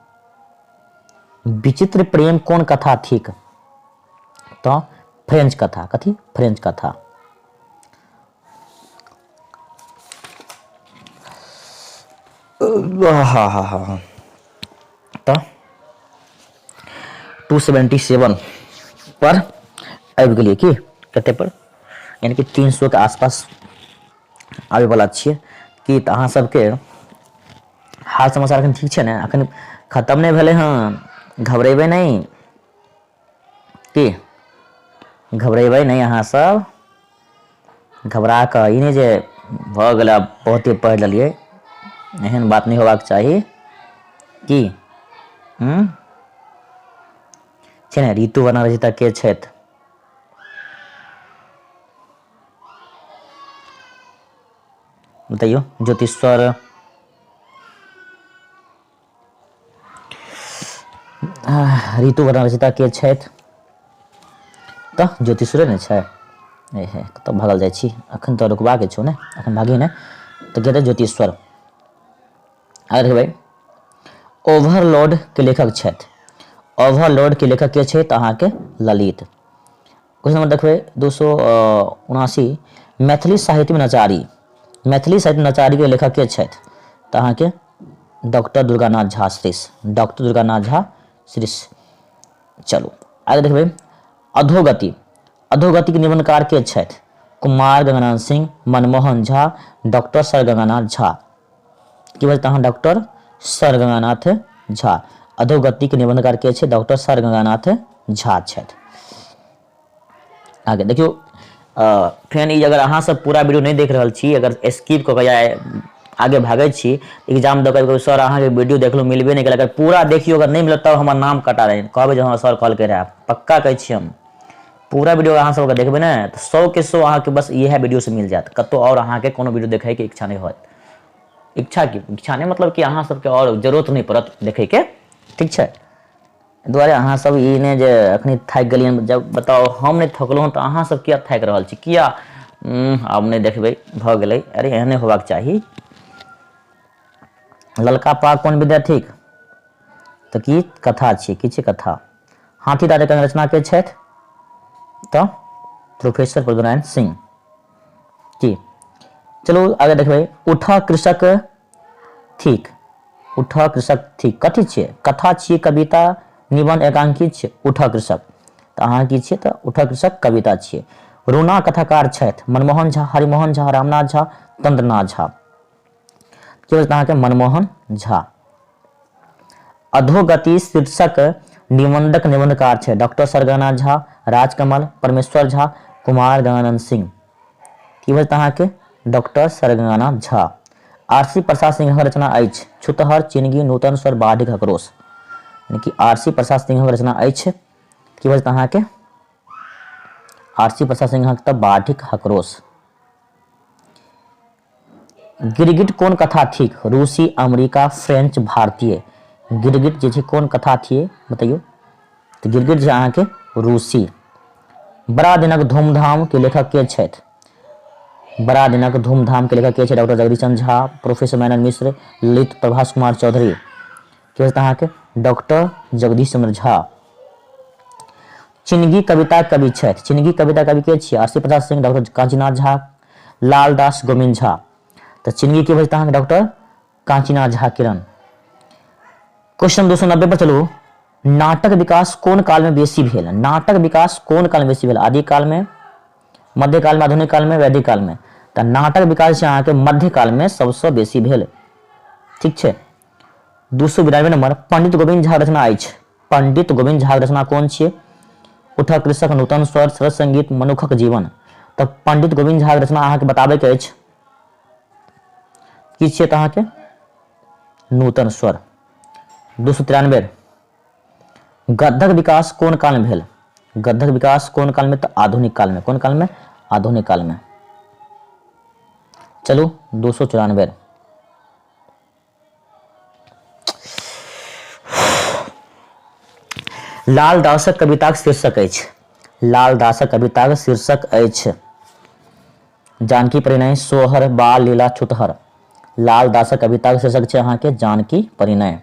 विचित्र प्रेम कोन कथा थिक तऽ फ्रेंच कथा कथी फ्रेंच कथा। तो 277 पर आबि गेलिए कि कते पर यानी कि 300 के आसपास आबे वाला छियै कि तऽ अहाँ सबके हाल समाचार अखन ठीक छै ने अखन खत्म नहीं भेले हन घबरेबै नहीं कि घबरेबै नहीं अहाँ सब घबरा कऽ ई नहीं जे भऽ गेलै बहुते पढ़ि लेलिए एहन बात नहीं होबाक चाही कि छै ने। ऋतुवर्णा रचिता के छथि बताइयो ज्योतिश्वर ऋतुवर्णा रचिता के छथि तऽ ज्योतिश्वरे ने छै हे कतऽ भागल जाइ छी अखन तऽ रुकबाके छौ ने अखन भागी ने तऽ कहते ज्योतिश्वर। आगे देखबै ओवरलोड के लेखक छथि ओवरलोड के लेखक के छै तऽ अहाँके ललित। क्वेश्चन नंबर देखबै 279 मैथिली साहित्य में नचारी के लेखक के छथि तऽ अहाँके डॉक्टर दुर्गानाथ झा श्रीष डॉक्टर दुर्गानाथ झा श्रीष। चलू आगे देखबै अधोगति। अधोगति के निबंधकार के छथि? Kumar Gangananda Singh, Manmohan Jha, doctor sir Ganganath Jha. की बजता हूँ? Doctor sir Ganganath Jha. अधोगति के निबंधकार के छे? डॉक्टर सर गंगानाथ झा छथि। आगे देखियो फ्रेंड, अगर अहाँ सब पूरा वीडियो नहीं देख रहल छी, अगर स्किप कऽ के आगे भागै छी एग्जाम दऽ के सर अहाँ के वीडियो देखलो मिलबे नहीं कल, अगर पूरा देखियो, अगर नहीं मिलत तब हमर नाम कटा रहे, कहबै जे हाँ सर कहलकै रहे। पक्का कहै छी हम, पूरा वीडियो अहाँ सब देखबै ने तो 100 के 100 अहाँ के बस इहे वीडियो से मिल जात। कतो और अहाँ के कोनो वीडियो देखे के इच्छा नहीं होत। इच्छा नहीं मतलब कि अहाँ सबके और जरूरत नहीं पड़त देखे के, ठीक है। दुआरे अहाँ सब ई ने जे अखनी थाकि गेलियन, जब बताओ हम नहीं थकलहुँ तो अहाँ सब किया थाकि रहल छी? किया आब नहीं देखबै भ गेलै? अरे एहने होबाक चाही। ललका पाग कोन विद्यार्थी? तो की कथा छी? की छी कथा? हाथी दादा के रचना के छथि? तो प्रोफेसर प्रभुनारायण सिंह की। चलो आगे देखबै उठा कृषक थिक। उठा कृषक थिक कथी छियै? कथा छियै, कविता, निबंध, एकांकी छियै उठा कृषक। तो अहाँ की छियै? तो उठा कृषक कविता छियै। रूना कथाकार छथि? मनमोहन झा, हरिमोहन झा, रामनाथ झा, तंद्रनाथ झा। अहाँ के मनमोहन झा। अधोगति शीर्षक निबंधक निबंधकार छे? Doctor sir Ganganath Jha, Rajkamal, Parmeshwar Jha, Kumar Gangananda Singh. की बजता अहाँ के? Doctor sir Ganganath Jha. आरसी प्रसाद सिंह रचना अछि? छुतहर, चिनगी, नूतन स्वर, बाढ़िक, हकरोश। यानी कि आरसी प्रसाद सिंह रचना अछि। की बजता अहाँ के? आरसी प्रसाद सिंह तब बाढ़िक, हकरोश। गिरगिट कोन कथा थिक? रूसी, अमेरिका, फ्रेंच, भारतीय। गिरगिट जे छै कोन कथा थिए बताइयो? तो गिरगिट जे अहाँ के रूसी। बड़ा दिनक धूमधाम के लेखक के छथि? बड़ा दिनक धूमधाम के लेखक के छथि? डॉक्टर जगदीश चंद्र झा, प्रोफेसर मेनन मिश्र, ललित प्रभास कुमार चौधरी। की बजता अहाँ के? डॉक्टर जगदीश चंद्र झा। चिनगी कविता कवि छथि? चिनगी कविता कवि के छियै? RC Prasad Singh, doctor Kanchinath Jha, Laldas Govind Jha. तो चिनगी के बजता अहाँ डॉक्टर कांचीनाथ झा किरण। क्वेश्चन 290 पर चलू। नाटक विकास कोन काल में बेसी भेल? नाटक विकास कोन काल में बेसी भेल? आदिकाल में, मध्यकाल में, आधुनिक काल में, वैदिक काल में? तो नाटक विकास अहाँ के मध्यकाल में सबसे बेसी भेल, ठीक छै। 292 नंबर पंडित गोविंद झा रचना अछि? पंडित गोविंद झा रचना कोन छियै? उठा कृषक, नूतन स्वर, सरस संगीत, मनुखक जीवन। तो पंडित गोविंद झा रचना अहाँ के बताबे के अछि? की छियै अहाँ के? नूतन स्वर। 293 गद्यक विकास कोन काल में भेल? गद्यक विकास कोन काल में? तो आधुनिक काल में। कोन काल में? आधुनिक काल में। चलो 294 लालदासक कविताक शीर्षक अछि? लालदासक कविताक शीर्षक अछि? जानकी परिणय, सोहर, बाल लीला, छुतहर। लालदासक कविताक शीर्षक छै अहाँ के जानकी परिणय।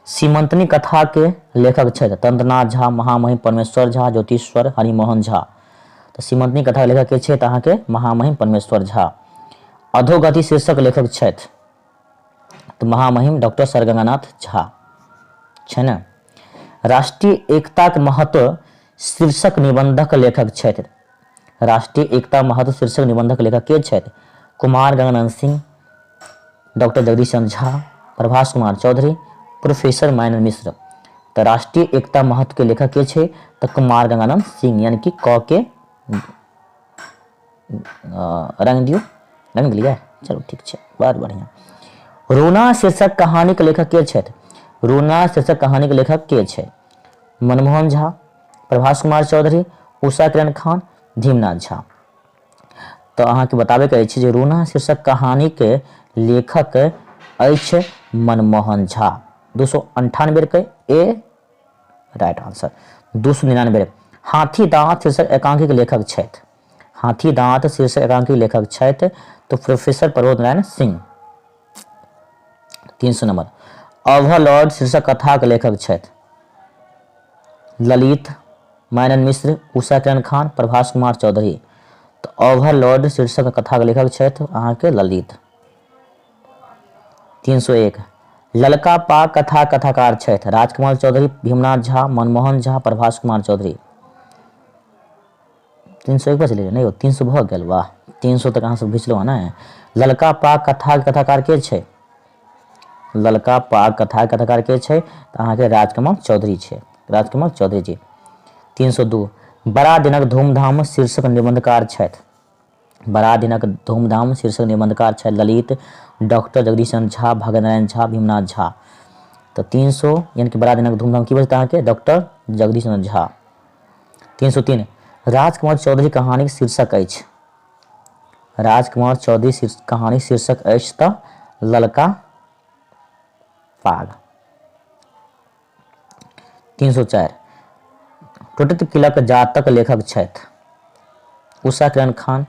सीमंतनी कथा के लेखक छथि? तंद्रनाथ झा, महामहिम परमेश्वर झा, ज्योतिश्वर, हरिमोहन झा। तो सीमंतनी कथा के लेखक के छथि अहाँ के महामहिम परमेश्वर झा। अधोगति शीर्षक लेखक छथि? तो महामहिम डॉक्टर सर गंगानाथ झा छै ने। राष्ट्रीय एकता के महत्व शीर्षक निबंधक लेखक छथि? राष्ट्रीय एकता महत्व शीर्षक निबंधक लेखक के छथि? कुमार गंगानंद सिंह, डॉक्टर जगदीश चंद्र झा, प्रभास कुमार चौधरी, प्रोफेसर मेनन मिश्र। तो राष्ट्रीय एकता महत्व के लेखक के छे? तो कुमार गंगानंद सिंह, यानी कि क के रंग दियो, रंग लिया। चलो ठीक है, बहुत बढ़िया। रूना शीर्षक कहानी के लेखक के छथि? रूना शीर्षक कहानी के लेखक के छे? मनमोहन झा, प्रभास कुमार चौधरी, उषा किरण खान, धीमनाथ झा। तो अहाँ के बताबे के अछि जे रूना शीर्षक कहानी के लेखक अछि मनमोहन झा। 298 के ए राइट आंसर। 299 हाथी दांत शीर्षक एकांकी के लेखक छथि? हाथी दांत शीर्षक एकांकी के लेखक छथि तो professor Prabodhnarayan Singh. 300 number Overlord शीर्षक कथा के लेखक छथि? ललित, मेनन मिश्र, उषा किरण खान, प्रभास कुमार चौधरी। तो ओवरलॉर्ड शीर्षक कथा के लेखक छथि अहाँ के ललित। 301 ललका पाग कथा कथाकार छथि राजकुमार चौधरी, भीमनाथ झा, मनमोहन झा, प्रभास कुमार चौधरी। 301 पर चलिए, नहीं हो 300 भऽ गेल, वाह 300 तक अहाँ सब घिचलहुँ ने। ललका पाग कथा कथाकार के छै? ललका पाग कथा कथाकार के छै तऽ अहाँके राजकुमार चौधरी छै, राजकुमार चौधरी जी। 302 बड़ा दिनक धूमधाम शीर्षक निबंधकार छथि। बड़ा दिनक धूमधाम शीर्षक निबंधकार छथि ललित, डॉक्टर जगदीश चंद्र झा, भाग्यनारायण झा, भीमनाथ झा। तो 300 यानी कि बड़ा दिनक धूमधाम की बजता है डॉक्टर जगदीश चंद्र झा। 303 राजकुमार चौधरी कहानी शीर्षक अछि। राजकुमार चौधरी कहानी शीर्षक अछि तऽ ललका पाग। 304 टुटत किलक जातक लेखक छथि उषा किरण खान,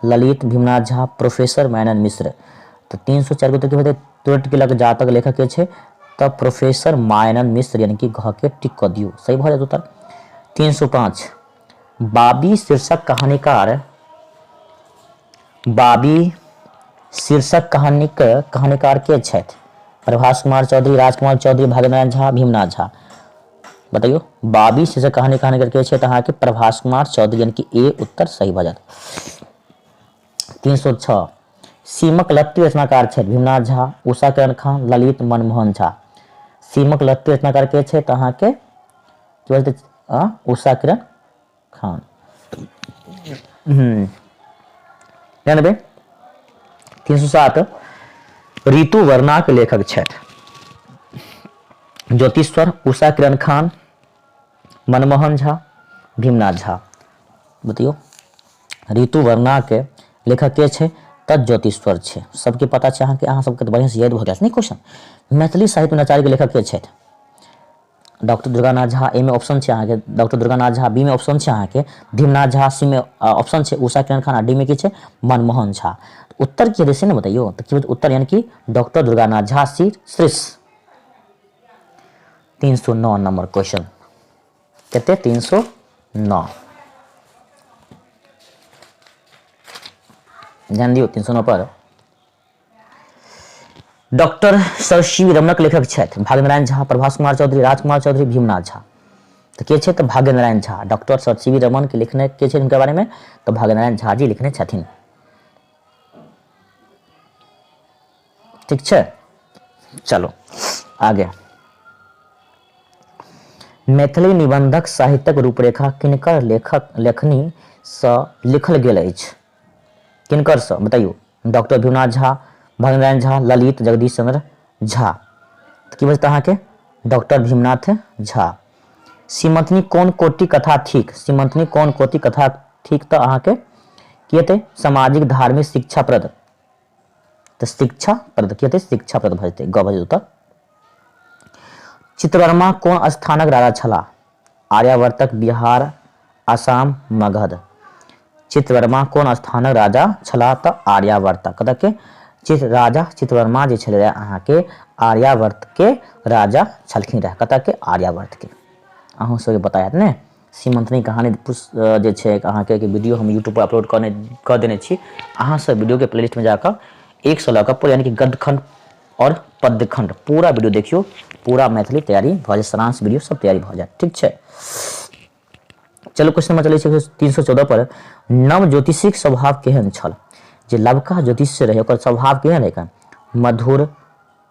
ललित, भीमनाथ झा, प्रोफेसर मायनन मिश्र। तो 304 को तो टुटत किलक जातक लेखक के छै तऽ प्रोफेसर मायनन मिश्र यानी कि घ के टिक कऽ दियौ, सही भऽ जायत उत्तर। 305 बाबी शीर्षक कहानीकार, बाबी शीर्षक कहानीकार के छथि? प्रभास कुमार चौधरी, राजकुमार चौधरी, भाग्यनारायण झा, भीमनाथ झा। बताइयो बाबी शीर्षक कहानीकार के छै तऽ अहाँके प्रभास कुमार चौधरी यानी कि ए उत्तर सही भऽ जायत। 306 सीमक लत्ती रचनाकार छथि भीमनाथ झा, उषा किरण खान, ललित, मनमोहन झा। सीमक लत्ती रचनाकार के छै तऽ अहाँके की बोलते उषा किरण खान। 99 307 ऋतु वर्णाक लेखक छथि ज्योतिश्वर, उषा किरण खान, मनमोहन झा, भीमनाथ झा। बतियो ऋतु वर्णा के लेखक के छै तऽ ज्योतिश्वर छै, सबके पता छै अहाँके, अहाँ सबके बढ़िया से याद भऽ जायत। नहीं क्वेश्चन मैथिली साहित्य नचारी के लेखक के छथि? डॉक्टर दुर्गानाथ झा, ए में ऑप्शन छै अहाँके डॉक्टर दुर्गानाथ झा, बी में ऑप्शन छै अहाँके भीमनाथ झा, सी में ऑप्शन छै उषा किरण खान, डी में की छै मनमोहन झा। उत्तर की हेतै से ने बताइयो, तो उत्तर यानी कि डॉक्टर दुर्गानाथ झा सी श्रीष। 309 नंबर क्वेश्चन कहते 309 ध्यान दियो। 309 पर डॉक्टर सर सी रमणक लेखक छथि भाग्यनारायण झा, प्रभास कुमार चौधरी, राजकुमार चौधरी, भीमनाथ झा। तो के छै तऽ भाग्यनारायण झा। डॉक्टर सर सी रमन के लिखने के छै इनके बारे में तो भाग्यनारायण झा जी लिखने छथिन। ठीक छै, चलो आगे। मैथिली निबंधक साहित्यक रूपरेखा किनकर लेखनी सँ लिखल गेल अछि? किनकर सँ बताइयो? डॉक्टर भीमनाथ झा, भाग्यनारायण झा, ललित, जगदीश चंद्र झा। तो की बजता अहाँके डॉक्टर भीमनाथ झा। सीमंथनी कोन कोटि कथा थिक? सीमंथनी कोन कोटि कथा थिक तऽ अहाँके की हेतै सामाजिक धार्मिक शिक्षाप्रद। तो शिक्षाप्रद की हेतै शिक्षाप्रद भऽ जेतै, ग भऽ जेतै उत्तर। चित्रवर्मा कोन स्थानक राजा छलाह? आर्यावर्तक, बिहार, आसाम, मगध। चित्रवर्मा कोन स्थानक राजा छलाह तऽ आर्यावर्तक। कतऽ के राजा चित्रवर्मा जे छलै अहाँके आर्यावर्त के राजा छलखिन रह। कतऽ के आर्यावर्त के। अहूँ सबके बतायत ने सीमंथनी कहानी जे छै अहाँके वीडियो हम यूट्यूब पर अपलोड कऽ देने छी। अहाँ सब वीडियो के प्लेलिस्ट में जाकर 1 से लऽ कऽ पूरा यानी कि गद्यखंड और पद्यखंड पूरा वीडियो देखियो, पूरा मैथिली तैयारी भऽ जाए, सारांश वीडियो सब तैयारी भऽ जाए। ठीक छै, चलो क्वेश्चन नंबर चलै छै 314 पर नव ज्योतिषीक स्वभाव केहन छल? जे लवका ज्योतिष रहे ओकर स्वभाव केहन रहे? मधुर,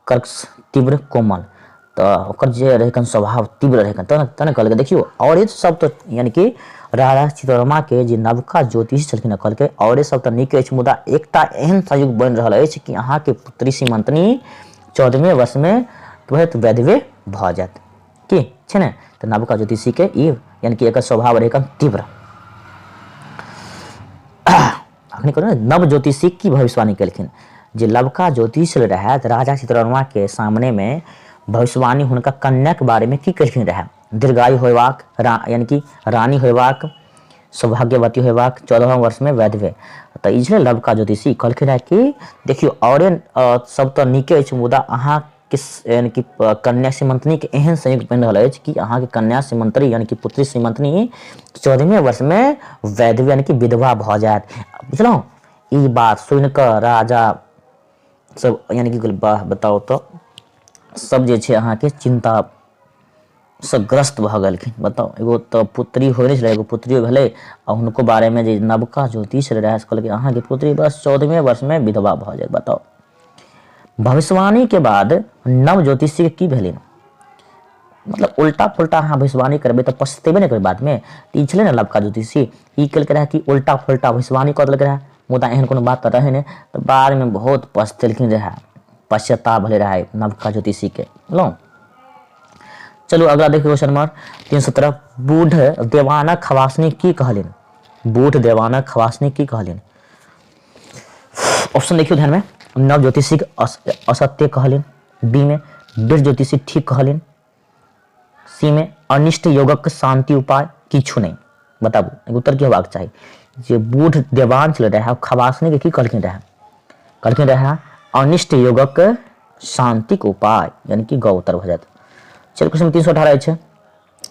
कर्कश, तीव्र, कोमल। तो ओकर जे रहे स्वभाव तीव्र रहे तने कहल देखियो। और ये सब तो यानी कि राजा चित्रवर्मा के जे नवका ज्योतिष छलखिन कहल और सब तो नीक अछि, मुदा एकटा एहन संयोग बन रहल अछि कि अहाँ के पुत्री सीमंथनी 14वें वर्ष में वैधव्य भऽ जायत। की छै ने तो नवका ज्योतिषी के ई यानी कि एकर स्वभाव रहे तीव्र। अखनी कहलहुँ नव ज्योतिषी की भविष्यवाणी केलखिन? जे लवका ज्योतिष रहे राजा चित्रवर्मा के सामने में भविष्यवाणी हुनका कन्या के बारे में की केलखिन रहे? दीर्घायु होयबाक, यानी कि रानी होयबाक, सौभाग्यवती होयबाक, 14वां वर्ष में वैधव्य। तो ई छलै लवका ज्योतिषी कहलखिन रहे कि देखियो और सब तो नीके अछि, मुदा अहाँ यानी कि कन्या सीमंथनी के एहन संयोग बनि रहल अछि कि अहाँ के कन्या सीमंथनी यानी कि पुत्री सीमंथनी 14वें वर्ष में वैधव्य यानी कि विधवा भऽ जायत। बुझलहुँ? ई बात सुनि कऽ राजा सब यानी कि वाह बताओ तो सब जे छै अहाँके चिंता से ग्रस्त भऽ गेलखिन। बताओ एगो तऽ पुत्री होइले छलै, एगो पुत्रियो भेलै आ हुनको बारेमे जे नवका ज्योतिष रहै से कहलकै अहाँके पुत्री बस 14वें वर्षमे विधवा भऽ जायत। बताओ भविष्यवाणी के बाद नव ज्योतिषी के की भेलै, मतलब उल्टा पुल्टा अहाँ भविष्यवाणी करबै तऽ पछतेबे नहि करबै बादमे। ई छलै ने नवका ज्योतिषी, ई केलकै रहै कि उल्टा पुल्टा भविष्यवाणी कऽ देलकै रहै, मुदा एहन कोनो बात तऽ रहै नहि, तऽ बादमे बहुत पछतेलखिन रहै, पश्चाताप भेलै रहै नवका ज्योतिषीके। बुझलहुँ। चलू अगला देखिए क्वेश्चन नंबर 317। बूढ़ देवानक खवासनी की कहलिन? बूढ़ देवानक खवासनी की कहलिन? ऑप्शन देखियो ध्यान में। नव ज्योतिषी असत्य कहलिन, बी में वृद्ध ज्योतिषी ठीक कहलिन, सी में अनिष्ट योगक शांति उपाय किछु नहीं। बताबू उत्तर की होबाक चाही? जे बूढ़ देवान छलै रहै खवासनी के की कहलखिन रहै? कहलखिन रहै अनिष्ट योगक शांतिक उपाय, यानी कि ग उत्तर भऽ जायत। चल क्वेश्चन 318 छै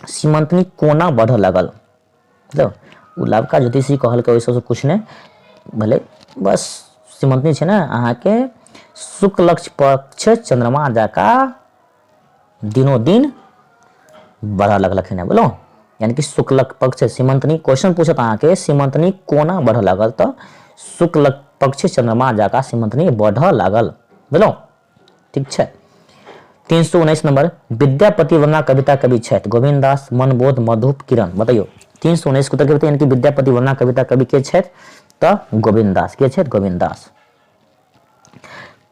सीमंतनी कोना बढ़ लागल? मतलब ओ नवका ज्योतिषी कहलकै ओहि सबसे कुछ नहीं भले, बस सीमंतनी छै ने अहाँके शुक्ल पक्ष चंद्रमा जका दिनों दिन बढ़ लगलखिन है। बोलो यानी कि शुक्ल पक्ष सीमंतनी क्वेश्चन पूछत अहाँके सीमंतनी कोना बढ़ लागल, तो शुक्ल पक्ष चंद्रमा जका सीमंतनी बढ़ लागल। बोलो ठीक छै। 319 नंबर विद्यापति वंदना कविता कवि छथि गोविंद दास, मनबोध, मधुप, किरण। बताइयो 319 के उत्तर यानी कि विद्यापति वंदना कविता कवि के छथि तऽ गोविंद दास। के छथि? गोविंद दास।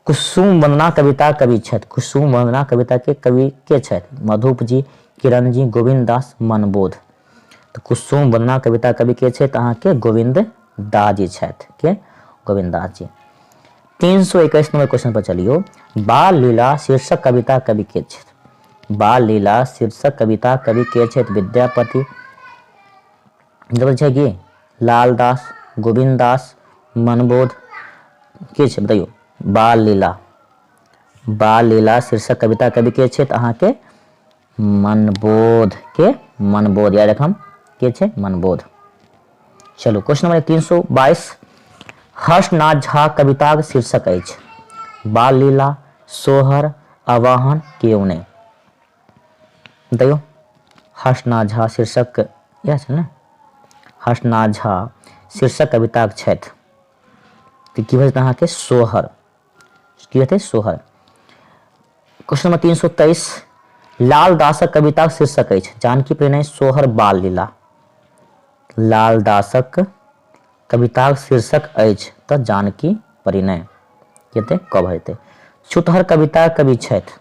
कुसुम वंदना कविता कवि छथि, कुसुम वंदना कविता के कवि के छथि? मधुप जी, किरण जी, गोविंद दास, मनबोध। तो कुसुम वंदना कविता कवि के छथि अहाँके गोविंद दास जी छथि। के? गोविंद दास जी। 321 नंबर क्वेश्चन पर चलियो। बाल लीला शीर्षक कविता कवि के छथि? बाल लीला शीर्षक कविता कवि के छथि? विद्यापति जब छै कि लाल दास, गोविंद दास, मनबोध के छै? बताइयो बाल लीला, बाल लीला शीर्षक कविता कवि के छथि अहाँके मनबोध। के? मनबोध याद रखम के छै? मनबोध। चलो क्वेश्चन नंबर 322 हर्षनाथ झा कविताक शीर्षक अछि? बाल लीला, सोहर, आवाहन, केओ नहीं। बताइयो हर्षनाथ झा शीर्षक यह छै ने, हर्षनाथ झा शीर्षक कविताक छथि तऽ की भेटत अहाँके? सोहर। की हेतै? सोहर। क्वेश्चन नंबर 323 लाल दासक कविताक शीर्षक अछि? जानकी प्रणय, सोहर, बाल लीला। लाल दासक कविताक शीर्षक अछि तऽ जानकी परिणय। हेतै कब हेतै? छूतहर कविता कवि छथि?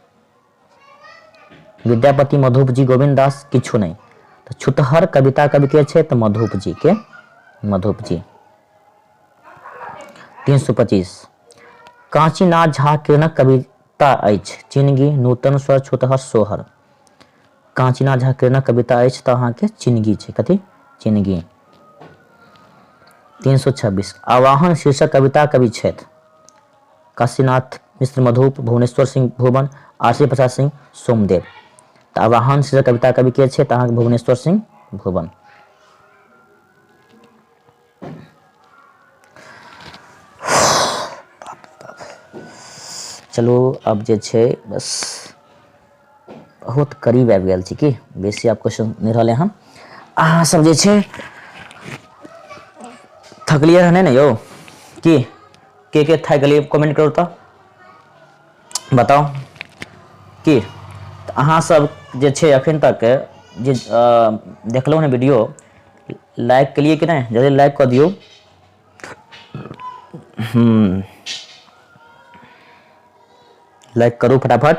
विद्यापति, मधुप जी, गोविंद दास, किछु नहीं। तो छूतहर कविता कवि के छथि? मधुप जी। के? मधुप जी। 325 कांचीनाथ झा किरणक कविता अछि? चिनगी, नूतन स्वर, छूतहर, सोहर। कांचीनाथ झा किरणक कविता अछि तऽ अहाँके चिनगी छै। कथी? चिनगी। 326 आवाहन शीर्षक कविता कवि छथि? काशीनाथ मिश्र, मधुप, भुवनेश्वर सिंह भुवन, आरसी प्रसाद सिंह, सोमदेव। तो आवाहन शीर्षक कविता कवि के छथि अहाँके भुवनेश्वर सिंह भुवन। चलो अब जे छै बस बहुत करीब आबि गेल छी कि बेसी आब क्वेश्चन नहीं रहले हन। अहाँ सब जे छै थकलिए रहने ने यौ कि के थाकि गेलिए कमेंट करू तऽ बताओ कि अहाँ सब जे छै अखन तक जे देखलहुँ ने वीडियो लाइक केलिए कि नहीं? जल्दी लाइक कऽ दियौ। लाइक करू फटाफट,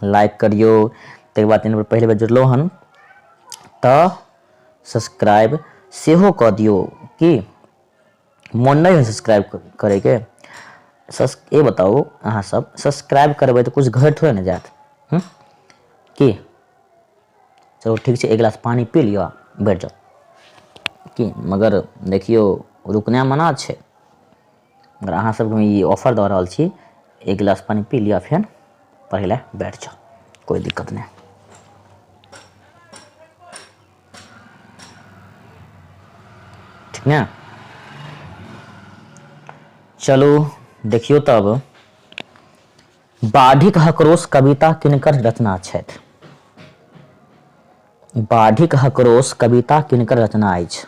लाइक करियो। तकर बाद पहले बेर जुड़लहुँ हन तऽ सब्सक्राइब सेहो कऽ दियौ। कि मोन नहीं है सब्सक्राइब करैके? ये बताओ अहाँ सब सब्सक्राइब करबै तऽ कुछ घटि थोड़े ने जायत कि? चलो ठीक छै, एक गिलास पानी पी लिअ बैठ जाओ कि। मगर देखियो रुकना मना छै, मगर अहाँ सबके हम ई ऑफर दऽ रहल छी, एक गिलास पानी पी लिअ फिर पढ़ै लए बैठ जाओ, कोई दिक्कत नहीं। ठीक ना? चलो देखियो तब बाढ़िक हकरोश कविता किनकर रचना छथि? बाढ़िक हकरोश कविता किनकर रचना अछि?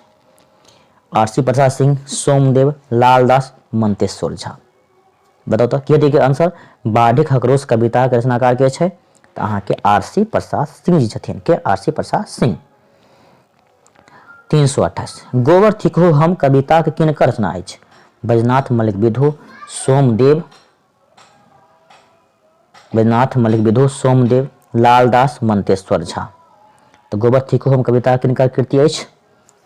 आरसी प्रसाद सिंह, सोमदेव, लालदास, मंतेश्वर झा। बताओ तो की हेतै आंसर? बाढ़िक हकरोश कविता के रचनाकार के छै? तऽ अहाँके आरसी प्रसाद सिंह जी छथिन। के? आरसी प्रसाद सिंह। 328 गोबर थिकहु हम कविता के किनकर रचना अछि? बैजनाथ मलिक विधु, सोमदेव, बैजनाथ मलिक विधु, सोमदेव, लालदास, मंतेश्वर झा। तो गोबर थिकहु हम कविता किनकर कृति अछि?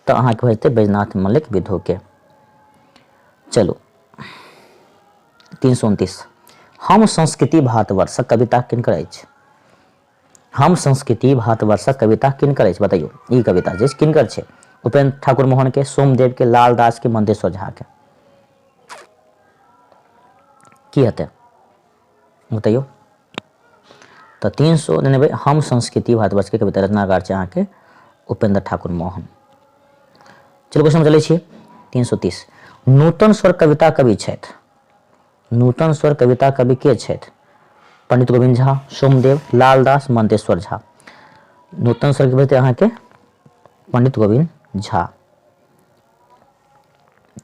तो अहाँके हेतै बैजनाथ मलिक विधु के। चलू 329 हम संस्कृति भारतवर्षक कविता किनकर अछि? हम संस्कृति भारतवर्षक कविता किनकर अछि? बताइयो ई कविता जे किनकर छै? उपेंद्र ठाकुर मोहन के, सोमदेव के, लालदास के, मंतेश्वर झा के। की हेतै बताइयो? तो 399 हम संस्कृति भारतवर्ष के कविता रचनाकार छै अहाँके उपेंद्र ठाकुर मोहन। चलो क्वेश्चन चलै छियै 330 नूतन स्वर कविता कवि छथि? नूतन स्वर कविता कवि के छथि? पंडित गोविंद झा, सोमदेव, लालदास, मंतेश्वर झा। नूतन स्वर कवि अहाँके पंडित गोविंद झा।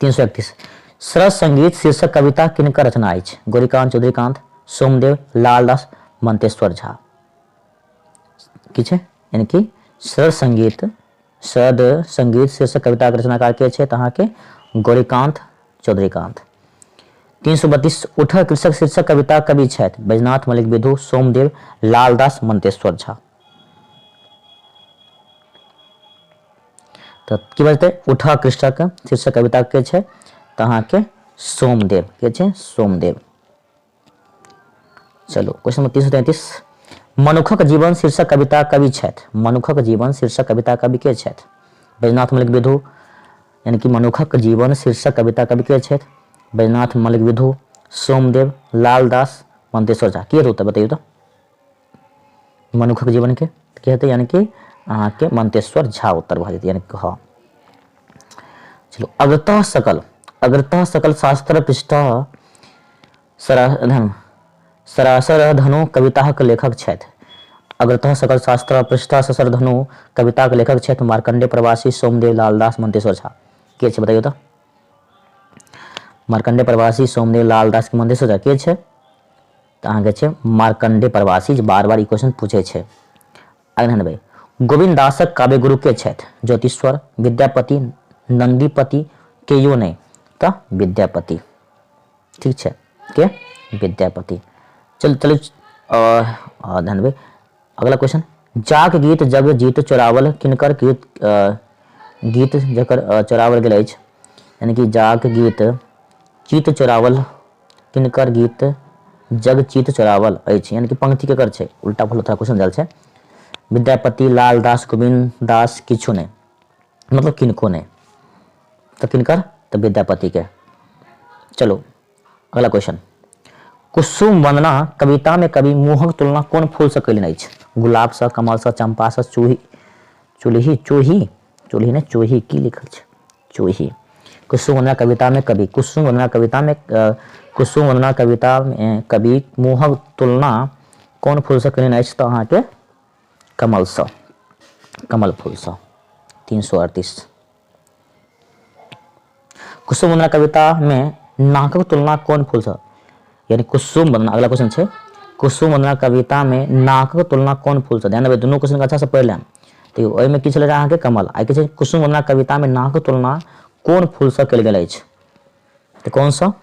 331 सरस संगीत शीर्षक कविता किनकर रचना अछि? गौरीकांत, चौधरीकांत, सोमदेव, लालदास, मंतेश्वर झा। की छै? यानी कि सरद संगीत शीर्षक कविता के रचनाकार के छै? तऽ अहाँके गौरीकांत, चौधरीकांत। 332 उठक कृषक शीर्षक कविता कवि छथि? बैजनाथ मलिक विधु, सोमदेव, लालदास, मंतेश्वर झा। तो की बजतै? उठक कृषक शीर्षक कविता के छै? तऽ अहाँके सोमदेव के छै? सोमदेव। चलो क्वेश्चन नंबर 333 मनुखक जीवन शीर्षक कविता कवि छथि? मनुखक जीवन शीर्षक कविता कवि के छथि? बैजनाथ मलिक विधु, यानी कि मनुखक जीवन शीर्षक कविता कवि के छथि? बैजनाथ मलिक विधु, सोमदेव, लालदास, मंतेश्वर झा। की होता बताइए तो? मनुखक जीवन के हेतै यानी कि अहाँके मंतेश्वर झा उत्तर भऽ जेतै यानी कि हाँ। चलो अग्रतः सकल शास्त्र पृष्ठ सरासर धनु कविताक लेखक छथि? अग्रतः सकल शास्त्र पृष्ठ सरासर धनु कविताक लेखक छथि मार्कंडेय प्रवासी, सोमदेव, लालदास, मंतेश्वर झा। के छै बताइयो तो? मार्कंडेय प्रवासी, सोमदेव, लालदास के मंतेश्वर झा के छै? तऽ अहाँके छै मार्कंडेय प्रवासी। बार बार ई क्वेश्चन पूछे छै। 99 गोविंद दासक काव्य गुरु के छथि? ज्योतिश्वर, विद्यापति, नंदीपति, केयो नहीं? तऽ विद्यापति। ठीक छै के? विद्यापति। चल 99 अगला क्वेश्चन जाक गीत जग जीत चोरावल किनकर गीत जकर चोरावल गेल अछि? यानी कि जाक गीत जीत चोरावल किनकर गीत जग जीत चोरावल अछि? यानी कि पंक्ति केकर छै? उल्टा पुल्टा क्वेश्चन देल छै। विद्यापति, लालदास, गोविंद दास, किछु नहीं मतलब किनको नहीं। तो किनकर? तो विद्यापति के। चलो अगला क्वेश्चन कुसुम वंदना कविता में कवि मोहक तुलना कौन फूल से कयलनि अछि? गुलाब से, कमल से, चंपा से, चूही की लिखल छै? चूही। कुसुम वंदना कविता में कवि मोहक तुलना कौन फूल से कयलनि अछि? तऽ अहाँके कमल से, कमल फूल से। 338 कुसुम वंदना कविता में नाकक तुलना कौन फूल से? यानी कुसुम वंदना अगला क्वेश्चन छै कुसुम वंदना कविता में नाकक तुलना कौन फूल से? ध्यान देबै दुनू क्वेश्चन के अच्छा से पढ़ि लेब। तो ओहिमे की छलै अहाँके कमल आ कि छै कुसुम वंदना कविता में नाकक तुलना कौन फूल से कयल गेल अछि? तो कौन सा?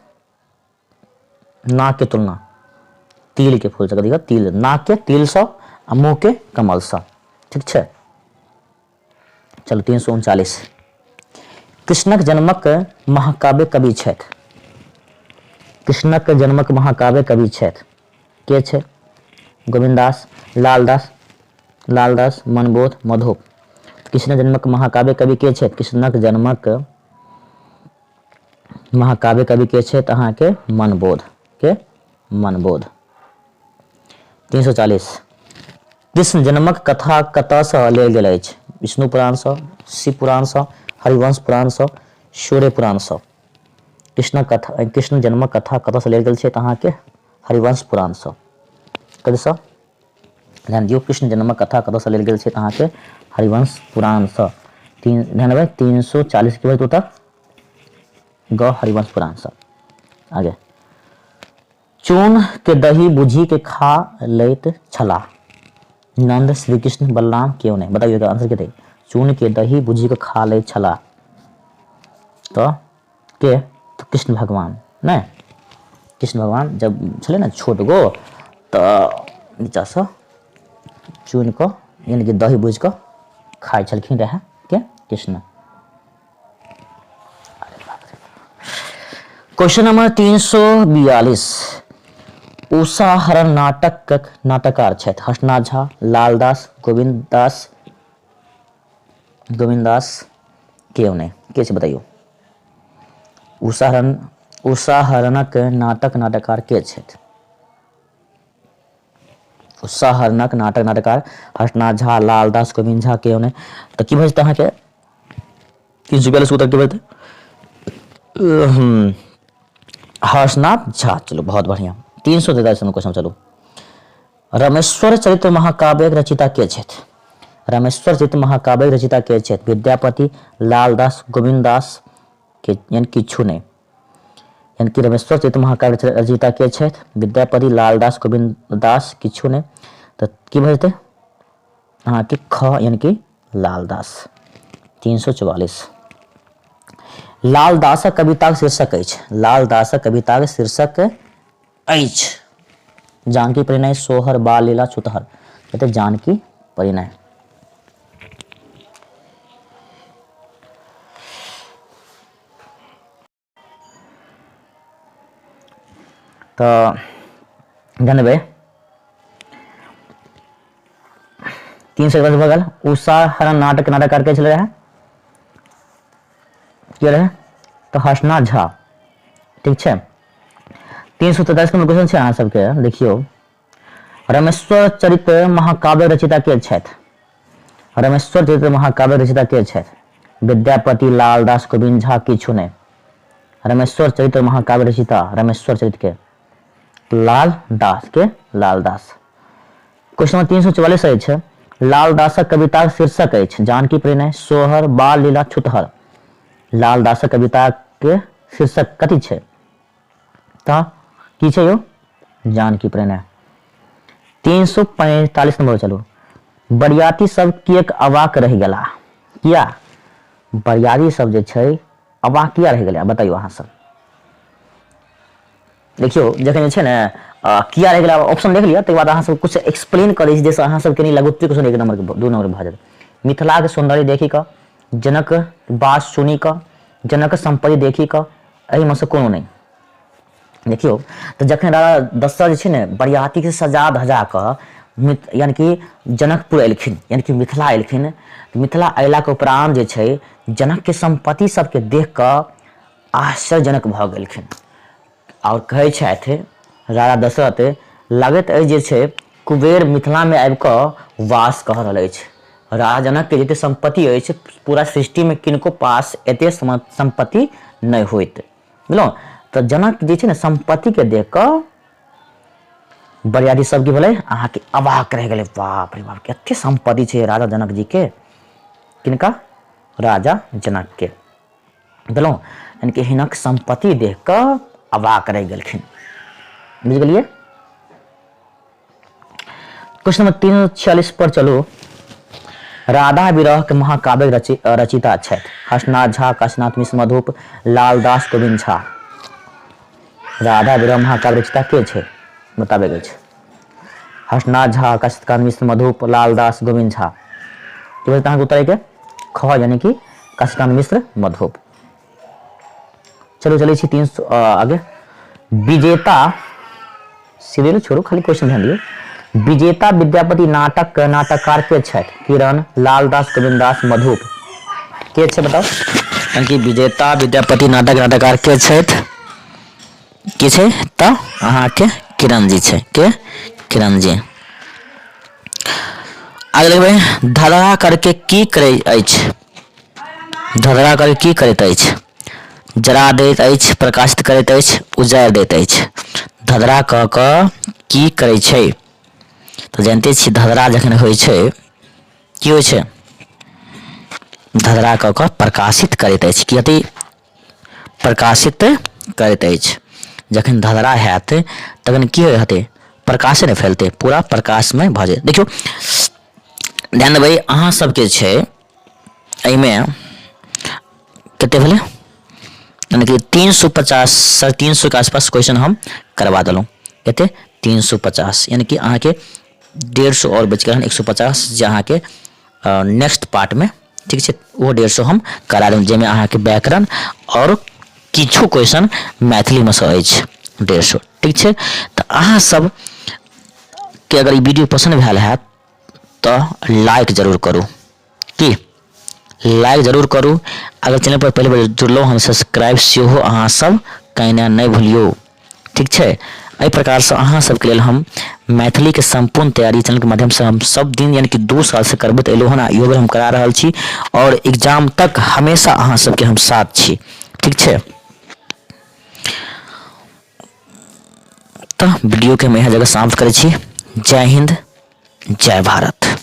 नाक के तुलना तिल के फूल से। कथी? तिल। नाक के तिल से आ मुँह के कमल से। ठीक छै। चलो 339 कृष्णक जन्मक महाकाव्य कवि छथि? कृष्णक जन्मक महाकाव्य कवि छथि के छै? गोविंदास, लालदास, मनबोध, मधुप। कृष्ण जन्मक महाकाव्य कवि के छथि? कृष्णक जन्मक महाकाव्य कवि के छथि अहाँके मनबोध के? मनबोध। 340 कृष्ण जन्मक कथा कतयसँ लेल गेल अछि? विष्णु पुराण से, शिव पुराण से, हरिवंश पुराण से, सूर्य पुराण से। कृष्ण जन्मक कथा कतयसँ लेल गेल छै? तऽ अहाँके हरिवंश पुराण से। कतसँ ध्यान दियौ, कृष्ण जन्मक कथा कतऽसँ लेल गेल छै तऽ अहाँके हरिवंश पुराणसँ। ध्यान देबै 340 की होइत उत्तर ग हरिवंश पुराणसँ। आगे, चून के दही बुझी के खा लैत छला नंद श्री कृष्ण बलराम क्यों नहीं? बताइए आंसर के थे। चून के दही बुझी के खा लैत छला तो के तो कृष्ण भगवान नहीं, कृष्ण भगवान जब छले ना छोट गो तो नीचा से चून को यानी कि दही बुझ को खाई छलखिन रहे के कृष्ण। क्वेश्चन नंबर 342, उषाहरण नाटक नाटककार छथि हर्षनाथ झा, लालदास, गोविंदास क्यों नहीं? के छै बताइयो। उषाहरणक नाटक नाटककार के छथि? उषाहरणक नाटक नाटककार हर्षनाथ झा, लालदास, गोविंद झा क्यों नहीं? तो की बजते अहाँके 342 उत्तर की बजते हर्षनाथ झा। चलो बहुत बढ़िया। 343 क्वेश्चन चलो, रामेश्वर चरित्र महाकाव्यक रचिता के छथि? रामेश्वर चरित्र महाकाव्यक रचिता के छथि? विद्यापति, लालदास, गोविंदास के यानी किछु नहीं, यानी कि रामेश्वर चरित्र महाकाव्य रचिता के छथि? विद्यापति, लालदास, गोविंदास किछु नहीं। तो की बजते अहाँके ख यानी कि लालदास। 344, लालदासक कविताक शीर्षक अछि? लालदासक कविताक शीर्षक अछि जानकी परिणय, सोहर, बाल लीला, छूतहर। कहते जानकी परिणय। तो जानबे 341 बगल उषाहरण नाटक नाटककार के छलै के रहे तो हर्षनाथ झा। ठीक है। 343 के क्वेश्चन है अहाँ सबके, देखियो रामेश्वर चरित्र महाकाव्य रचिता के छथि? रामेश्वर चरित्र महाकाव्य रचिता के छथि? विद्यापति, लालदास, गोविंद झा किछु नहीं। रामेश्वर चरित्र महाकाव्य रचिता रामेश्वर चरित्र के लालदास के लालदास। क्वेश्चन नंबर 344 अछि, लालदासक कविताक शीर्षक अछि? जानकी परिणय, सोहर, बाल लीला, छूतहर। लालदासक कविता के शीर्षक कथी छै? तऽ की छै यौ? जानकी परिणय। 345 नंबर चलू, बरियाती सब किएक अवाक रहि गेला? किया बरियाती सब जे छै अवाक किया रहि गेला बताइयो अहाँ सब। देखियो जखन जे छै ने किया रहि गेला ऑप्शन देख लिया, तकर बाद अहाँ सब कुछ एक्सप्लेन करै छी जैसे अहाँ सब कनी लगोत्री क्वेश्चन 1 नंबर के 2 नंबर भऽ जायत। मिथिला के सौंदर्य देखी कऽ, जनक बात सुनी कऽ, जनक संपत्ति देखी कऽ, एहि में से कोनो नहीं। देखियो तो जखन राजा दशरथ जे छै ने बरियाती के सजा धजा कऽ यानी कि जनकपुर एलखिन, यानी कि मिथिला एलखिन। मिथिला अयला के उपरांत जे छै जनक के संपत्ति सबके देख कऽ आश्चर्यजनक भऽ गेलखिन और कहै छथि राजा दशरथ लगैत अछि जे छै कुबेर मिथिला में आबि कऽ वास कऽ रहल अछि। राजा जनक के जते संपत्ति अछि पूरा सृष्टि में किनको पास एते संपत्ति नहीं होइत, बुझलहुँ। तो जनक जे छै ने संपत्ति के देख कऽ बरियाती सब की भेलै अहाँके अवाक रह गेलै, बाप रे बाप कते संपत्ति छै राजा जनक जी के। किनका? राजा जनक के, बुझलहुँ। यानी कि हिनक संपत्ति देख कऽ अवाक रह गेलखिन, बुझ गेलिए। क्वेश्चन नंबर 346 पर चलो, राधा विरह के महाकाव्य रचिता छथि? हर्षनाथ झा, काशीनाथ मिश्र, मधुप, लालदास, गोविंद झा। राधा विरह महाकाव्य रचिता के छै बताबे के छै? हर्षनाथ झा, काशीनाथ मिश्र, मधुप, लालदास, गोविंद झा। की बोलते हैं उत्तर के ख यानी कि काशीनाथ मिश्र, मधुप। चलो चलिए 300 आगे। विजेता सीरियल छोड़ो, खाली क्वेश्चन ध्यान दिए। विजेता विद्यापति नाटक नाटककार के छथि? किरण, लालदास, गोविंदास, मधुप। के छै बताओ? यानी कि विजेता विद्यापति नाटक नाटककार के छथि? के छै तऽ अहाँके किरण जी छै। के किरण जी। आगे देखबै, धधरा करके की करै अछि? धधरा करके की करैत अछि? जरा दैत अछि, प्रकाशित करैत अछि, उजारि दैत अछि। धधरा कऽ की करै छै? तो जानते छी धधरा जखन होइ छै की होइ छै, धधरा कऽ कऽ प्रकाशित करैत अछि, कि अति प्रकाशित करैत अछि। जखन धधरा हैत तखन की हेतै, प्रकाश ने फैलतै, पूरा प्रकाशमय भऽ जायत। देखियौ ध्यान देबै अहाँ सबके छै एहिमे कते भेलै, यानी कि 350 350 के आसपास क्वेश्चन हम करवा देलहुँ। कते 350, यानी कि अहाँके 150 और बच गए 150 जे अहाँके नेक्स्ट पार्ट में, ठीक छै, वो 150 हम करा देब, जाहिमे अहाँके व्याकरण और किछु क्वेश्चन मैथिली में से अछि 150, ठीक छै। तऽ अहाँ सब के अगर ई वीडियो पसंद भेल हैत तऽ लाइक जरूर करू, की लाइक जरूर करू। अगर चैनल पर पहले बेर जुड़लहुँ हम सब्सक्राइब सेहो अहाँ सब कयने नहि भूलियौ, ठीक छै। एहि प्रकार से अहाँ सबके लेल हम मैथिली के संपूर्ण तैयारी चैनल के माध्यम से हम सब दिन यानी कि 2 साल से करबैत एलहुँ हन, इहो बेर हम करा रहल छी और एग्जाम तक हमेशा अहाँ सबके हम साथ छी, ठीक छै। तो वीडियो के हम यहाँ जगह समाप्त करै छी। जय हिंद, जय भारत।